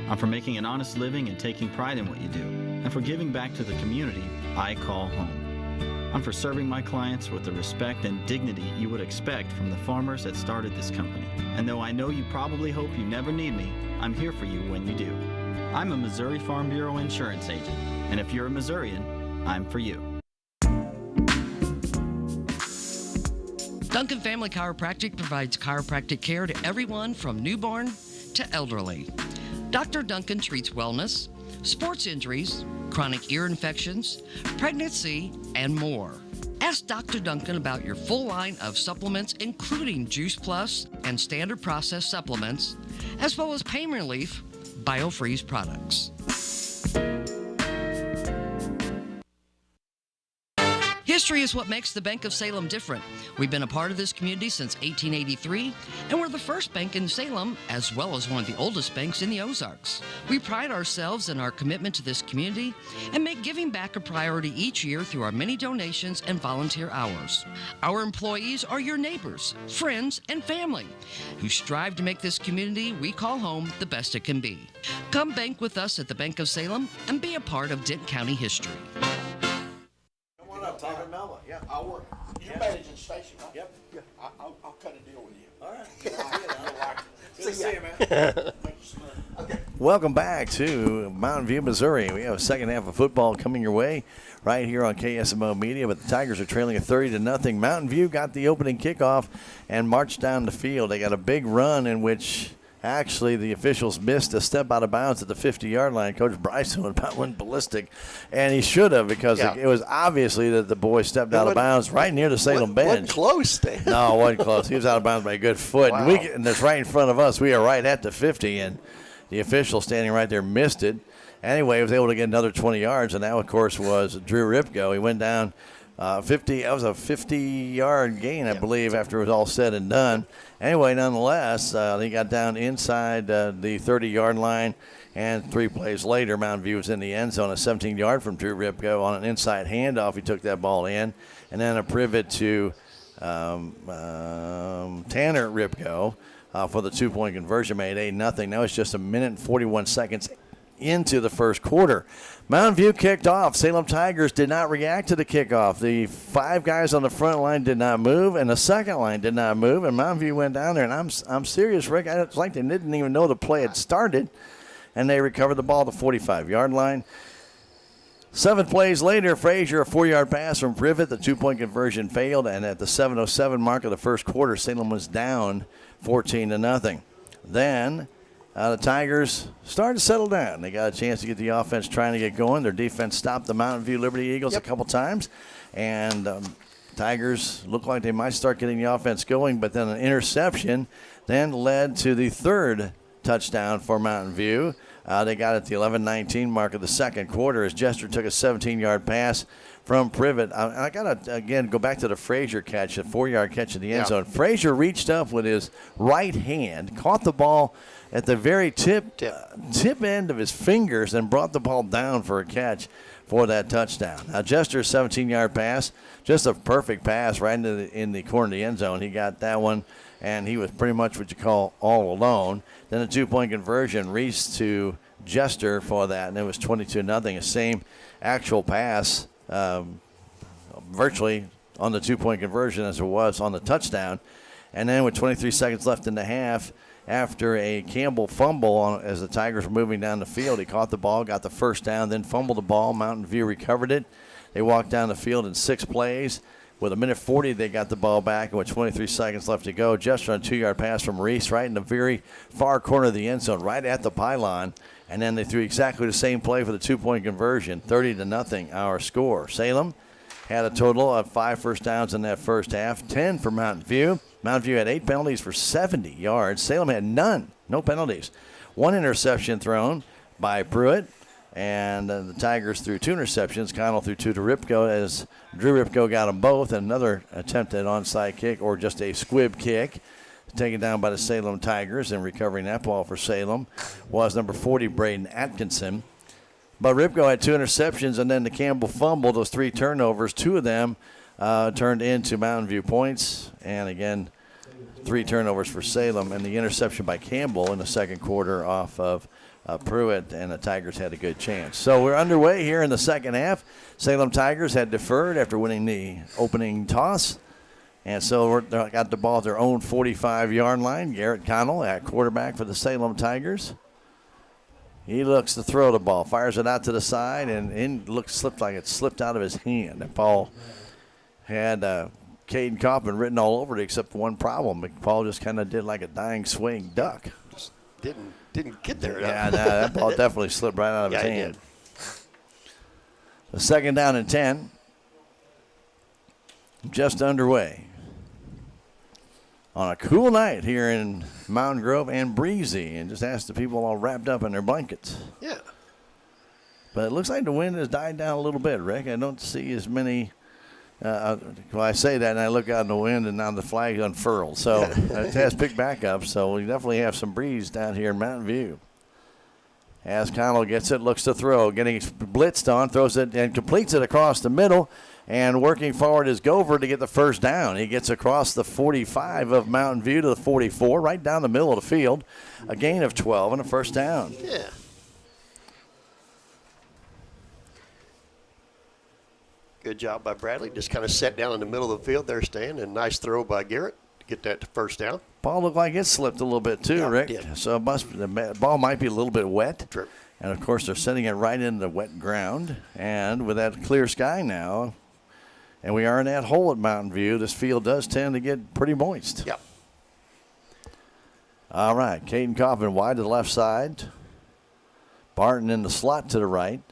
I'm for making an honest living and taking pride in what you do, and for giving back to the community I call home. I'm for serving my clients with the respect and dignity you would expect from the farmers that started this company. And though I know you probably hope you never need me, I'm here for you when you do. I'm a Missouri Farm Bureau insurance agent, and if you're a Missourian, I'm for you. Duncan Family Chiropractic provides chiropractic care to everyone from newborn to elderly. Dr. Duncan treats wellness, sports injuries, chronic ear infections, pregnancy, and more. Ask Dr. Duncan about your full line of supplements, including Juice Plus and standard processed supplements, as well as pain relief, BioFreeze products. History is what makes the Bank of Salem different. We've been a part of this community since 1883, and we're the first bank in Salem, as well as one of the oldest banks in the Ozarks. We pride ourselves in our commitment to this community and make giving back a priority each year through our many donations and volunteer hours. Our employees are your neighbors, friends, and family who strive to make this community we call home the best it can be. Come bank with us at the Bank of Salem and be a part of Denton County history. Yeah, I'll work. You manage the station, right? Yep. Yeah, I'll cut a deal with you. All right. Good to see you, man. Okay. Welcome back to Mountain View, Missouri. We have a second half of football coming your way right here on KSMO Media, but the Tigers are trailing at 30-0. Mountain View got the opening kickoff and marched down the field. They got a big run in which actually the officials missed a step out of bounds at the 50-yard line. Coach Bryson about went ballistic, and he should have, because it was obviously that the boy stepped out of bounds right near the Salem bench. Wasn't close, Dan. No, it wasn't close. He was out of bounds by a good foot. Wow. And that's right in front of us. We are right at the 50, and the official standing right there missed it. Anyway, he was able to get another 20 yards, and that, of course, was Drew Ripko. He went down 50. That was a 50-yard gain, I believe, after it was all said and done. Anyway, nonetheless, he got down inside the 30-yard line, and 3 plays later, Mountain View was in the end zone, a 17-yard from Drew Ripko on an inside handoff. He took that ball in, and then a pivot to Tanner Ripko for the 2-point conversion, made 8-0. Now it's just a minute and 41 seconds into the first quarter. Mountain View kicked off. Salem Tigers did not react to the kickoff. The 5 guys on the front line did not move, and the second line did not move, and Mountain View went down there, and I'm serious, Rick. It's like they didn't even know the play had started, and they recovered the ball at the 45-yard line. 7 plays later, Frazier, a 4-yard pass from Privet. The 2-point conversion failed, and at the 7:07 mark of the first quarter, Salem was down 14-0. Then the Tigers started to settle down. They got a chance to get the offense trying to get going. Their defense stopped the Mountain View Liberty Eagles a couple times, and Tigers looked like they might start getting the offense going, but then an interception then led to the 3rd touchdown for Mountain View. They got at the 11:19 mark of the second quarter as Jester took a 17-yard pass from Privet. I got to, again, go back to the Frazier catch, a 4-yard catch in the end zone. Frazier reached up with his right hand, caught the ball at the very tip end of his fingers, and brought the ball down for a catch for that touchdown. Now, Jester's 17-yard pass, just a perfect pass right in the corner of the end zone. He got that one, and he was pretty much what you call all alone. Then a 2-point conversion, Reese to Jester for that, and it was 22-0. The same actual pass virtually on the 2-point conversion as it was on the touchdown. And then with 23 seconds left in the half, after a Campbell fumble as the Tigers were moving down the field, he caught the ball, got the first down, then fumbled the ball. Mountain View recovered it. They walked down the field in 6 plays. With 1:40, they got the ball back, and with 23 seconds left to go, just on a 2-yard pass from Reese right in the very far corner of the end zone, right at the pylon. And then they threw exactly the same play for the 2-point conversion, 30-0 our score. Salem had a total of 5 first downs in that first half, 10 for Mountain View. Mountain View had 8 penalties for 70 yards. Salem had none, no penalties. 1 interception thrown by Pruitt, and the Tigers threw 2 interceptions. Connell threw 2 to Ripko as Drew Ripko got them both. Another attempt at onside kick or just a squib kick taken down by the Salem Tigers, and recovering that ball for Salem was number 40, Braden Atkinson. But Ripko had 2 interceptions, and then the Campbell fumble, those 3 turnovers, 2 of them turned into Mountain View points. And again, 3 turnovers for Salem, and the interception by Campbell in the second quarter off of Pruitt, and the Tigers had a good chance. So we're underway here in the second half. Salem Tigers had deferred after winning the opening toss. And so they got the ball at their own 45-yard line. Garrett Connell at quarterback for the Salem Tigers. He looks to throw the ball, fires it out to the side, and slipped like it slipped out of his hand. And Paul had Caden Kaufman written all over it except for one problem. Paul just kind of did like a dying swing duck. Just didn't get there. Yeah, that ball definitely slipped right out of his hand. The 2nd down and 10. Just underway. On a cool night here in Mountain Grove, and breezy, and just ask the people all wrapped up in their blankets. Yeah. But it looks like the wind has died down a little bit, Rick. I don't see as many. I say that, and I look out in the wind, and now the flag unfurled. So it has picked back up. So we definitely have some breeze down here in Mountain View. As Connell gets it, looks to throw, getting blitzed on, throws it and completes it across the middle. And working forward is Gover to get the first down. He gets across the 45 of Mountain View to the 44, right down the middle of the field. A gain of 12 and a first down. Yeah. Good job by Bradley. Just kind of sat down in the middle of the field there, Stan, and nice throw by Garrett to get that to first down. Ball looked like it slipped a little bit too, Rick. It did. So the ball might be a little bit wet. True. And, of course, they're sending it right into the wet ground. And with that clear sky now, and we are in that hole at Mountain View, this field does tend to get pretty moist. Yep. All right, Caden Kaufman wide to the left side. Barton in the slot to the right.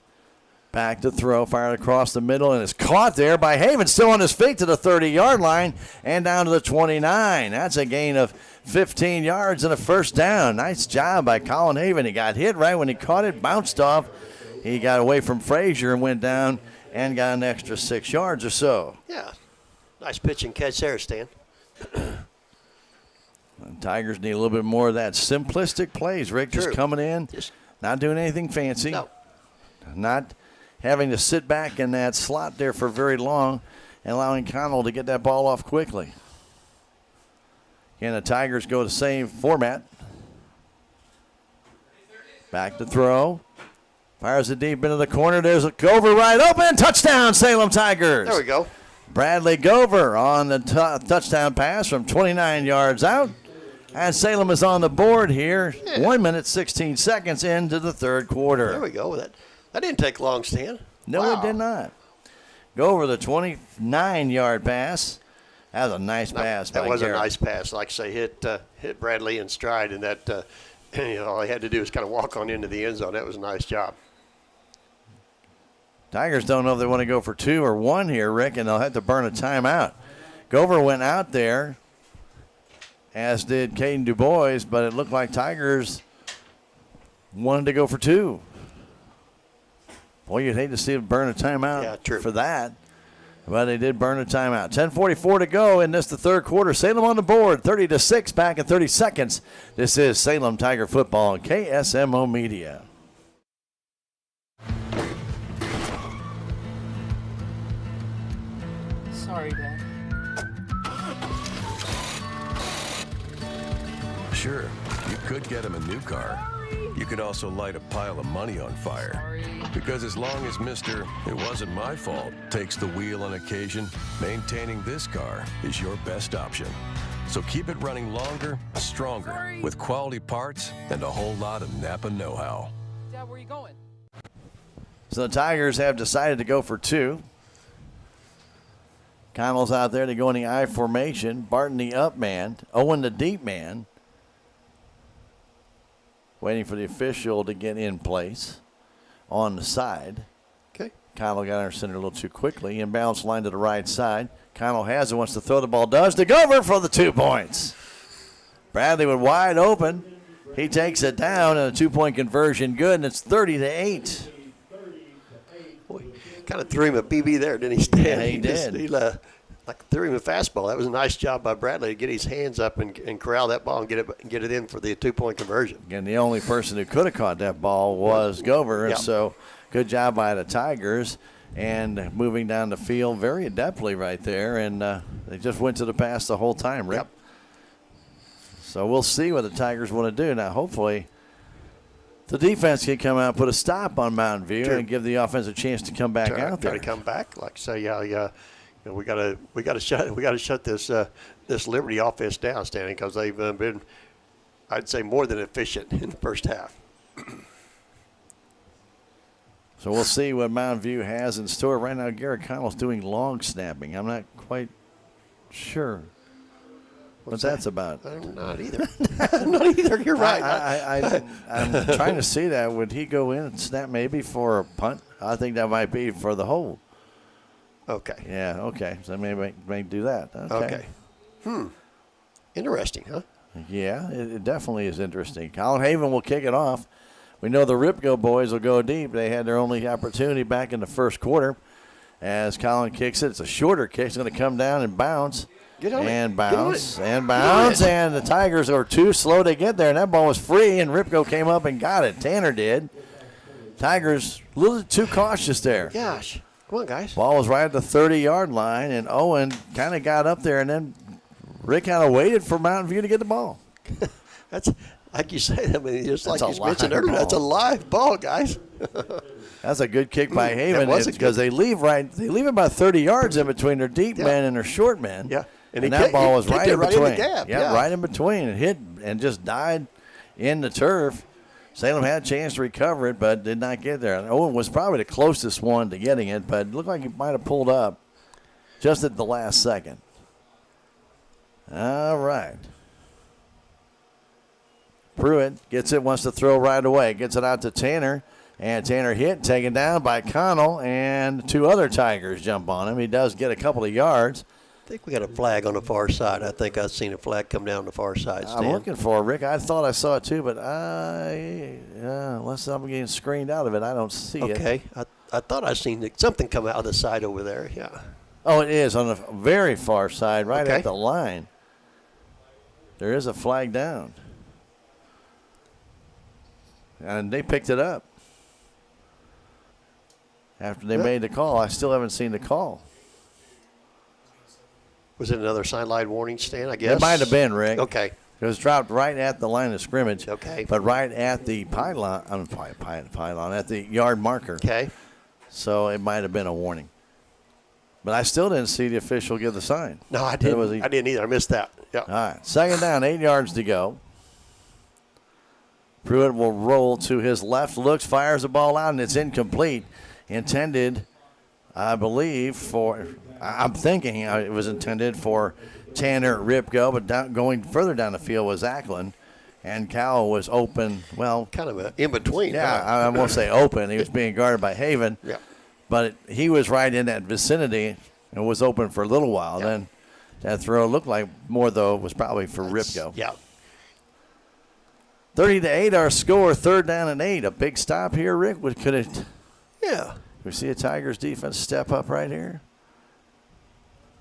Back to throw, fired across the middle, and it's caught there by Haven, still on his feet to the 30-yard line and down to the 29. That's a gain of 15 yards and a first down. Nice job by Colin Haven. He got hit right when he caught it, bounced off. He got away from Frazier and went down and got an extra 6 yards or so. Yeah. Nice pitch and catch there, Stan. Tigers need a little bit more of that simplistic plays, Rick. Just coming in, not doing anything fancy. No. Not having to sit back in that slot there for very long and allowing Connell to get that ball off quickly. Again, the Tigers go the same format. Back to throw. Fires it deep into the corner. There's a Gover right open. Touchdown, Salem Tigers. There we go. Bradley Gover on the touchdown pass from 29 yards out. And Salem is on the board here. 1 minute, 16 seconds into the third quarter. There we go. That didn't take long, Stan. No, wow. It did not. Go over the 29-yard pass. That was a nice pass by That was Garrett. a nice pass. Like I say, hit Bradley in stride, and that all he had to do was kind of walk on into the end zone. That was a nice job. Tigers don't know if they want to go for 2 or 1 here, Rick, and they'll have to burn a timeout. Gover went out there, as did Caden DuBois, but it looked like Tigers wanted to go for 2. Boy, you'd hate to see them burn a timeout for that. But they did burn a timeout. 10:44 to go in the third quarter. Salem on the board, 30-6, back in 30 seconds. This is Salem Tiger Football on KSMO Media. Sorry, Dad. Sure, you could get him a new car. You could also light a pile of money on fire. Because as long as Mr. It wasn't my fault takes the wheel on occasion, maintaining this car is your best option. So keep it running longer, stronger, with quality parts and a whole lot of Napa know-how. Dad, where are you going? So the Tigers have decided to go for two. Connell's out there to go in the I formation. Barton the up man. Owen the deep man. Waiting for the official to get in place on the side. Okay. Connell got under center a little too quickly. Inbounds line to the right side. Connell has it, wants to throw the ball, does. To Gover for the 2 points. Bradley with wide open. He takes it down, and a 2-point conversion good, and it's 30-8. Boy, kind of threw him a BB there, didn't he, Stan? Yeah, he did. He threw him a fastball. That was a nice job by Bradley to get his hands up and corral that ball and get it in for the 2-point conversion. Again, the only person who could have caught that ball was Gover, and so good job by the Tigers. And moving down the field very adeptly right there, and they just went to the pass the whole time, Rick. Yep. So we'll see what the Tigers want to do. Now, hopefully, the defense can come out and put a stop on Mountain View and give the offense a chance to come back out there. Got to come back, like I say, we got to shut this Liberty offense down, Stanley, because they've been, I'd say, more than efficient in the first half. So we'll see what Mountain View has in store. Right now, Garrett Connell's doing long snapping. I'm not quite sure what that's about. I'm not either. Not either. You're right. I'm trying to see that. Would he go in and snap maybe for a punt? I think that might be for the hold. Okay. Yeah, okay. So maybe do that. Okay. Interesting, huh? Yeah, it definitely is interesting. Colin Haven will kick it off. We know the Ripco boys will go deep. They had their only opportunity back in the first quarter. As Colin kicks it, it's a shorter kick. It's going to come down and bounce. Get on and it. bounce and bounce. And the Tigers are too slow to get there. And that ball was free, and Ripco came up and got it. Tanner did. Tigers a little too cautious there. Gosh. Come on, guys. Ball was right at the 30-yard line, and Owen kind of got up there, and then Rick kind of waited for Mountain View to get the ball. That's like you said. I mean, just like That's you a mentioned live earlier, ball. that's a live ball, guys. That's a good kick by Haven was a because they leave about 30 yards in between their deep men and their short men. Yeah. And that ball was right in between. In the gap. Yeah, right in between. It hit and just died in the turf. Salem had a chance to recover it, but did not get there. And Owen was probably the closest one to getting it, but it looked like he might have pulled up just at the last second. All right. Pruitt gets it, wants to throw right away. Gets it out to Tanner. And Tanner hit, taken down by Connell, and two other Tigers jump on him. He does get a couple of yards. I think we got a flag on the far side. I think I've seen a flag come down the far side, Stan. I'm looking for it, Rick. I thought I saw it too, but unless I'm getting screened out of it, I don't see it. Okay. I thought I seen something come out of the side over there. Yeah. Oh, it is on the very far side, right Okay. at the line. There is a flag down. And they picked it up after they made the call. I still haven't seen the call. Was it another sideline warning, Stan, I guess? It might have been, Rick. Okay. It was dropped right at the line of scrimmage. Okay. But right at the pylon, at the yard marker. Okay. So it might have been a warning. But I still didn't see the official give the sign. No, I didn't. I didn't either. I missed that. Yeah. All right. Second down, 8 yards to go. Pruitt will roll to his left, looks, fires the ball out, and it's incomplete. Intended, I believe, I'm thinking it was intended for Tanner Ripko, but going further down the field was Ackland. And Cowell was open, well. Kind of in between. Yeah, I won't say open. He was being guarded by Haven. Yeah. But he was right in that vicinity and was open for a little while. Then that throw looked like more, though, was probably for Ripko. Yeah. 30-8 our score, third down and 8. A big stop here, Rick. Could it? Yeah. We see a Tigers defense step up right here.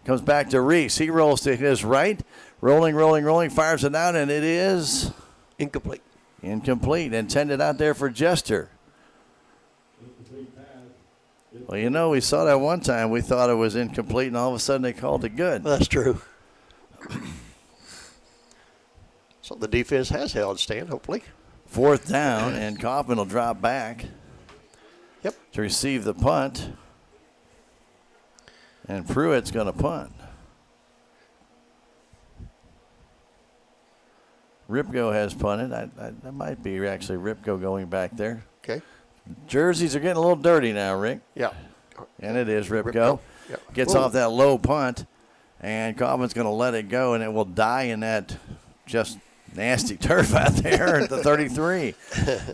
Comes back to Reese. He rolls to his right. Rolling, fires it out, and it is incomplete. Intended out there for Jester. Well, we saw that one time. We thought it was incomplete, and all of a sudden they called it good. Well, that's true. So the defense has held stand, hopefully. 4th down, and Kaufman will drop back. Yep. To receive the punt. And Pruitt's going to punt. Ripko has punted. That might be actually Ripko going back there. Okay. Jerseys are getting a little dirty now, Rick. Yeah. And it is Ripko. Yep. Gets off that low punt, and Kaufman's going to let it go, and it will die in that just nasty turf out there at the 33.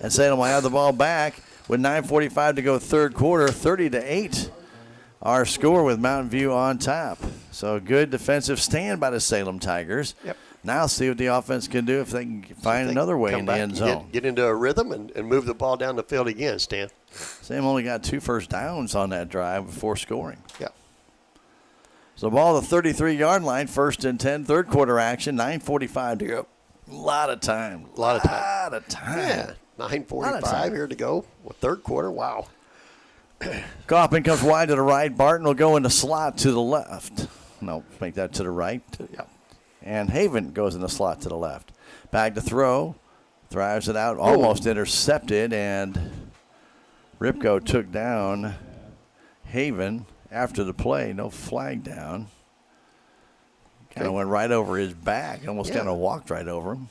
And Salem will have the ball back with 9:45 to go, third quarter, 30-8. Our score with Mountain View on top. So good defensive stand by the Salem Tigers. Yep. Now see what the offense can do if they can find another way in the end zone. Get into a rhythm and move the ball down the field again, Stan. Salem only got 2 first downs on that drive before scoring. Yeah. So ball at the 33-yard line, 1st and 10, third quarter action, 9:45 to go. A lot of time. A lot of time. Yeah, 9:45 here to go. Well, third quarter, wow. Kaufman comes wide to the right. Barton will go in the slot to the left. No, make that to the right. Yeah. And Haven goes in the slot to the left. Back to throw. Drives it out. Almost intercepted. And Ripko took down Haven after the play. No flag down. Kind of went right over his back. Almost kind of walked right over him.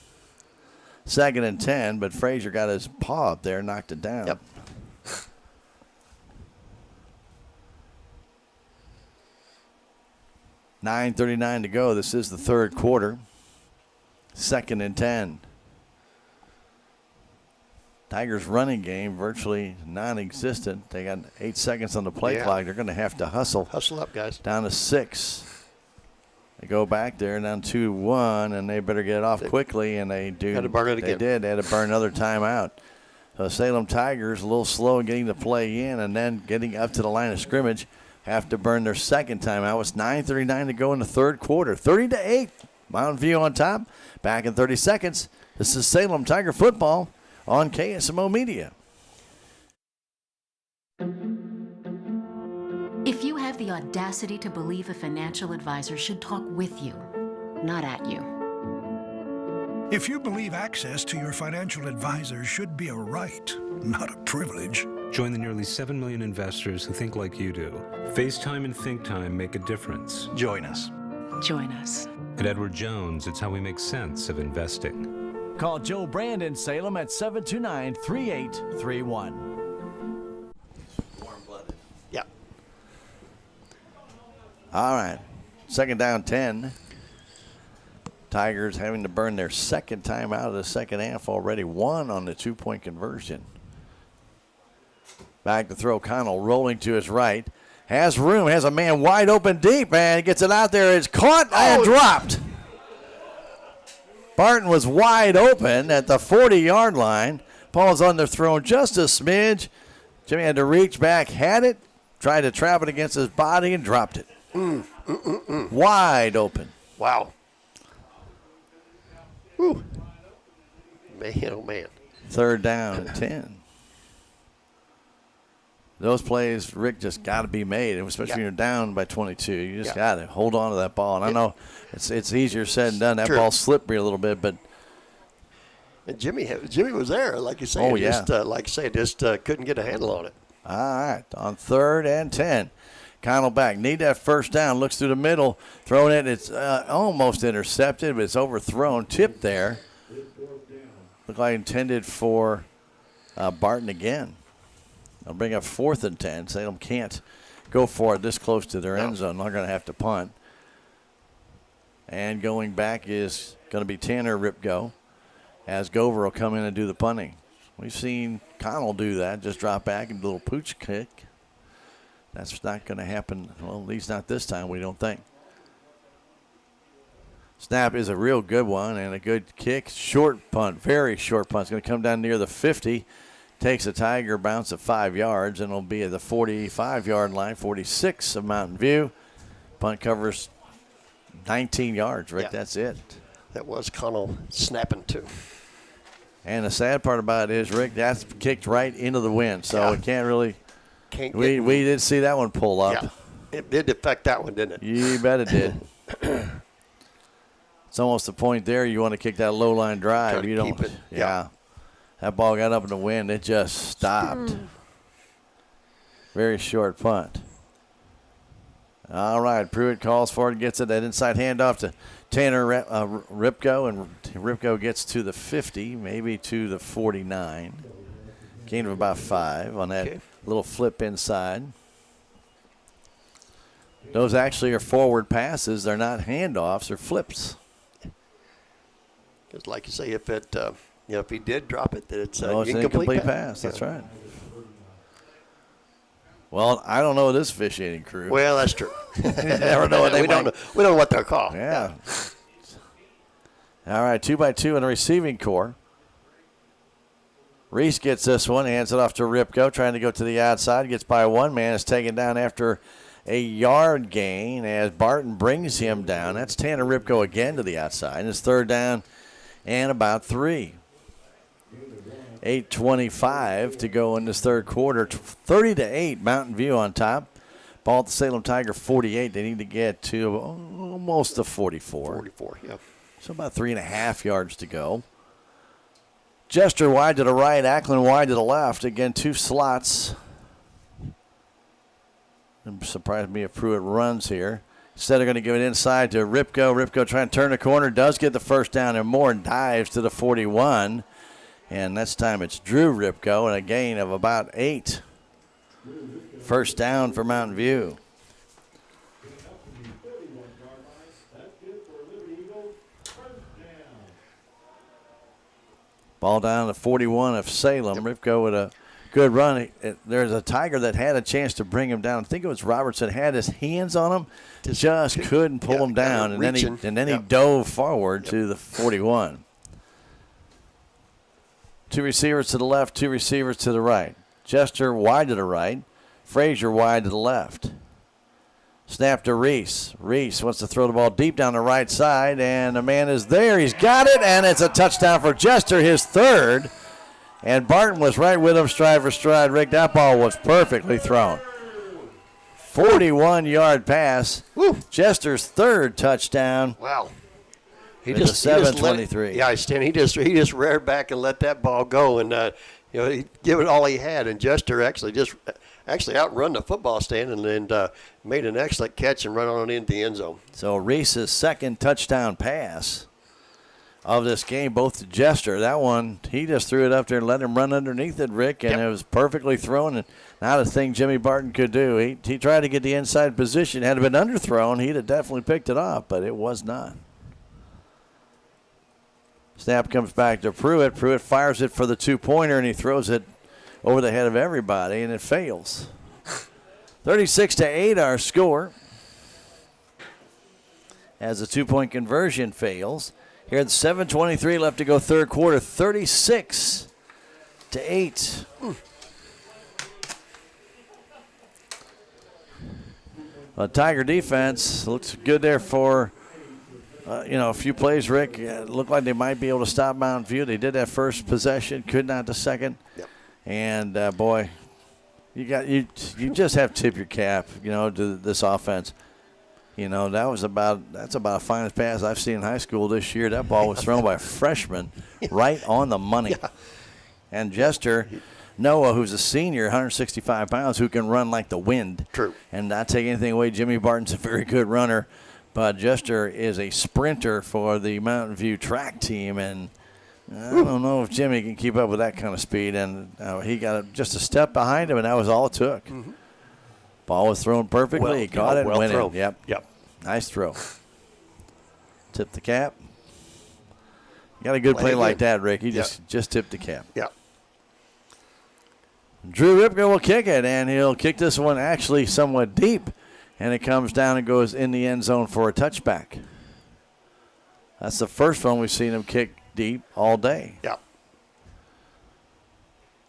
2nd and 10, but Frazier got his paw up there, knocked it down. Yep. $9:39 to go. This is the third quarter. 2nd and 10. Tigers' running game virtually non-existent. They got 8 seconds on the play clock. They're going to have to hustle. Hustle up, guys. Down to 6. They go back there, down 2-1, and they better get it off quickly, and they do. Had to burn it again. They did. They had to burn another timeout. So Salem Tigers a little slow in getting the play in and then getting up to the line of scrimmage. Have to burn their second timeout. It's 9:39 to go in the third quarter. 30-8. Mountain View on top. Back in 30 seconds. This is Salem Tiger football on KSMO Media. If you have the audacity to believe a financial advisor should talk with you, not at you. If you believe access to your financial advisor should be a right, not a privilege. Join the nearly 7 million investors who think like you do. FaceTime and Think Time make a difference. Join us. Join us. At Edward Jones, it's how we make sense of investing. Call Joe Brand in Salem at 729-3831. Warm-blooded. Yeah. All right. 2nd down 10. Tigers having to burn their second time out of the second half already. 1 on the 2-point conversion. Back to throw. Connell rolling to his right. Has room. Has a man wide open deep. And he gets it out there. It's caught and dropped. Barton was wide open at the 40-yard line. Paul's underthrown just a smidge. Jimmy had to reach back, had it, tried to trap it against his body, and dropped it. Wide open. Wow. Whew. Man, oh, man. 3rd down and 10. Those plays, Rick, just got to be made, especially when you're down by 22. You just got to hold on to that ball. And I know it's easier said than done. That ball slipped me a little bit, but. And Jimmy was there, like you say. Oh, yeah. Just, like you say, just couldn't get a handle on it. All right, on 3rd and 10. Connell back. Need that first down. Looks through the middle. Throwing it. It's almost intercepted, but it's overthrown. Tipped there. Looked like intended for Barton again. They'll bring up 4th and 10. Salem can't go for it this close to their end zone. They're going to have to punt. And going back is going to be Tanner Ripko, as Gover will come in and do the punting. We've seen Connell do that, just drop back and do a little pooch kick. That's not going to happen, well, at least not this time, we don't think. Snap is a real good one and a good kick. Short punt, very short punt. It's going to come down near the 50. Takes a Tiger bounce of 5 yards, and it'll be at the 45-yard line, 46 of Mountain View. Punt covers 19 yards, Rick. That's it. That was Connell snapping, too. And the sad part about it is, Rick, that's kicked right into the wind, so it can't really – we did see that one pull up. Yeah. It did affect that one, didn't it? You bet it did. It's almost the point there you want to kick that low line drive. You don't. Yeah. That ball got up in the wind. It just stopped. Very short punt. All right, Pruitt calls for it, gets it. That inside handoff to Tanner Ripko, and Ripko gets to the 50, maybe to the 49. Gain of about 5 on that little flip inside. Those actually are forward passes. They're not handoffs or flips. Because, like you say, if it, if he did drop it, that it's an incomplete pass. That's right. Well, I don't know this officiating crew. Well, that's true. You never know what they we don't know what they'll call. Yeah. All right, 2x2 in the receiving core. Reese gets this one, hands it off to Ripko, trying to go to the outside. Gets by one man, is taken down after a yard gain as Barton brings him down. That's Tanner Ripko again to the outside. And it's 3rd down and about 3. 8:25 to go in this third quarter. 30-8, Mountain View on top. Ball at the Salem Tiger 48. They need to get to almost the 44. 44, yeah. So about 3.5 yards to go. Jester wide to the right, Ackland wide to the left. Again, 2 slots. It surprised me if Pruitt runs here. Instead, they're going to give it inside to Ripko. Ripko trying to turn the corner, does get the first down and more, and dives to the 41. And this time it's Drew Ripko and a gain of about 8. First down for Mountain View. Ball down to 41 of Salem. Ripko with a good run. There's a Tiger that had a chance to bring him down. I think it was Robertson had his hands on him, just couldn't pull him down, and then he dove forward to the 41. 2 receivers to the left, 2 receivers to the right. Jester wide to the right, Frazier wide to the left. Snap to Reese. Reese wants to throw the ball deep down the right side, and the man is there. He's got it, and it's a touchdown for Jester, his 3rd. And Barton was right with him, stride for stride. Rick, that ball was perfectly thrown. 41-yard pass. Woo. Jester's 3rd touchdown. Wow. He just 7:23. Yeah, he just reared back and let that ball go, and he gave it all he had. And Jester actually outrun the football stand and made an excellent catch and run on into the end zone. So Reese's 2nd touchdown pass of this game, both to Jester. That one, he just threw it up there and let him run underneath it, Rick, and it was perfectly thrown. And not a thing Jimmy Barton could do. He tried to get the inside position. Had it been underthrown, he'd have definitely picked it up, but it was not. Snap comes back to Pruitt. Pruitt fires it for the 2-pointer, and he throws it over the head of everybody, and it fails. 36-8 our score as the 2-point conversion fails. Here at 7:23 left to go third quarter, 36-8. Tiger defense looks good there for a few plays, Rick. Looked like they might be able to stop Mountain View. They did that first possession, could not the second. Yep. And, boy, you just have to tip your cap, to this offense. That's about the finest pass I've seen in high school this year. That ball was thrown by a freshman right on the money. Yeah. And Jester, Noah, who's a senior, 165 pounds, who can run like the wind. True. And not take anything away. Jimmy Barton's a very good runner. But Jester is a sprinter for the Mountain View track team, and I don't know if Jimmy can keep up with that kind of speed. And he got just a step behind him, and that was all it took. Mm-hmm. Ball was thrown perfectly. He caught it and went in. Yep. Nice throw. Tip the cap. You got a good play like that, Rick. You just tipped the cap. Yeah. Drew Ripko will kick it, and he'll kick this one actually somewhat deep. And it comes down and goes in the end zone for a touchback. That's the first one we've seen him kick deep all day. Yeah.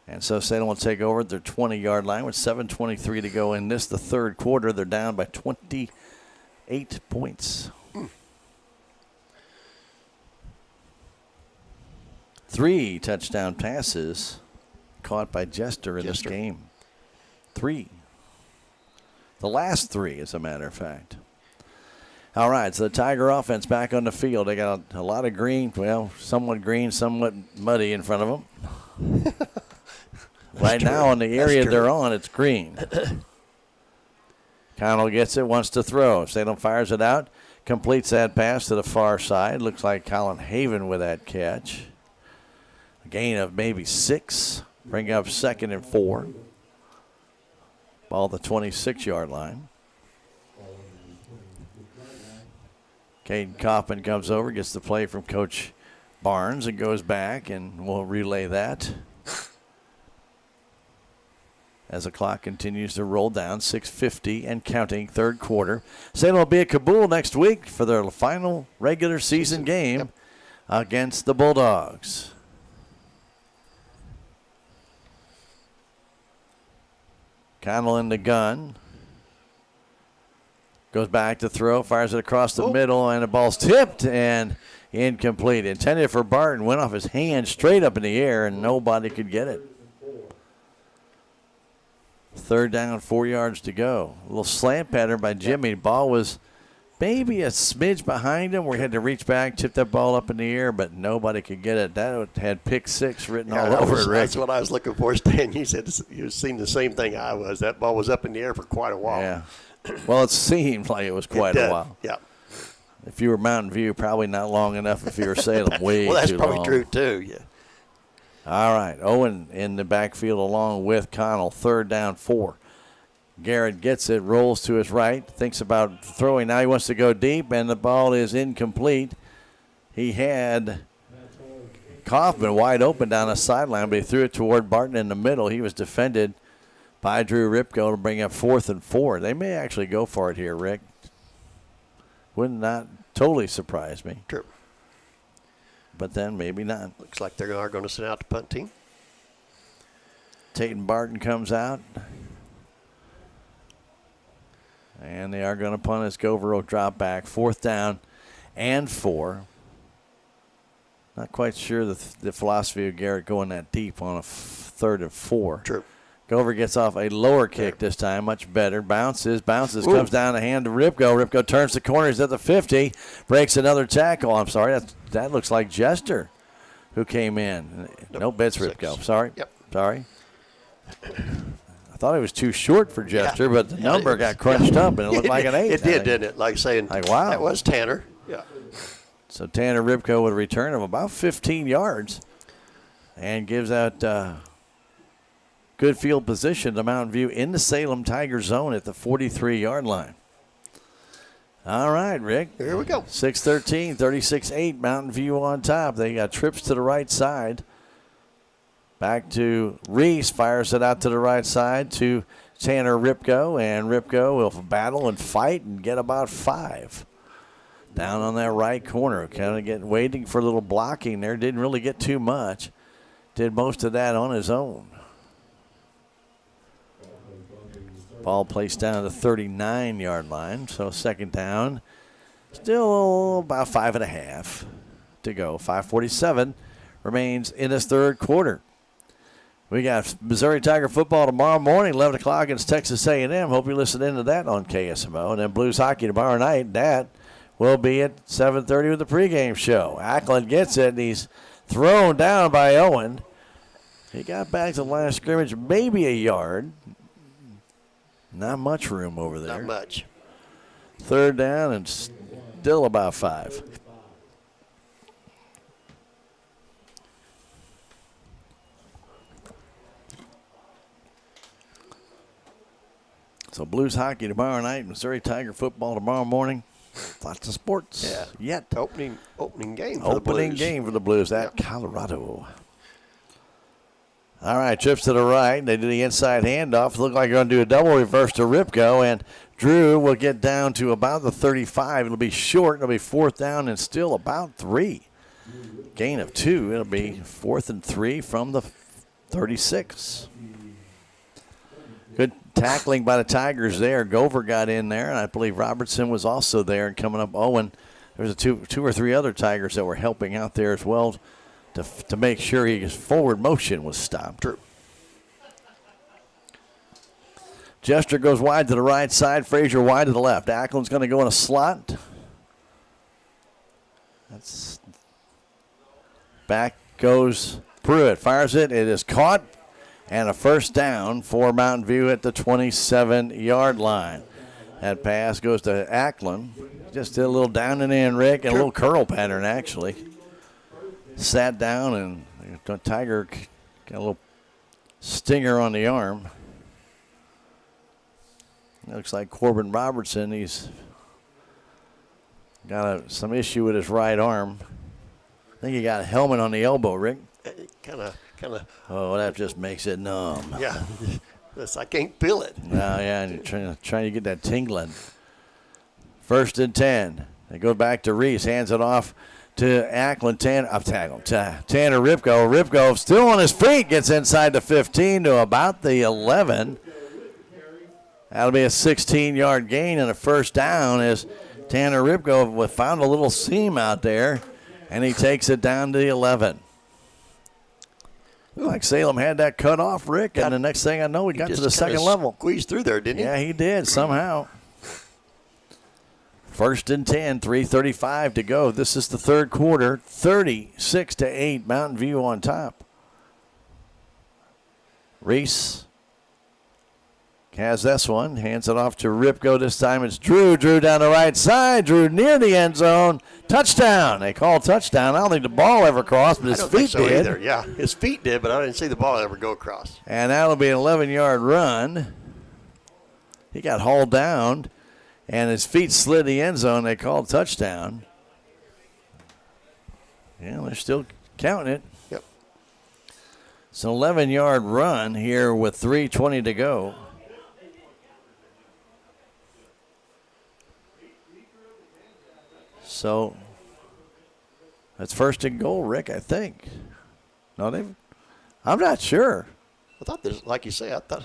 And so Salem will take over at their 20-yard line with 7:23 to go in this, the third quarter. They're down by 28 points. 3 touchdown passes caught by Jester in this game. 3. The last 3, as a matter of fact. All right, so the Tiger offense back on the field. They got a lot of green, well, somewhat green, somewhat muddy in front of them. Right now in the area they're on, it's green. Connell gets it, wants to throw. Salem fires it out, completes that pass to the far side. Looks like Colin Haven with that catch. A gain of maybe 6. Bring up 2nd and 4. Ball the 26-yard line. Caden Kaufman comes over, gets the play from Coach Barnes and goes back, and we'll relay that as the clock continues to roll down. 6:50 and counting, third quarter. Salem will be at Kabul next week for their final regular season game against the Bulldogs. Connell in the gun. Goes back to throw, fires it across the middle, and the ball's tipped and incomplete. Intended for Barton, went off his hand straight up in the air, and nobody could get it. 3rd down, 4 yards to go. A little slant pattern by Jimmy. Ball was maybe a smidge behind him where he had to reach back, tip that ball up in the air, but nobody could get it. That had pick 6 written all over it, Rick. That's what I was looking for, Stan. You said you've seen the same thing I was. That ball was up in the air for quite a while. Yeah. Well, it seemed like it was quite a while. Yeah. If you were Mountain View, probably not long enough. If you were Salem, way well, that's too probably long. true, too, yeah. All right, Owen in the backfield along with Connell. 3rd down, 4. Garrett gets it, rolls to his right, thinks about throwing. Now he wants to go deep, and the ball is incomplete. He had Kaufman wide open down the sideline, but he threw it toward Barton in the middle. He was defended by Drew Ripko to bring up 4th and 4. They may actually go for it here, Rick. Would not totally surprise me. True. But then maybe not. Looks like they are going to send out the punt team. Tatum Barton comes out. And they are going to punt as Gover will drop back. 4th down and 4. Not quite sure the philosophy of Garrett going that deep on a 3rd and 4. True. Gover gets off a lower kick this time, much better. Bounces, comes down the hand to Ripko. Ripko turns the corner. He's at the 50. Breaks another tackle. I'm sorry, that looks like Jester who came in. Nope, it's Ripko. Sorry. Yep. Sorry. I thought it was too short for Jester, but the number got crunched up, and it looked like an 8. It did, didn't it? Like saying, wow. That was Tanner. Yeah. So Tanner Ripko with a return of about 15 yards and gives out good field position to Mountain View in the Salem Tiger zone at the 43-yard line. All right, Rick. Here we go. 6-13, 36-8, Mountain View on top. They got trips to the right side. Back to Reese, fires it out to the right side to Tanner Ripko, and Ripko will battle and fight and get about 5. Down on that right corner, kind of waiting for a little blocking there. Didn't really get too much. Did most of that on his own. Ball placed down to the 39-yard line, so 2nd down. Still about 5.5 to go. 5:47 remains in this 3rd quarter. We got Missouri Tiger football tomorrow morning, 11 o'clock against Texas A&M. Hope you listen into that on KSMO. And then Blues hockey tomorrow night. That will be at 7:30 with the pregame show. Ackland gets it, and he's thrown down by Owen. He got back to the line of scrimmage, maybe a yard. Not much room over there. Not much. 3rd down and still about 5. So Blues hockey tomorrow night, Missouri Tiger football tomorrow morning. Lots of sports. Yeah. Yet. Opening game for the Blues. Opening game for the Blues at Colorado. All right, trips to the right. They do the inside handoff. Look like they're going to do a double reverse to Ripko, and Drew will get down to about the 35. It'll be short. It'll be 4th down and still about 3. Gain of 2. It'll be 4th and 3 from the 36. Good tackling by the Tigers there. Gover got in there, and I believe Robertson was also there. And coming up, Owen, there was two or three other Tigers that were helping out there as well to make sure his forward motion was stopped. True. Jester goes wide to the right side. Frazier wide to the left. Ackland's going to go in a slot. That's back goes Pruitt. Fires it. It is caught. And a first down for Mountain View at the 27-yard line. That pass goes to Ackland. Just did a little down and in, Rick, and a little curl pattern, actually. Sat down, and the Tiger got a little stinger on the arm. Looks like Corbin Robertson, he's got some issue with his right arm. I think he got a helmet on the elbow, Rick. Kind of. Oh, that just makes it numb. Yeah, I can't feel it. Yeah, and you're trying to get that tingling. 1st and 10. They go back to Reese, hands it off to Ackland. Tanner Ripko. Ripko still on his feet, gets inside the 15 to about the 11. That'll be a 16-yard gain and a first down as Tanner Ripko found a little seam out there, and he takes it down to the 11. Like Salem had that cut off, Rick, and the next thing I know, he got to the second level. Squeezed through there, didn't he? Yeah, he did somehow. 1st and 10, 3:35 to go. This is the third quarter, 36-8, Mountain View on top. Reese has this one, hands it off to Ripko. This time it's Drew. Drew down the right side. Drew near the end zone. Touchdown. They call touchdown. I don't think the ball ever crossed, but his feet did. Either. Yeah, his feet did, but I didn't see the ball ever go across. And that'll be an 11-yard run. He got hauled down, and his feet slid the end zone. They called touchdown. Yeah, they're still counting it. Yep. It's an 11-yard run here with 3:20 to go. So that's 1st and goal, Rick, I think. No, I'm not sure. I thought there's, like you say, I thought.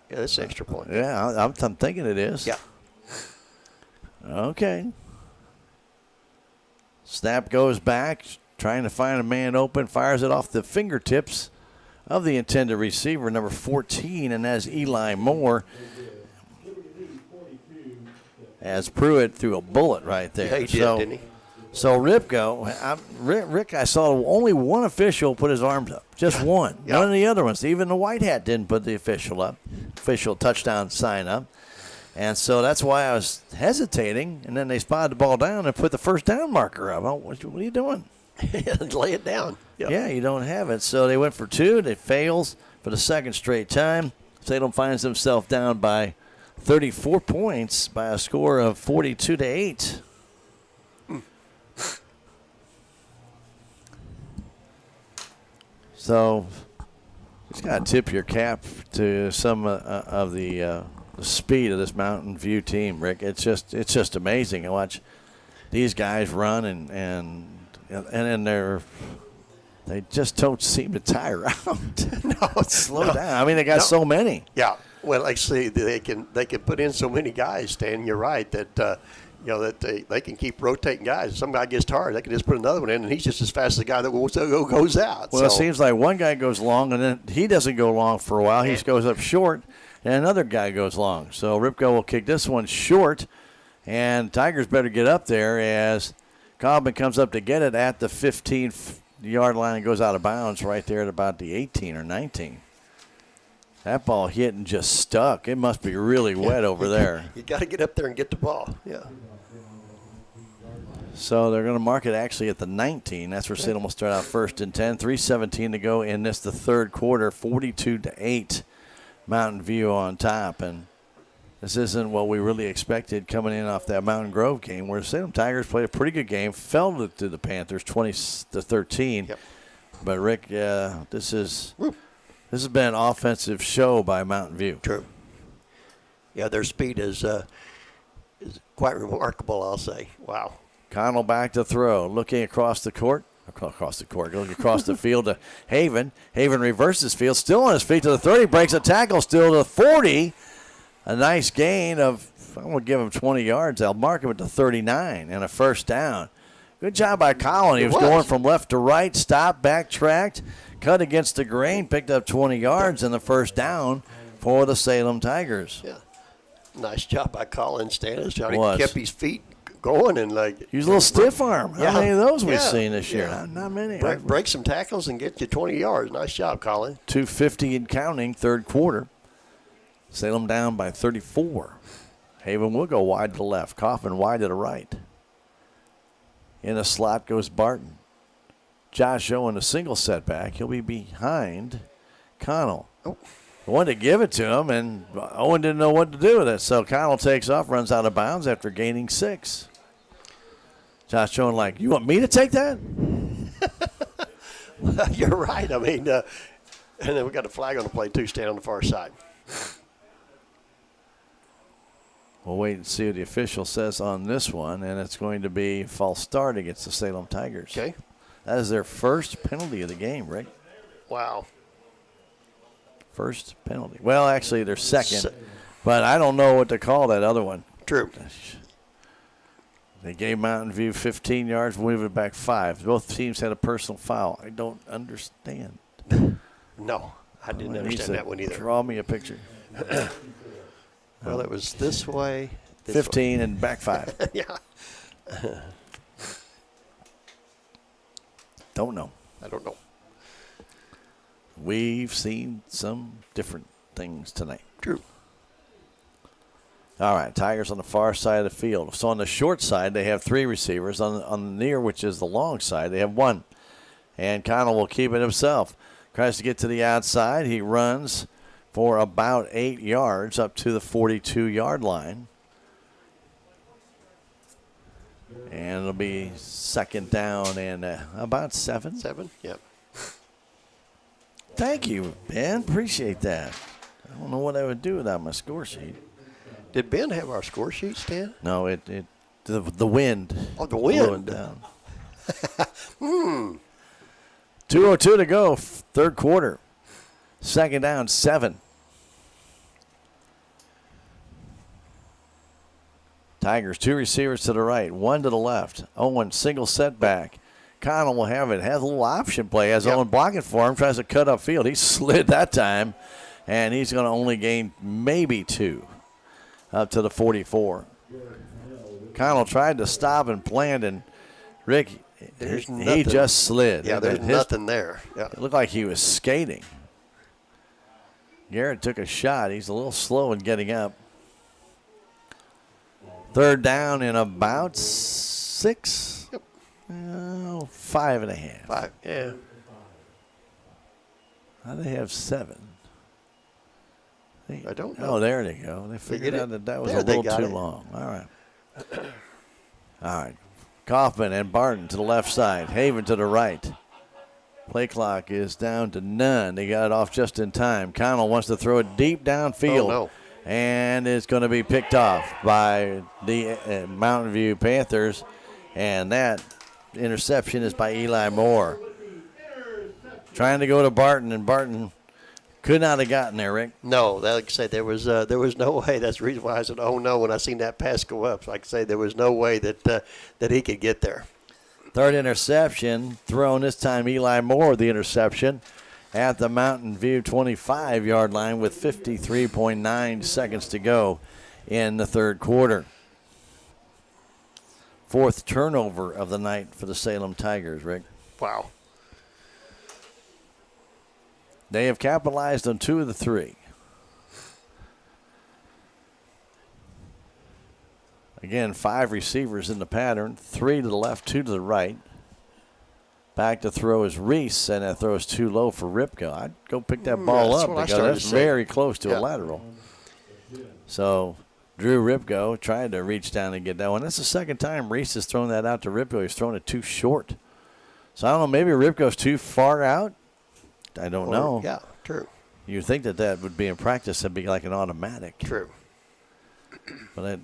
Yeah, this extra point. Yeah, I'm thinking it is. Yeah. Okay. Snap goes back, trying to find a man open, fires it off the fingertips of the intended receiver, number 14, and that's Eli Moore. As Pruitt threw a bullet right there. Yeah, he did, didn't he? So Ripko, Rick, I saw only one official put his arms up. Just one. Yep. None of the other ones. Even the white hat didn't put the official touchdown sign up. And so that's why I was hesitating. And then they spotted the ball down and put the first down marker up. What are you doing? Lay it down. Yep. Yeah, you don't have it. So they went for two. They fails for the second straight time. Salem finds himself down by 34 points by a score of 42-8. So, just got to tip your cap to some of the speed of this Mountain View team, Rick. It's just amazing to watch these guys run and they just don't seem to tire out. Slow down. I mean, they got so many. Yeah. Well, like I say, they can put in so many guys, Stan. You're right that that they can keep rotating guys. If some guy gets tired, they can just put another one in, and he's just as fast as the guy that goes out. Well, it seems like one guy goes long, and then he doesn't go long for a while. He goes up short, and another guy goes long. So Ripko will kick this one short, and Tigers better get up there as Cobbin comes up to get it at the 15-yard line and goes out of bounds right there at about the 18 or 19. That ball hit and just stuck. It must be really wet over there. You got to get up there and get the ball. Yeah. So they're going to mark it actually at the 19. That's where Salem will start out 1st and 10. 3:17 to go in the third quarter. 42-8. Mountain View on top. And this isn't what we really expected coming in off that Mountain Grove game, where Salem Tigers played a pretty good game, fell to the Panthers 20-13. Yep. But Rick, this has been an offensive show by Mountain View. True. Yeah, their speed is quite remarkable, I'll say. Wow. Connell back to throw, looking across the court. Looking across the field to Haven. Haven reverses field, still on his feet to the 30, breaks a tackle, still to the 40. A nice gain of, I'm going to give him 20 yards. I'll mark him at the 39 and a first down. Good job by Collin. He was going from left to right, stopped, backtracked, cut against the grain, picked up 20 yards and the first down for the Salem Tigers. Yeah. Nice job by Collin Stannis. He kept his feet going and like. Use a little stiff arm. How many of those we've Yeah. seen this year? Yeah. Not many. Break some tackles and get you 20 yards. Nice job, Colin. 2:50 and counting, third quarter. Salem down by 34. Haven will go wide to the left. Coffin wide to the right. In a slot goes Barton. Josh Owen a single setback. He'll be behind Connell. I wanted to give it to him, and Owen didn't know what to do with it. So Connell takes off, runs out of bounds after gaining 6. Josh Owen like, you want me to take that? You're right. I mean, and then we got a flag on the play, too, stand on the far side. We'll wait and see what the official says on this one, and it's going to be false start against the Salem Tigers. Okay. That is their first penalty of the game, Rick. Wow. First penalty. Well, actually, their second, but I don't know what to call that other one. True. They gave Mountain View 15 yards, moved it back 5. Both teams had a personal foul. I don't understand. No, I didn't understand that one either. Draw me a picture. Well, it was this way. 15 and back 5. Yeah. Don't know. I don't know. We've seen some different things tonight. True. All right, Tigers on the far side of the field. So on the short side, they have 3 receivers. On the near, which is the long side, they have 1. And Connell will keep it himself. Tries to get to the outside. He runs for about 8 yards up to the 42-yard line. And it'll be second down and about 7. 7, yep. Thank you, Ben. Appreciate that. I don't know what I would do without my score sheet. Did Ben have our score sheet, Stan? No, the wind. Oh, the blew it wind. down. 2:02 to go, third quarter. Second down, 7. Tigers, 2 receivers to the right, 1 to the left. Owen, single setback. Connell will have it. Has a little option play. Has Owen blocking for him. Tries to cut upfield. He slid that time, and he's going to only gain maybe 2 up to the 44. Connell tried to stop and planned, and Rick, he just slid. Yeah, there's nothing there. Yeah. It looked like he was skating. Garrett took a shot. He's a little slow in getting up. Third down in about 6. Yep. 5.5. 5, yeah. How do they have 7? I don't know. Oh, there they go. They figured out that was a little too long. All right. All right. Kaufman and Barton to the left side. Haven to the right. Play clock is down to none. They got it off just in time. Connell wants to throw it deep downfield. Oh, no. And it's going to be picked off by the Mountain View Panthers. And that interception is by Eli Moore. Trying to go to Barton, and Barton could not have gotten there, Rick. No, like I say, there was no way. That's the reason why I said, oh, no, when I seen that pass go up. Like I say, there was no way that he could get there. Third interception thrown, this time Eli Moore, the interception at the Mountain View 25-yard line with 53.9 seconds to go in the third quarter. 4th turnover of the night for the Salem Tigers, Rick. Wow. They have capitalized on 2 of the 3. Again, 5 receivers in the pattern, 3 to the left, 2 to the right. Back to throw is Reese, and that throw is too low for Ripko. I'd go pick that ball up because that's very close to a lateral. So Drew Ripko tried to reach down and get that one. That's the second time Reese has thrown that out to Ripko. He's thrown it too short. So I don't know, maybe Ripko's too far out. I don't know. Yeah, true. You'd think that would be in practice. That'd be like an automatic. True. But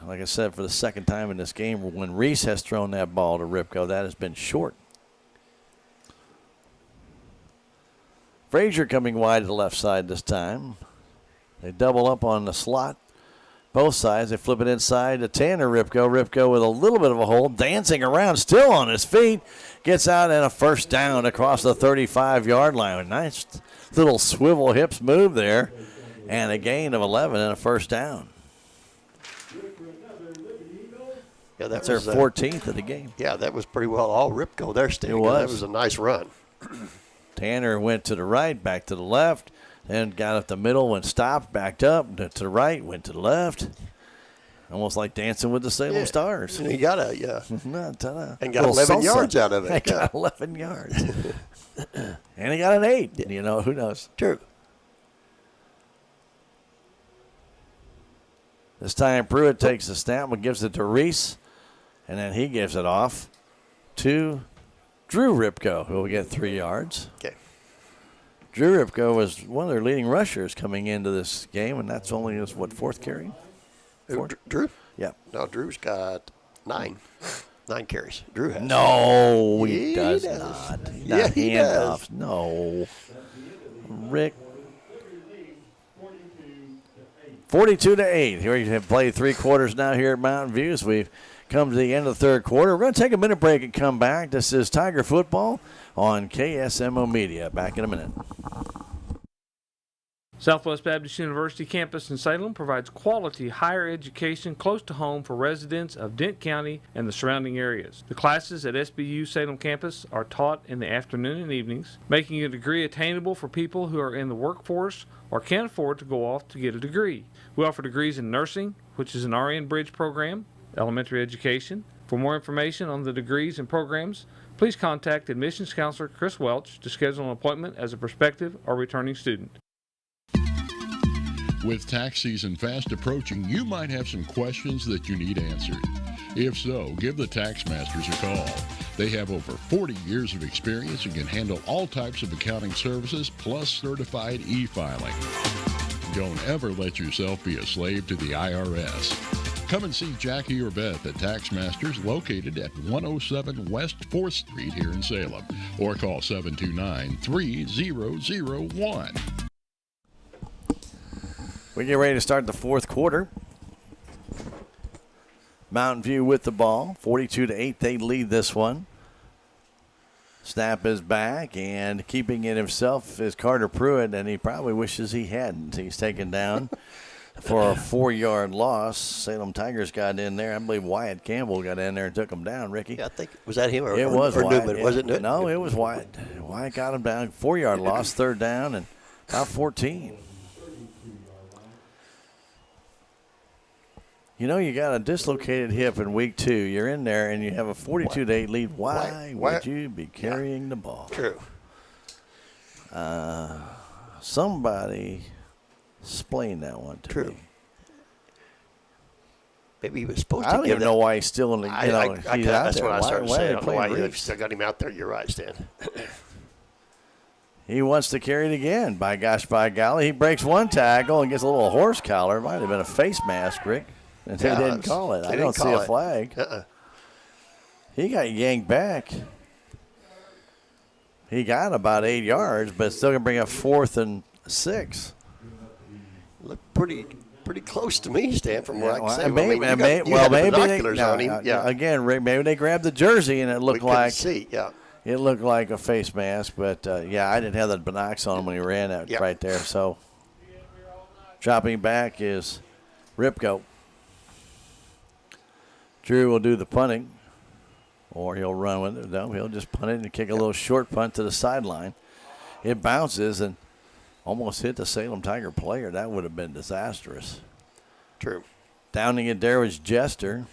like I said, for the second time in this game, when Reese has thrown that ball to Ripko, that has been short. Frazier coming wide to the left side this time. They double up on the slot. Both sides, they flip it inside to Tanner Ripko. Ripko with a little bit of a hole, dancing around, still on his feet. Gets out and a first down across the 35-yard line. A nice little swivel hips move there. And a gain of 11 and a first down. Yeah, that's their 14th of the game. Yeah, that was pretty well all Ripco there, Stan. It was. That was a nice run. Tanner went to the right, back to the left, then got up the middle, went stopped, backed up, to the right, went to the left. Almost like Dancing with the Salem Stars. And he got a, and got Little 11 salsa. yards out of it. He got 11 yards. And he got an 8. You know, who knows? True. This time Pruitt takes the snap and gives it to Reese, and then he gives it off to Drew Ripko, who will get 3 yards. Okay. Drew Ripko was one of their leading rushers coming into this game, and that's only his, fourth carry? Drew? Yeah. No, Drew's got 9. 9 carries. Drew has. No, he Yeah, does he not. Yeah, Not he does. handoffs. No. Rick. 42-8. Here we have played 3 quarters now here at Mountain View as we've come to the end of the third quarter. We're going to take a minute break and come back. This is Tiger Football on KSMO Media. Back in a minute. Southwest Baptist University campus in Salem provides quality higher education close to home for residents of Dent County and the surrounding areas. The classes at SBU Salem campus are taught in the afternoon and evenings, making a degree attainable for people who are in the workforce or can't afford to go off to get a degree. We offer degrees in nursing, which is an RN Bridge program, elementary education. For more information on the degrees and programs, please contact admissions counselor Chris Welch to schedule an appointment as a prospective or returning student. With tax season fast approaching, you might have some questions that you need answered. If so, give the Tax Masters a call. They have over 40 years of experience and can handle all types of accounting services plus certified e-filing. Don't ever let yourself be a slave to the IRS. Come and see Jackie or Beth at Tax Masters located at 107 West 4th Street here in Salem, or call 729-3001. We get ready to start the fourth quarter. Mountain View with the ball. 42-8, they lead this one. Snap is back, and keeping it himself is Carter Pruitt, and he probably wishes he hadn't. He's taken down for a 4-yard loss. Salem Tigers got in there. I believe Wyatt Campbell got in there and took him down, Ricky. Yeah, I think, was that him or it was or Wyatt. Newman? Was it Newman? No, it was Wyatt. Wyatt got him down. 4-yard loss, third down, and about 14. You know, you got a dislocated hip in week 2. You're in there, and you have a 42-8 lead. Why would you be carrying the ball? True. Somebody explain that one to me. Maybe he was supposed to. I don't even know why he's still in the. He's out that's there. what I started why saying. I are don't they know why playing they Reese? still got him out there. You're right, Stan. He wants to carry it again. By gosh, by golly, he breaks one tackle and gets a little horse collar. Might have been a face mask, Rick. And they didn't call it. I don't see a flag. He got yanked back. He got about 8 yards, but still going to bring up 4th and 6. Looked pretty close to me, Stan, from what I can say. Maybe again, Rick, maybe they grabbed the jersey and it looked like it looked like a face mask, but I didn't have the binocs on him when he ran out right there. So dropping back is Ripko. Drew will do the punting, or he'll run with it. No, he'll just punt it and kick a little short punt to the sideline. It bounces and almost hit the Salem Tiger player. That would have been disastrous. True. Downing it there was Jester.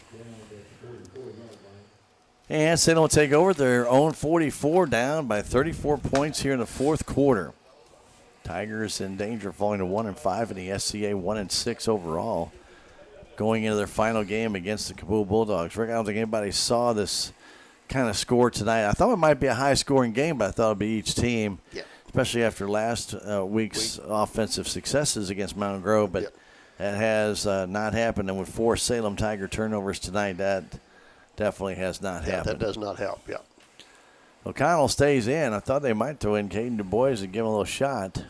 And Salem will take over their own 44, down by 34 points here in the fourth quarter. Tigers in danger of falling to 1-5 in the SCA, 1-6 overall, going into their final game against the Kabul Bulldogs. Rick, I don't think anybody saw this kind of score tonight. I thought it might be a high-scoring game, but I thought it would be each team, especially after last week's offensive successes against Mountain Grove. But that has not happened. And with 4 Salem Tiger turnovers tonight, that definitely has not happened. That does not help, O'Connell stays in. I thought they might throw in Caden Du Bois and give him a little shot.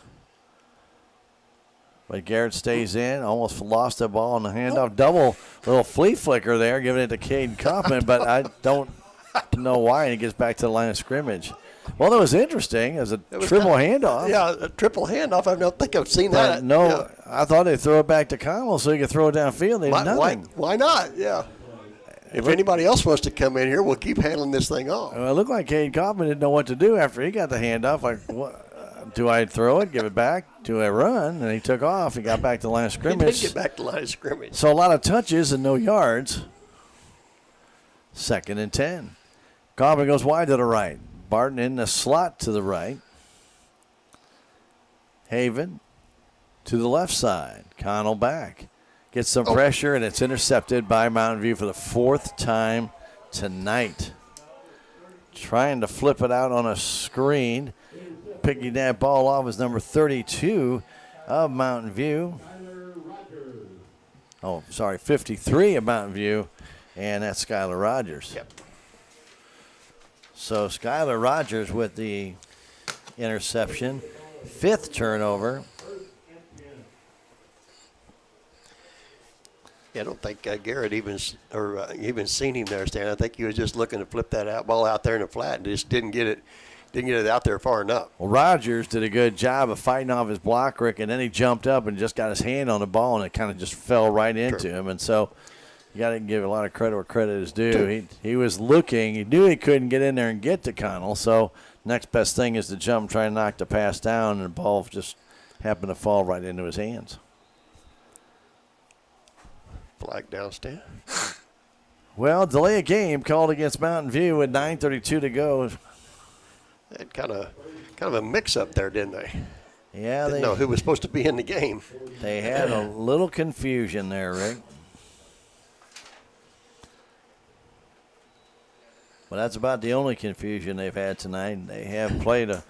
But Garrett stays in, almost lost the ball on the handoff. Double little flea flicker there, giving it to Caden Kaufman, but I don't know why, and he gets back to the line of scrimmage. Well, that was interesting as a triple handoff. Yeah, a triple handoff. I don't think I've seen that. I thought they'd throw it back to Connell so he could throw it downfield. They did nothing. Why not? Yeah. If anybody else wants to come in here, we'll keep handling this thing off. Well, it looked like Cade Kaufman didn't know what to do after he got the handoff. Like, what, do I throw it, give it back? Do I run? And he took off. He got back to the line of scrimmage. He did get back to the line of scrimmage. So a lot of touches and no yards. 2nd and 10. Kaufman goes wide to the right. Barton in the slot to the right. Haven to the left side. Connell back. Gets some pressure, and it's intercepted by Mountain View for the 4th time tonight. Trying to flip it out on a screen. Picking that ball off is number 32 of Mountain View. 53 of Mountain View, and that's Skylar Rogers. Yep. So Skylar Rogers with the interception. 5th turnover. Yeah, I don't think Garrett even seen him there, Stan. I think he was just looking to flip that ball out there in the flat and just didn't get it out there far enough. Well, Rogers did a good job of fighting off his block, Rick, and then he jumped up and just got his hand on the ball, and it kind of just fell right into him. And so you got to give a lot of credit where credit is due. He was looking. He knew he couldn't get in there and get to Connell, so next best thing is to jump, try and knock the pass down, and the ball just happened to fall right into his hands. Flag down, Stan. Well, delay a game called against Mountain View with 9:32 to go. They had kind of a mix-up there, didn't they? Yeah, Didn't know who was supposed to be in the game. They had a little confusion there, Rick. Well, that's about the only confusion they've had tonight. They have played a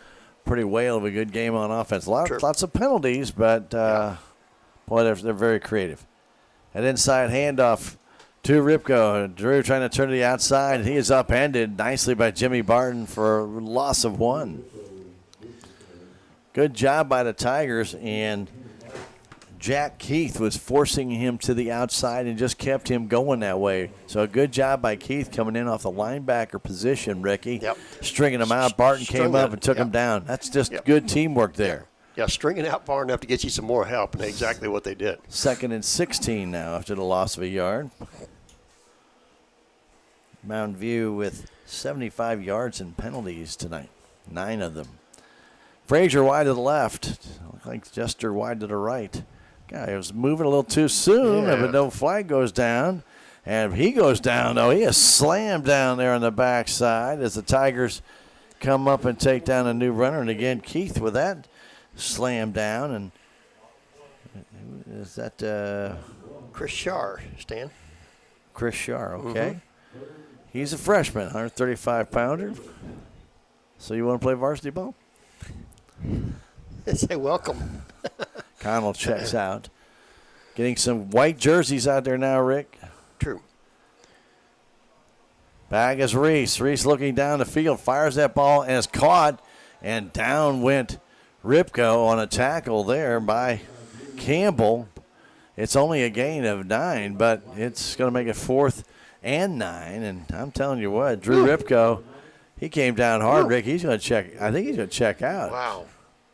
pretty whale of a good game on offense. Lots of penalties, but boy, they're very creative. An inside handoff to Ripko. Drew trying to turn to the outside. He is upended nicely by Jimmy Barton for a loss of 1. Good job by the Tigers, and Jack Keith was forcing him to the outside and just kept him going that way. So a good job by Keith coming in off the linebacker position, Ricky. Yep. Stringing him out. Barton came up and took him down. That's just good teamwork there. Yeah, stringing out far enough to get you some more help, and exactly what they did. 2nd and 16 now after the loss of a yard. Mountain View with 75 yards and penalties tonight, 9 of them. Frazier wide to the left. Looked like Jester wide to the right. Guy was moving a little too soon, but no flag goes down. And he goes down, though. He is slammed down there on the backside as the Tigers come up and take down a new runner. And again, Keith with that slam down. And is that Chris Shar, Stan? Chris Shar, okay. He's a freshman, 135-pounder. So you want to play varsity ball? Say welcome. Connell checks out. Getting some white jerseys out there now, Rick. True. Back is Reese. Reese looking down the field, fires that ball, and is caught. And down went Ripko on a tackle there by Campbell. It's only a gain of 9, but it's going to make it 4th and 9. And I'm telling you what, Drew Ripko, he came down hard, Rick. He's going to check. I think he's going to check out. Wow.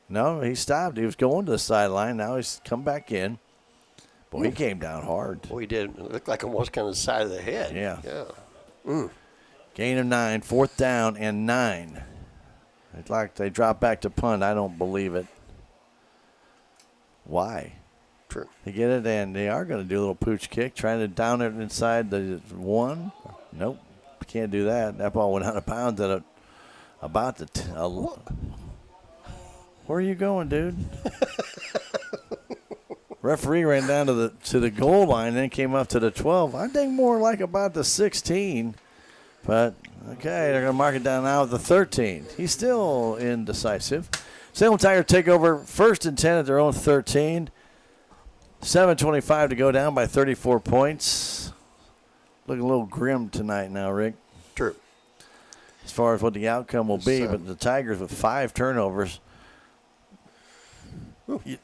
No, he stopped. He was going to the sideline. Now he's come back in. Boy, he came down hard. Boy, he did. It looked like almost kind of the side of the head. Yeah. Gain of 9, 4th down and 9. It's like they drop back to punt. I don't believe it. Why? True. They get it, and they are going to do a little pooch kick, trying to down it inside the 1. Nope, can't do that. That ball went out of bounds at about the where are you going, dude? Referee ran down to the goal line, then came up to the 12. I think more like about the 16. But, okay, they're going to mark it down now at the 13. He's still indecisive. Salem Tigers take over 1st and 10 at their own 13. 7:25 to go, down by 34 points. Looking a little grim tonight now, Rick. True. As far as what the outcome will be, but the Tigers with 5 turnovers.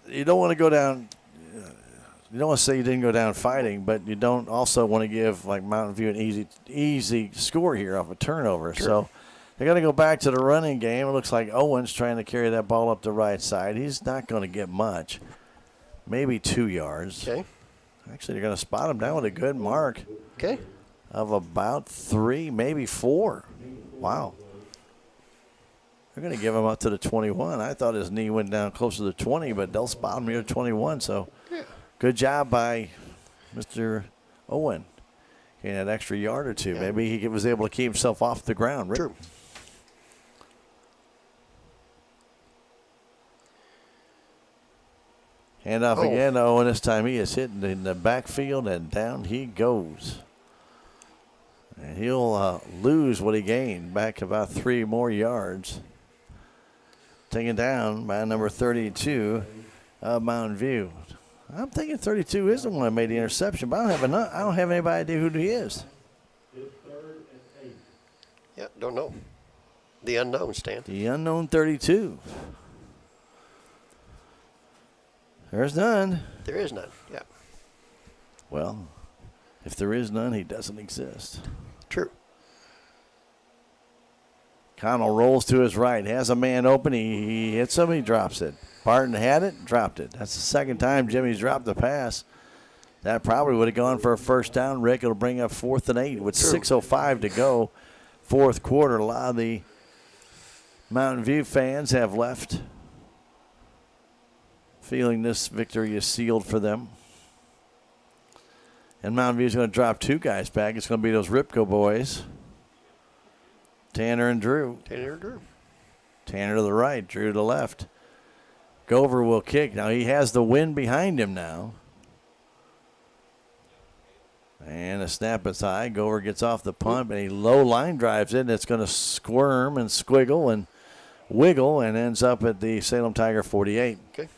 You don't want to go down. You don't want to say you didn't go down fighting, but you don't also want to give like Mountain View an easy score here off a turnover. Sure. So they're going to go back to the running game. It looks like Owens trying to carry that ball up the right side. He's not going to get much, maybe 2 yards. Okay. Actually, they're going to spot him down with a good mark. Okay. of about 3, maybe 4. Wow. They're going to give him up to the 21. I thought his knee went down closer to the 20, but they'll spot him here at 21. So good job by Mr. Owen. Getting an extra yard or two. Maybe he was able to keep himself off the ground. Rick. True. Hand off again to Owen. This time he is hitting in the backfield, and down he goes. And he'll lose what he gained, back about 3 more yards. Taken down by number 32 of Mountain View. I'm thinking 32 is the one that made the interception, but I don't have any idea who he is. Yeah, don't know. The unknown, Stan. The unknown 32. There's none. There is none, yeah. Well, if there is none, he doesn't exist. True. Connell rolls to his right, has a man open. He hits him, he drops it. Barton had it, dropped it. That's the second time Jimmy's dropped the pass. That probably would have gone for a first down, Rick. It'll bring up 4th and 8 with 6:05 to go. Fourth quarter. A lot of the Mountain View fans have left, feeling this victory is sealed for them. And Mountain View's going to drop 2 guys back. It's going to be those Ripco boys, Tanner and Drew. Tanner to the right, Drew to the left. Gover will kick. Now he has the wind behind him now. And a snap is high. Gover gets off the punt, and he low line drives it. It's going to squirm and squiggle and wiggle and ends up at the Salem Tiger 48. Okay.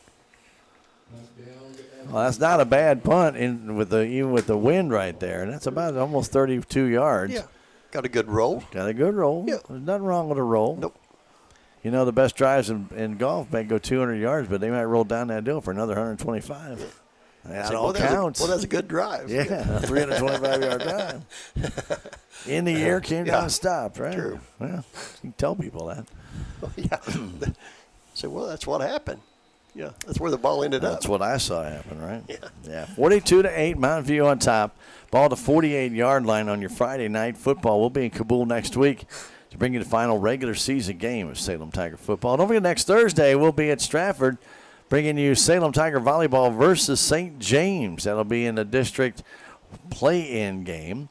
Well, that's not a bad punt even with the wind right there. And that's about almost 32 yards. Yeah. Got a good roll. Got a good roll. Yeah. There's nothing wrong with a roll. Nope. You know, the best drives in golf may go 200 yards, but they might roll down that hill for another 125. That all counts. That's a good drive. Yeah, a 325-yard drive. In the air, came down and stopped, right? True. Well, you can tell people that. Yeah. So, well, that's what happened. Yeah, that's where the ball ended up. That's what I saw happen, right? Yeah. 42-8, Mountain View on top. Ball to 48-yard line on your Friday night football. We'll be in Kabul next week to bring you the final regular season game of Salem Tiger football. Don't forget, next Thursday we'll be at Stratford bringing you Salem Tiger volleyball versus St. James. That'll be in the district play-in game.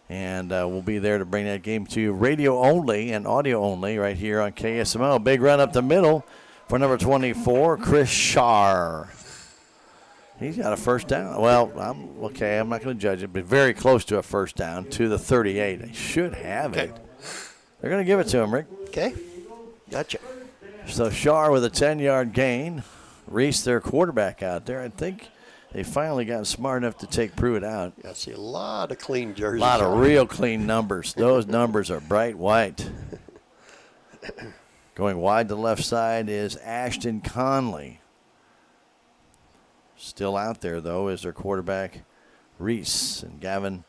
And we'll be there to bring that game to you radio only and audio only right here on KSMO. Big run up the middle for number 24, Chris Shar. He's got a first down. Well, I'm not going to judge it, but very close to a first down to the 38. They should have it. They're going to give it to him, Rick. Okay. Gotcha. So Shar with a 10-yard gain. Reese, their quarterback out there. I think they finally got smart enough to take Pruitt out. I see a lot of clean jerseys. A lot of real clean numbers. Those numbers are bright white. Going wide to the left side is Ashton Conley. Still out there, though, is their quarterback, Reese. And Gavin,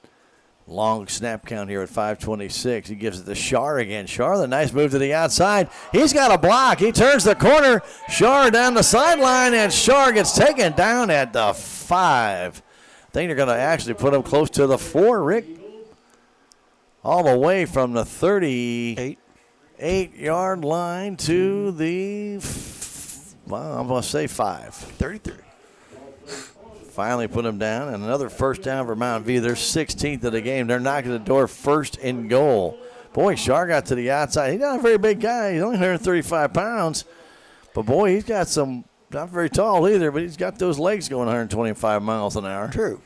long snap count here at 5:26. He gives it to Shar again. Shar, the nice move to the outside. He's got a block. He turns the corner. Shar down the sideline, and Shar gets taken down at the 5. I think they're going to actually put him close to the 4, Rick. All the way from the 38-yard line to the, I'm going to say 5. 33. Finally put him down, and another first down for Mountain View. They're 16th of the game. They're knocking the door, first and goal. Boy, Shar got to the outside. He's not a very big guy. He's only 135 pounds. But, boy, he's got some, not very tall either, but he's got those legs going 125 miles an hour. True.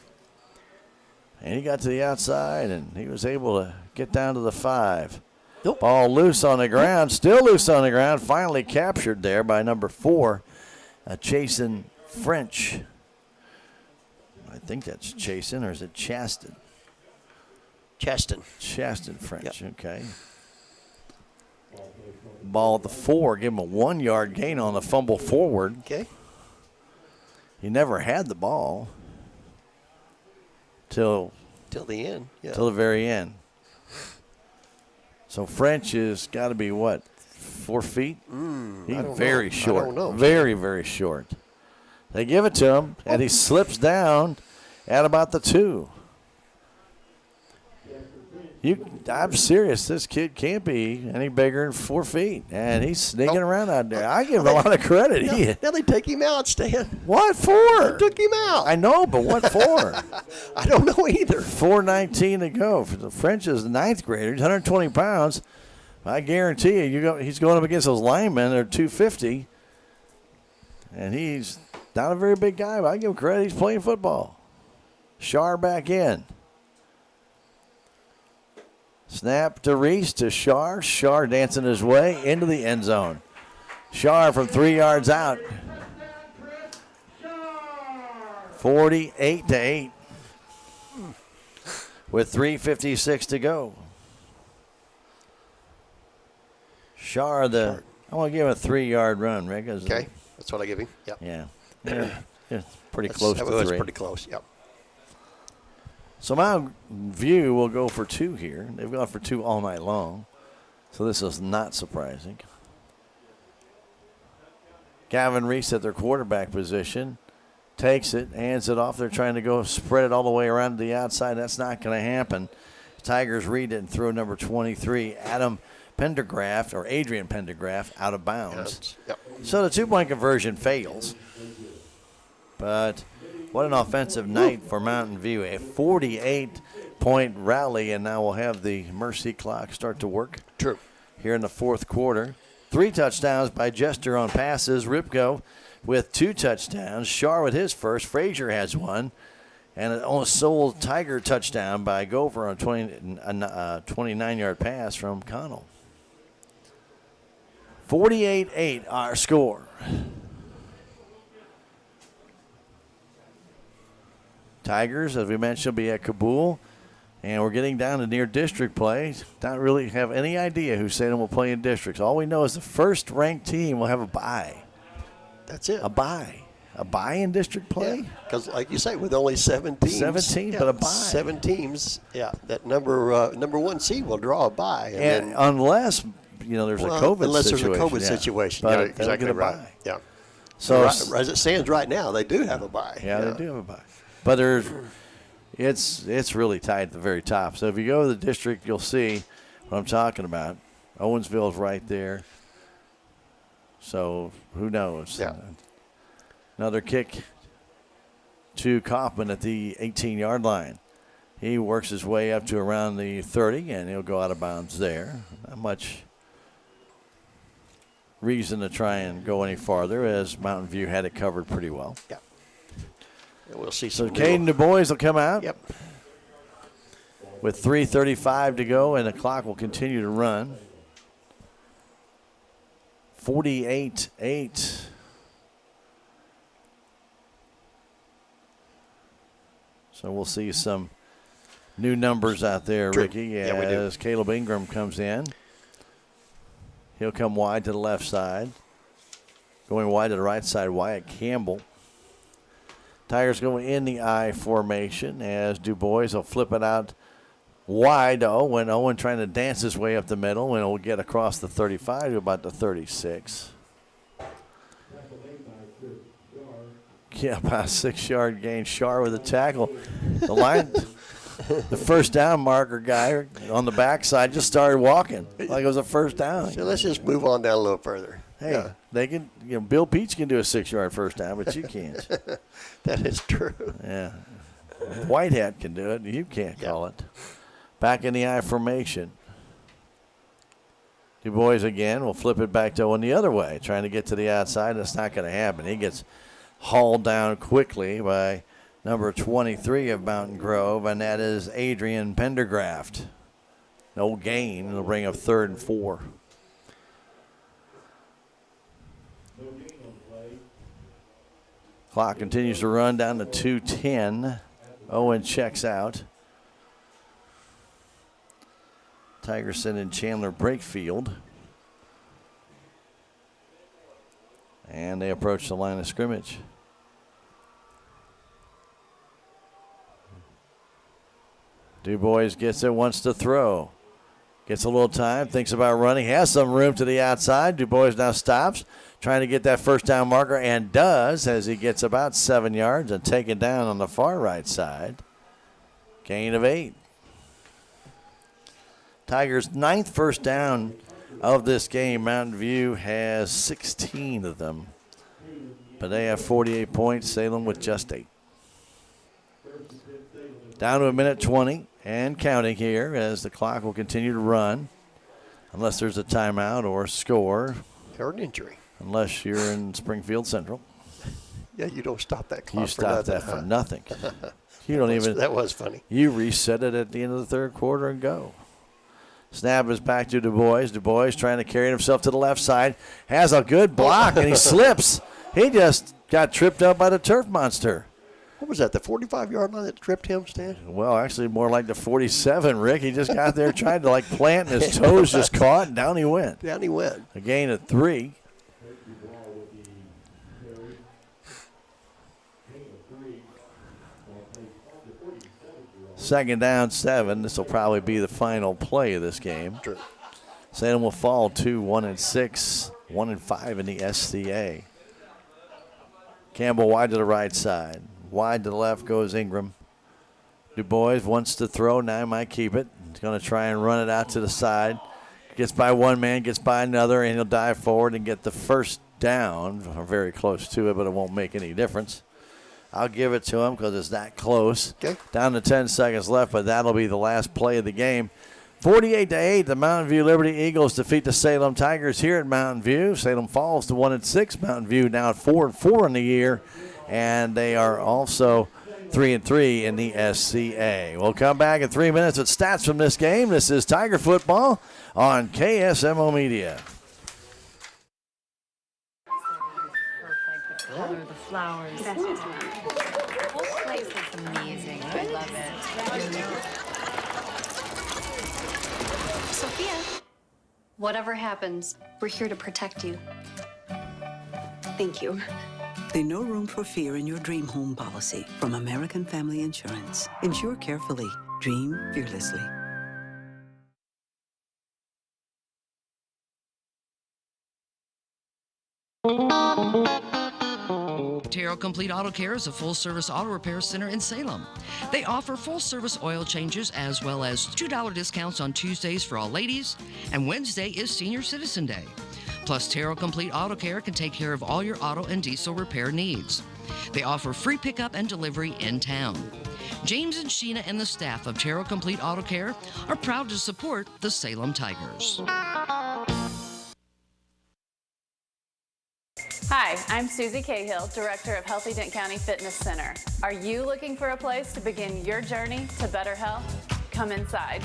And he got to the outside, and he was able to get down to the 5. Nope. Ball loose on the ground, still loose on the ground. Finally captured there by number 4, Jason French. I think that's Chasen, or is it Chaston? Chaston French, yep. Okay. Ball at the 4, give him a 1-yard gain on the fumble forward. Okay. He never had the ball till the end. Yeah. Till the very end. So French has got to be, what, 4 feet? He's very short. I don't know. Very, very short. They give it to him, and he slips down at about the 2. I'm serious. This kid can't be any bigger than 4 feet, and he's sneaking around out there. I give him a lot of credit. Now they take him out, Stan. What for? They took him out. I know, but what for? I don't know either. 4:19 to go. For the French is the 9th grader. He's 120 pounds. I guarantee he's going up against those linemen. They're 250, and he's not a very big guy, but I give him credit. He's playing football. Shar back in. Snap to Reese to Shar. Shar dancing his way into the end zone. Shar from 3 yards out. 48-8 with 3:56 to go. Shar, I want to give him a 3-yard run, Rick. Okay, that's what I give him. Yep. Yeah. It's pretty close to 3. That's pretty close, yep. So Mountain View will go for 2 here. They've gone for 2 all night long, so this is not surprising. Gavin Reese at their quarterback position takes it, hands it off. They're trying to go spread it all the way around to the outside. That's not going to happen. Tigers read it and throw number 23, Adrian Pendergraft, out of bounds. Yep. So the 2-point conversion fails. But what an offensive night for Mountain View. A 48-point rally, and now we'll have the Mercy clock start to work. True. Here in the 4th quarter. 3 touchdowns by Jester on passes. Ripko with 2 touchdowns. Shar with his first. Frazier has 1. And an sole Tiger touchdown by Gopher on a 29-yard pass from Connell. 48-8 our score. Tigers, as we mentioned, will be at Kabul. And we're getting down to near district play. Don't really have any idea who Salem will play in districts. All we know is the first-ranked team will have a bye. That's it. A bye. A bye in district play? Because, like you say, with only 7 teams. 17, but a bye. 7 teams, that number 1 seed will draw a bye. And unless, there's a COVID situation. Unless there's a COVID situation. But yeah, exactly right. Bye. Yeah. So as it stands right now, they do have a bye. Yeah, they do have a bye. But it's really tight at the very top. So if you go to the district, you'll see what I'm talking about. Owensville's right there. So who knows? Yeah. Another kick to Kaufman at the 18-yard line. He works his way up to around the 30, and he'll go out of bounds there. Not much reason to try and go any farther, as Mountain View had it covered pretty well. Yeah. We'll see So some. Caden Du Bois will come out. Yep. With 3:35 to go, and the clock will continue to run. 48-8. So we'll see some new numbers out there, True. Ricky, Yeah, we do. as Caleb Ingram comes in. He'll come wide to the left side. Going wide to the right side, Wyatt Campbell. Tigers going in the I formation as Du Bois will flip it out wide to Owen. Owen trying to dance his way up the middle, and he'll get across the 35 to about the 36. Yeah, about a 6-yard gain. Shar with a tackle. The line, the first down marker guy on the backside just started walking like it was a first down. So let's just move on down a little further. Hey, they can. Bill Peach can do a 6-yard first down, but you can't. That is true. Yeah, Whitehead can do it. You can't call it. Back in the I formation. Du Bois again will flip it back to Owen the other way, trying to get to the outside. That's not going to happen. He gets hauled down quickly by number 23 of Mountain Grove, and that is Adrian Pendergraft. No gain. It'll bring up 3rd and 4. Clock continues to run down to 2:10. Owen checks out. Tigers send in Chandler Brakefield. And they approach the line of scrimmage. Du Bois gets it, wants to throw. Gets a little time, thinks about running, has some room to the outside. Du Bois now stops, trying to get that first down marker, and does as he gets about 7 yards and taken down on the far right side. Gain of 8. Tigers' 9th first down of this game. Mountain View has 16 of them, but they have 48 points. Salem with just 8. Down to a minute 20 and counting here as the clock will continue to run unless there's a timeout or a score. Or an injury. Unless you're in Springfield Central. Yeah, you don't stop that clock. You stop that for nothing. You don't even. That was funny. You reset it at the end of the third quarter and go. Snap is back to Du Bois. Du Bois trying to carry himself to the left side. Has a good block and he slips. He just got tripped up by the turf monster. What was that, the 45-yard line that tripped him, Stan? Well, actually more like the 47, Rick. He just got there, tried to plant, and his toes just caught, and down he went. Down he went. A gain of 3. Second down, 7. This will probably be the final play of this game. True. Salem will fall to 1-6, 1-5 in the SCA. Campbell wide to the right side. Wide to the left goes Ingram. Du Bois wants to throw. Now he might keep it. He's going to try and run it out to the side. Gets by one man, gets by another, and he'll dive forward and get the first down. Or very close to it, but it won't make any difference. I'll give it to him because it's that close. Okay. Down to 10 seconds left, but that'll be the last play of the game. 48-8, the Mountain View Liberty Eagles defeat the Salem Tigers here at Mountain View. Salem falls to 1-6. Mountain View now at 4-4 in the year, and they are also 3-3 in the SCA. We'll come back in 3 minutes with stats from this game. This is Tiger Football on KSMO Media. The color, the flowers. The whole place looks amazing. I love it. Sophia, whatever happens, we're here to protect you. Thank you. There's no room for fear in your dream home policy from American Family Insurance. Insure carefully. Dream fearlessly. Terrell Complete Auto Care is a full-service auto repair center in Salem. They offer full-service oil changes as well as $2 discounts on Tuesdays for all ladies, and Wednesday is Senior Citizen Day. Plus, Terrell Complete Auto Care can take care of all your auto and diesel repair needs. They offer free pickup and delivery in town. James and Sheena and the staff of Terrell Complete Auto Care are proud to support the Salem Tigers. Hi, I'm Susie Cahill, Director of Healthy Dent County Fitness Center. Are you looking for a place to begin your journey to better health? Come inside.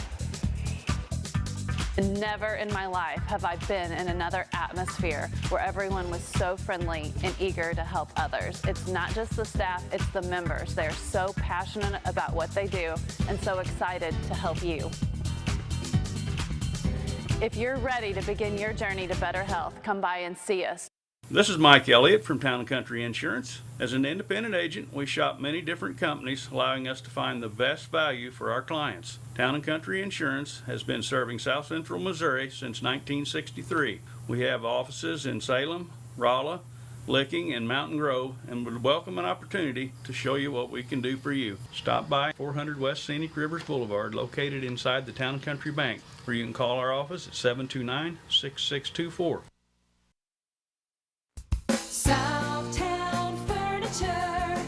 Never in my life have I been in another atmosphere where everyone was so friendly and eager to help others. It's not just the staff, it's the members. They're so passionate about what they do and so excited to help you. If you're ready to begin your journey to better health, come by and see us. This is Mike Elliott from Town & Country Insurance. As an independent agent, we shop many different companies, allowing us to find the best value for our clients. Town & Country Insurance has been serving South Central Missouri since 1963. We have offices in Salem, Rolla, Licking, and Mountain Grove, and would welcome an opportunity to show you what we can do for you. Stop by 400 West Scenic Rivers Boulevard, located inside the Town & Country Bank, or you can call our office at 729-6624. Southtown Furniture.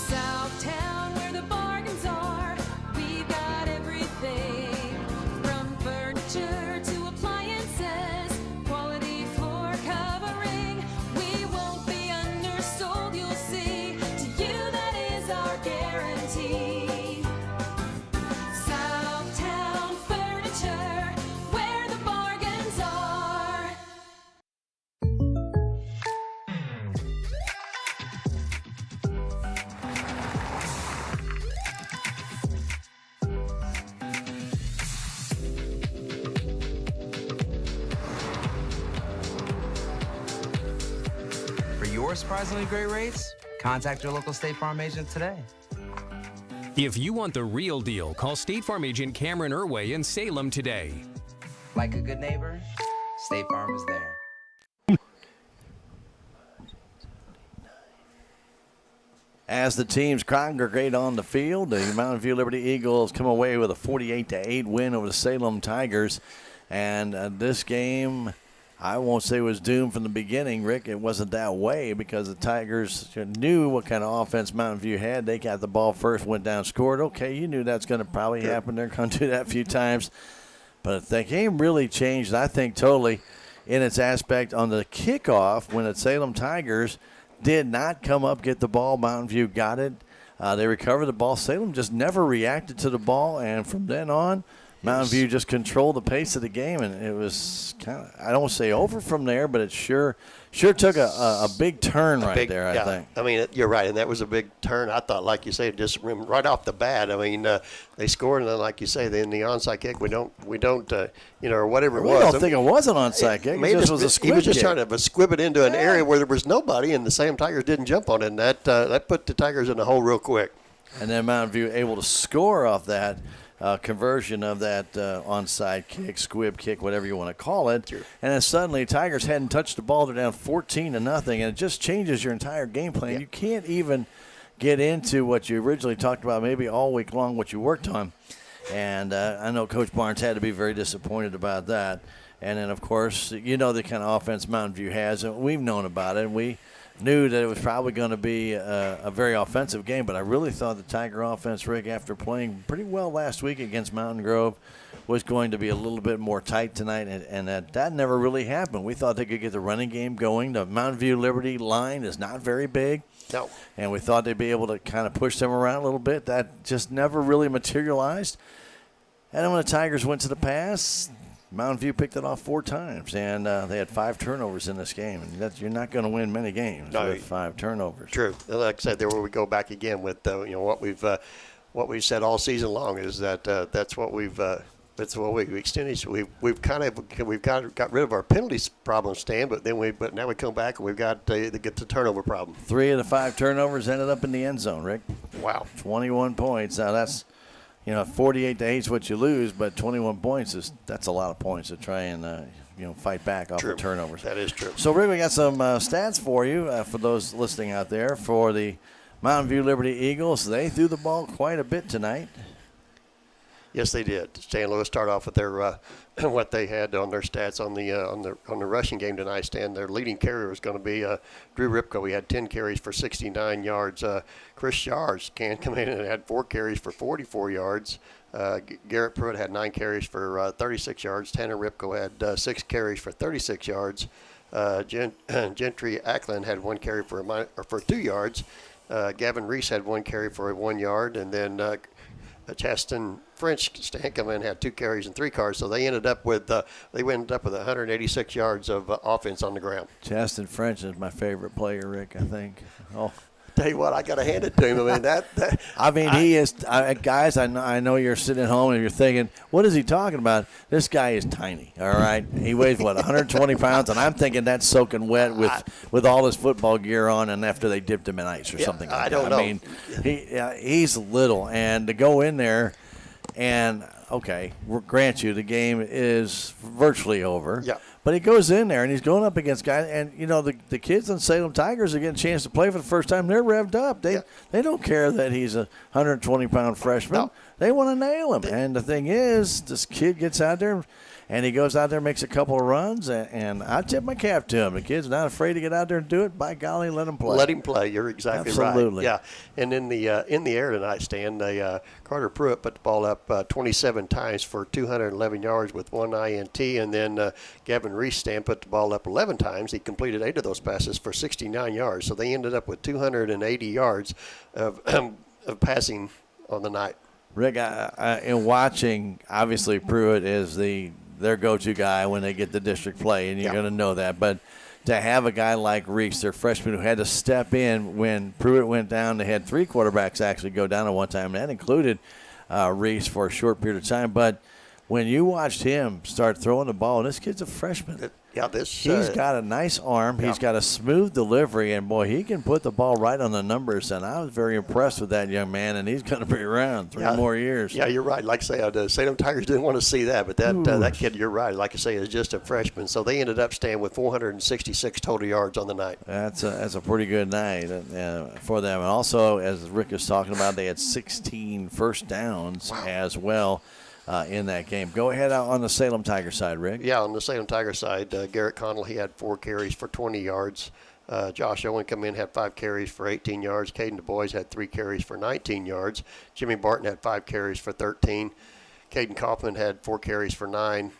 Southtown, where the bargains are. We've got everything from furniture to appliances. Quality floor covering. We won't be undersold, you'll see. To you, that is our guarantee. Southtown Furniture, where the bargains are. For your surprisingly great rates, contact your local State Farm agent today. If you want the real deal, call State Farm agent Cameron Irway in Salem today. Like a good neighbor, State Farm is there. As the teams congregate on the field, the Mountain View Liberty Eagles come away with a 48-8 win over the Salem Tigers. And this game, I won't say was doomed from the beginning, Rick. It wasn't that way because the Tigers knew what kind of offense Mountain View had. They got the ball first, went down, scored. Okay, you knew that's going to probably happen. They're going to do that a few times. But the game really changed, I think, totally in its aspect on the kickoff when the Salem Tigers did not come up, get the ball. Mountain View got it. They recovered the ball. Salem just never reacted to the ball, and from then on, Mountain View just controlled the pace of the game, and it was kind of, I don't say over from there, but it sure took a big turn there, I think. I mean, you're right, and that was a big turn. I thought, like you say, just right off the bat. I mean, they scored, and then, like you say, then the onside kick, we don't, or whatever it was. I don't think it was an onside kick. It just was a squib He was just kick. trying to squib it into an area where there was nobody, and the Salem Tigers didn't jump on it, and that put the Tigers in the hole real quick. And then Mountain View able to score off that conversion of that onside kick, squib kick, whatever you want to call it. Sure. And then suddenly Tigers hadn't touched the ball. They're down 14-0, and it just changes your entire game plan. Yeah. You can't even get into what you originally talked about, maybe all week long, what you worked on. And I know Coach Barnes had to be very disappointed about that. And then, of course, you know the kind of offense Mountain View has, and we've known about it. We knew that it was probably going to be a very offensive game, but I really thought the Tiger offense, Rick, after playing pretty well last week against Mountain Grove, was going to be a little bit more tight tonight, and that never really happened. We thought they could get the running game going. The Mountain View Liberty line is not very big. No. And we thought they'd be able to kind of push them around a little bit. That just never really materialized. And then when the Tigers went to the pass, Mountain View picked it off 4 times, and they had 5 turnovers in this game. And you're not going to win many games with 5 turnovers. True. Like I said, there where we go back again with what we've said all season long is that that's what we've extended. We've got rid of our penalties problem, Stan, but now we come back and we've got get the turnover problem. 3 of the 5 turnovers ended up in the end zone, Rick. Wow. 21 points. Now that's 48-8 is what you lose, but 21 points that's a lot of points to try and fight back off the turnovers. That is true. So, Rick, we got some stats for you for those listening out there for the Mountain View Liberty Eagles. They threw the ball quite a bit tonight. Yes, they did. Stan, let's start off with their what they had on their stats on the rushing game tonight. Stan, their leading carrier was going to be Drew Ripko. He had 10 carries for 69 yards. Chris Shars can come in and had 4 carries for 44 yards. Garrett Pruitt had 9 carries for 36 yards. Tanner Ripko had 6 carries for 36 yards. Gentry Ackland had 1 carry for 2 yards. Gavin Reese had 1 carry for 1 yard, and then Chaston French Stankoman had 2 carries and 3 cards, so they ended up with 186 yards of offense on the ground. Chaston French is my favorite player, Rick, I think. Oh, tell you what, I got to hand it to him. I mean, he is. Guys, I know you're sitting at home and you're thinking, what is he talking about? This guy is tiny. All right, he weighs 120 pounds, and I'm thinking that's soaking wet with all his football gear on, and after they dipped him in ice or something like that. I don't know. I mean, he's little, and to go in there. And, okay, grant you, the game is virtually over. Yeah. But he goes in there, and he's going up against guys. And, the kids on Salem Tigers are getting a chance to play for the first time. They're revved up. They don't care that he's a 120-pound freshman. No. They want to nail him. And the thing is, this kid gets out there, and he goes out there, makes a couple of runs, and I tip my cap to him. The kid's not afraid to get out there and do it. By golly, let him play. Let him play. You're exactly Absolutely. right. Yeah. And in the air tonight, Stan, Carter Pruitt put the ball up 27 times for 211 yards with 1 INT, and then Gavin Reese, Stan, put the ball up 11 times. He completed 8 of those passes for 69 yards. So they ended up with 280 yards of passing on the night. Rick, in watching, obviously Pruitt is their go-to guy when they get the district play, and you're going to know that. But to have a guy like Reese, their freshman, who had to step in when Pruitt went down, they had 3 quarterbacks actually go down at one time, and that included Reese for a short period of time. But when you watched him start throwing the ball, this kid's a freshman. He's got a nice arm. He's got a smooth delivery, and, boy, he can put the ball right on the numbers, and I was very impressed with that young man, and he's going to be around 3 more years. Yeah, you're right. Like I say, the Salem Tigers didn't want to see that, but that kid, you're right, like I say, is just a freshman. So they ended up staying with 466 total yards on the night. That's a pretty good night for them. And also, as Rick was talking about, they had 16 first downs as well. In that game. Go ahead out on the Salem Tiger side, Rick. Yeah, on the Salem Tiger side, Garrett Connell, he had 4 carries for 20 yards. Josh Owen come in, had 5 carries for 18 yards. Caden Du Bois had 3 carries for 19 yards. Jimmy Barton had 5 carries for 13. Caden Kaufman had 4 carries for 9.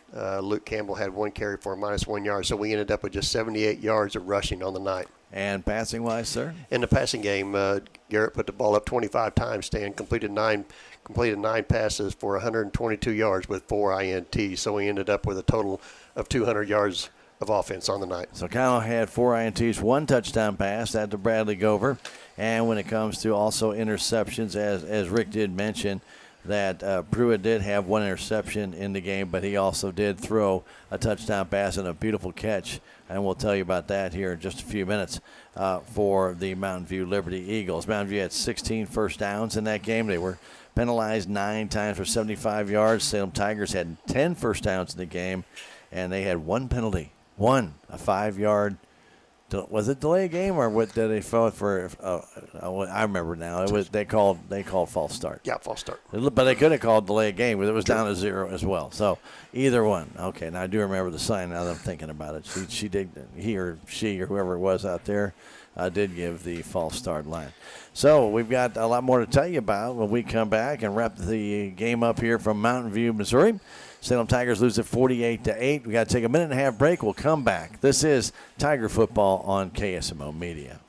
Luke Campbell had 1 carry for -1 yard. So we ended up with just 78 yards of rushing on the night. And passing-wise, sir? In the passing game, Garrett put the ball up 25 times, completed nine passes for 122 yards with 4 INTs. So we ended up with a total of 200 yards of offense on the night. So Kyle had 4 INTs, 1 touchdown pass, that to Bradley Gover. And when it comes to also interceptions, as Rick did mention, that Pruitt did have 1 interception in the game, but he also did throw a touchdown pass and a beautiful catch. And we'll tell you about that here in just a few minutes for the Mountain View Liberty Eagles. Mountain View had 16 first downs in that game. They were penalized 9 times for 75 yards. Salem Tigers had 10 first downs in the game, and they had 1 penalty. A 5-yard. Was it delay game or what did they file for? I remember now. It was they called false start. Yeah, false start. But they could have called delay game, but it was down to 0 as well. So either one. Okay, and I do remember the sign now that I'm thinking about it. He or whoever it was out there did give the false start line. So we've got a lot more to tell you about when we come back and wrap the game up here from Mountain View, Missouri. Salem Tigers lose it 48-8. We got to take a minute and a half break. We'll come back. This is Tiger Football on KSMO Media.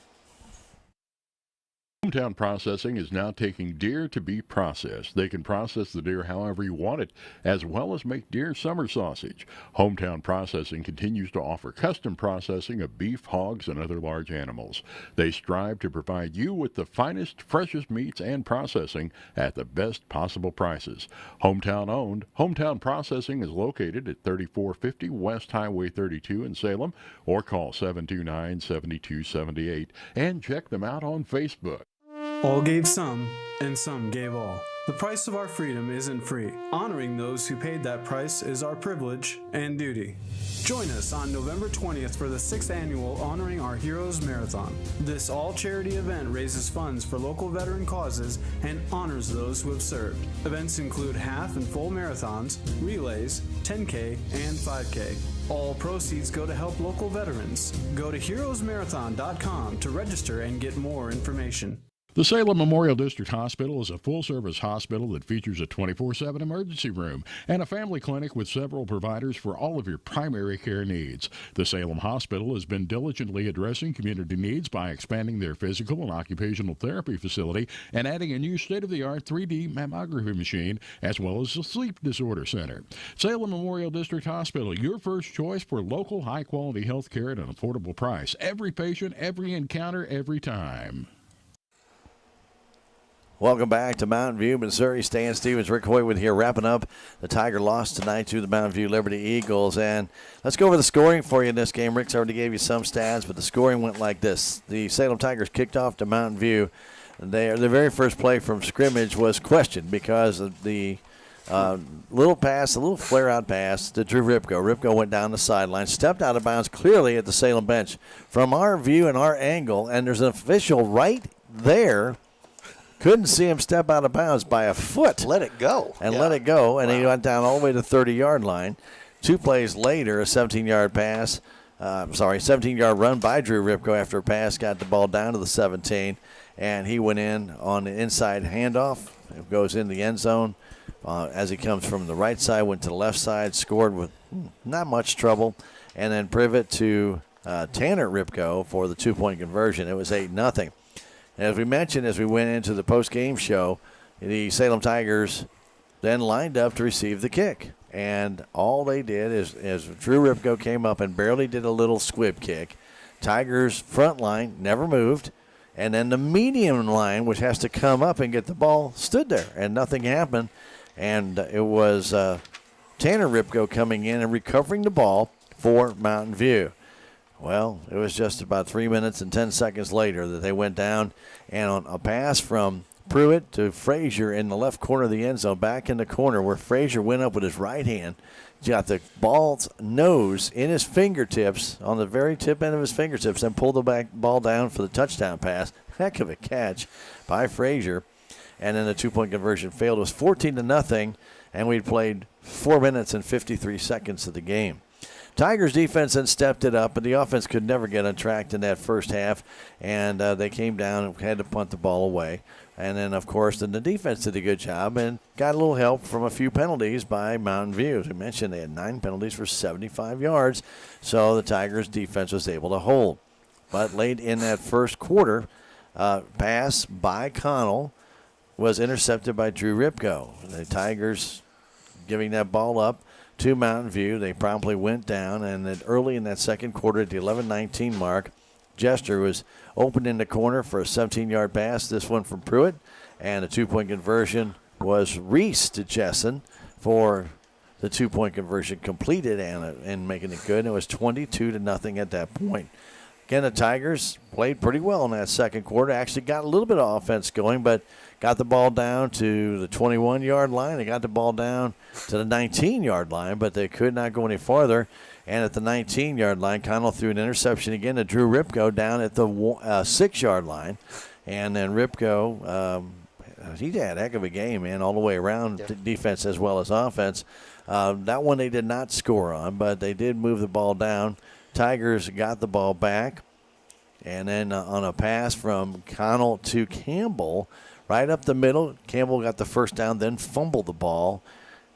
Hometown Processing is now taking deer to be processed. They can process the deer however you want it, as well as make deer summer sausage. Hometown Processing continues to offer custom processing of beef, hogs, and other large animals. They strive to provide you with the finest, freshest meats and processing at the best possible prices. Hometown owned, Hometown Processing is located at 3450 West Highway 32 in Salem, or call 729-7278 and check them out on Facebook. All gave some, and some gave all. The price of our freedom isn't free. Honoring those who paid that price is our privilege and duty. Join us on November 20th for the 6th annual Honoring Our Heroes Marathon. This all-charity event raises funds for local veteran causes and honors those who have served. Events include half and full marathons, relays, 10K, and 5K. All proceeds go to help local veterans. Go to heroesmarathon.com to register and get more information. The Salem Memorial District Hospital is a full-service hospital that features a 24/7 emergency room and a family clinic with several providers for all of your primary care needs. The Salem Hospital has been diligently addressing community needs by expanding their physical and occupational therapy facility and adding a new state-of-the-art 3D mammography machine, as well as a sleep disorder center. Salem Memorial District Hospital, your first choice for local, high-quality health care at an affordable price. Every patient, every encounter, every time. Welcome back to Mountain View, Missouri. Stan Stevens, Rick Hoy with here, wrapping up the Tiger loss tonight to the Mountain View Liberty Eagles. And let's go over the scoring for you in this game. Rick's already gave you some stats, but the scoring went like this. The Salem Tigers kicked off to Mountain View. The very first play from scrimmage was questioned because of the little flare-out pass to Drew Ripko. Ripko went down the sideline, stepped out of bounds clearly at the Salem bench. From our view and our angle, and there's an official right there, couldn't see him step out of bounds by a foot. Let it go. And let it go, and he went down all the way to the 30-yard line. 2 plays later, a 17-yard pass. 17-yard run by Drew Ripko after a pass, got the ball down to the 17, and he went in on the inside handoff. It goes in the end zone. As he comes from the right side, went to the left side, scored with not much trouble, and then pivot to Tanner Ripko for the 2-point conversion. It was 8-0. As we mentioned as we went into the post-game show, the Salem Tigers then lined up to receive the kick. And all they did is Drew Ripko came up and barely did a little squib kick. Tigers' front line never moved. And then the medium line, which has to come up and get the ball, stood there. And nothing happened. And it was Tanner Ripko coming in and recovering the ball for Mountain View. Well, it was just about 3 minutes and 10 seconds later that they went down, and on a pass from Pruitt to Frazier in the left corner of the end zone, back in the corner where Frazier went up with his right hand, got the ball's nose in his fingertips, on the very tip end of his fingertips, and pulled the ball down for the touchdown pass. Heck of a catch by Frazier. And then the two-point conversion failed. It was 14-0, and we'd played 4 minutes and 53 seconds of the game. Tigers defense then stepped it up, but the offense could never get on track in that first half, and they came down and had to punt the ball away. And then, of course, the defense did a good job and got a little help from a few penalties by Mountain View. As we mentioned, they had 9 penalties for 75 yards, so the Tigers defense was able to hold. But late in that first quarter, pass by Connell was intercepted by Drew Ripko. The Tigers giving that ball up to Mountain View. They promptly went down, and then early in that second quarter at the 11-19 mark, Jester was open in the corner for a 17-yard pass, this one from Pruitt, and a two-point conversion was Reese to Jessen for the two-point conversion completed and making it good. It was 22-0 at that point. Again, the Tigers played pretty well in that second quarter, actually got a little bit of offense going, but got the ball down to the 21-yard line. They got the ball down to the 19-yard line, but they could not go any farther. And at the 19-yard line, Connell threw an interception again to Drew Ripko down at the 6-yard line. And then Ripko, he had a heck of a game, man, all the way around, defense as well as offense. That one they did not score on, but they did move the ball down. Tigers got the ball back. And then on a pass from Connell to Campbell, right up the middle, Campbell got the first down, then fumbled the ball.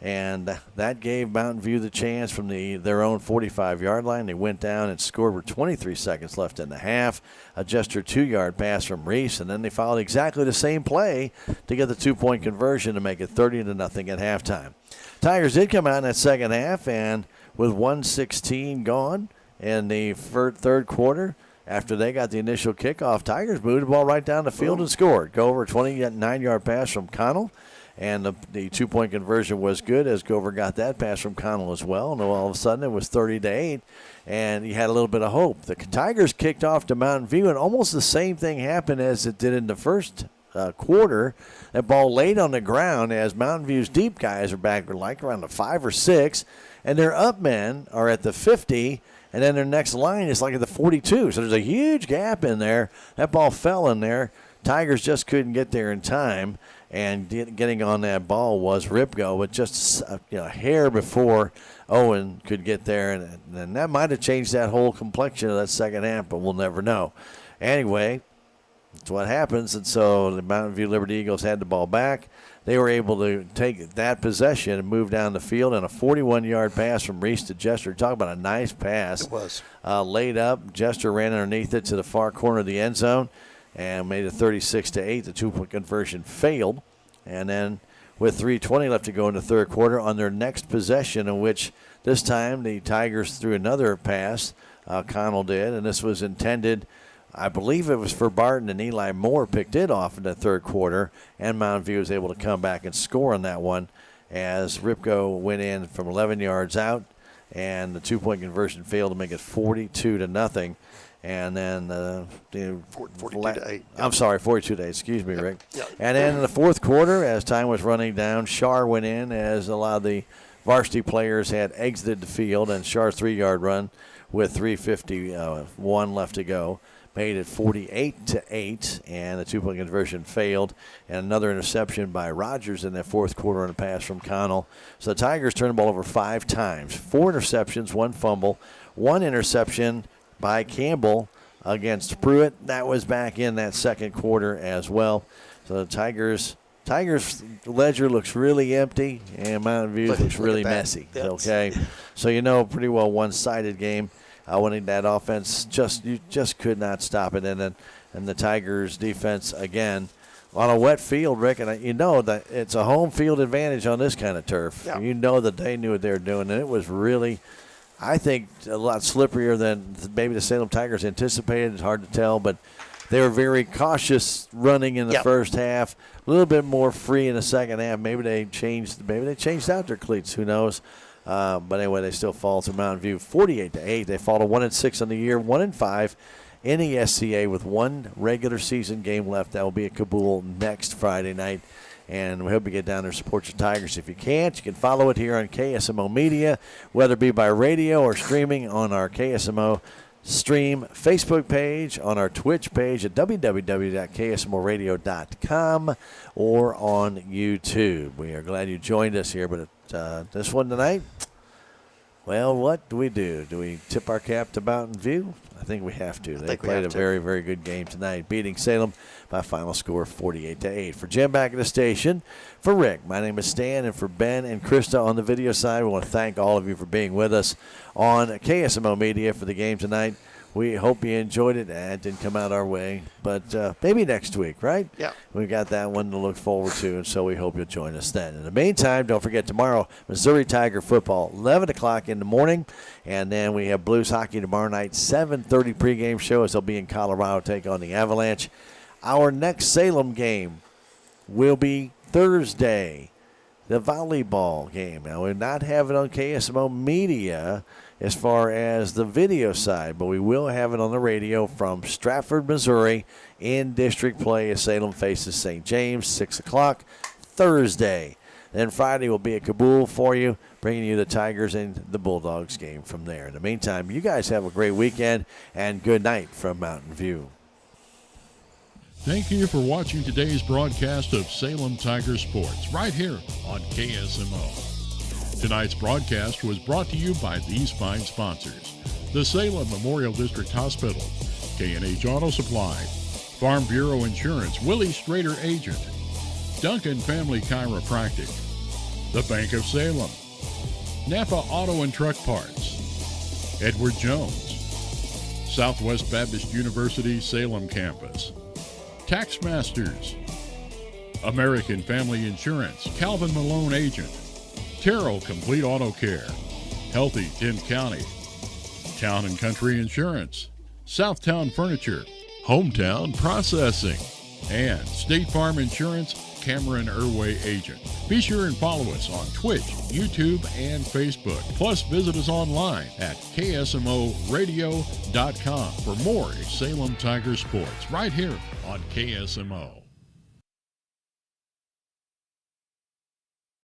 And that gave Mountain View the chance from their own 45-yard line. They went down and scored with 23 seconds left in the half. A Jester 2-yard pass from Reese, and then they followed exactly the same play to get the two-point conversion to make it 30-0 at halftime. Tigers did come out in that second half, and with 1:16 gone in the third quarter, after they got the initial kickoff, Tigers moved the ball right down the field and scored. Go over a 29-yard pass from Connell. And the two-point conversion was good as Gover got that pass from Connell as well. And all of a sudden it was 30-8, and he had a little bit of hope. The Tigers kicked off to Mountain View, and almost the same thing happened as it did in the first quarter. That ball laid on the ground as Mountain View's deep guys are back like around the 5 or 6, and their up men are at the 50, and then their next line is like at the 42. So there's a huge gap in there. That ball fell in there. Tigers just couldn't get there in time. And getting on that ball was Ripko, but just a hair before Owen could get there. And that might have changed that whole complexion of that second half, but we'll never know. Anyway, that's what happens. And so the Mountain View Liberty Eagles had the ball back. They were able to take that possession and move down the field, and a 41-yard pass from Reese to Jester. Talk about a nice pass. It was. Laid up. Jester ran underneath it to the far corner of the end zone and made it 36-8. The two-point conversion failed. And then with 3:20 left to go in the third quarter, on their next possession, in which this time the Tigers threw another pass, Connell did, and this was intended, I believe it was for Barton, and Eli Moore picked it off in the third quarter, and Mountain View was able to come back and score on that one as Ripko went in from 11 yards out, and the two-point conversion failed to make it 42-0. And then 42-8. I'm sorry, 42-8. Excuse me, Rick. Yep. And then in the fourth quarter, as time was running down, Shar went in as a lot of the varsity players had exited the field, and Shar's 3-yard run with 3:51 left to go made it 48-8, and the two-point conversion failed, and another interception by Rogers in that fourth quarter on a pass from Connell. So the Tigers turned the ball over 5 times, 4 interceptions, 1 fumble, 1 interception by Campbell against Pruitt. That was back in that second quarter as well. So the Tigers' ledger looks really empty, and Mountain View looks really messy. Okay, so pretty well one-sided game. Winning that offense, you just could not stop it, and the Tigers' defense again on a wet field, Rick, and that it's a home field advantage on this kind of turf. Yeah. You know that they knew what they were doing, and it was really, I think, a lot slipperier than maybe the Salem Tigers anticipated. It's hard to tell, but they were very cautious running in the first half, a little bit more free in the second half. Maybe they changed out their cleats. Who knows? But anyway, they still fall to Mountain View 48-8. They fall to 1-6 on the year, 1-5 in the SCA with one regular season game left. That will be at Kabul next Friday night. And we hope you get down there and support your Tigers. If you can't, you can follow it here on KSMO Media, whether it be by radio or streaming on our KSMO Stream Facebook page, on our Twitch page at www.ksmoradio.com, or on YouTube. We are glad you joined us here, but this one tonight, well, what do we do? Do we tip our cap to Mountain View? I think we have to. They played a very, very good game tonight, beating Salem by a final score of 48-8. For Jim back at the station, for Rick, my name is Stan, and for Ben and Krista on the video side, we want to thank all of you for being with us on KSMO Media for the game tonight. We hope you enjoyed it. It didn't come out our way, but maybe next week, right? Yeah. We've got that one to look forward to, and so we hope you'll join us then. In the meantime, don't forget tomorrow, Missouri Tiger football, 11 o'clock in the morning, and then we have Blues hockey tomorrow night, 7:30 pregame show as they'll be in Colorado, take on the Avalanche. Our next Salem game will be Thursday, the volleyball game. Now, we're not having it on KSMO Media as far as the video side, but we will have it on the radio from Stratford, Missouri, in district play as Salem faces St. James, 6 o'clock Thursday. Then Friday will be at Kabul for you, bringing you the Tigers and the Bulldogs game from there. In the meantime, you guys have a great weekend, and good night from Mountain View. Thank you for watching today's broadcast of Salem Tiger Sports right here on KSMO. Tonight's broadcast was brought to you by these fine sponsors: the Salem Memorial District Hospital, K&H Auto Supply, Farm Bureau Insurance, Willie Strader Agent, Duncan Family Chiropractic, the Bank of Salem, Napa Auto and Truck Parts, Edward Jones, Southwest Baptist University Salem Campus, Tax Masters, American Family Insurance, Calvin Malone Agent, Terrell Complete Auto Care, Healthy 10 County, Town and Country Insurance, Southtown Furniture, Hometown Processing, and State Farm Insurance, Cameron Irway Agent. Be sure and follow us on Twitch, YouTube, and Facebook. Plus, visit us online at ksmoradio.com for more Salem Tiger Sports right here on KSMO.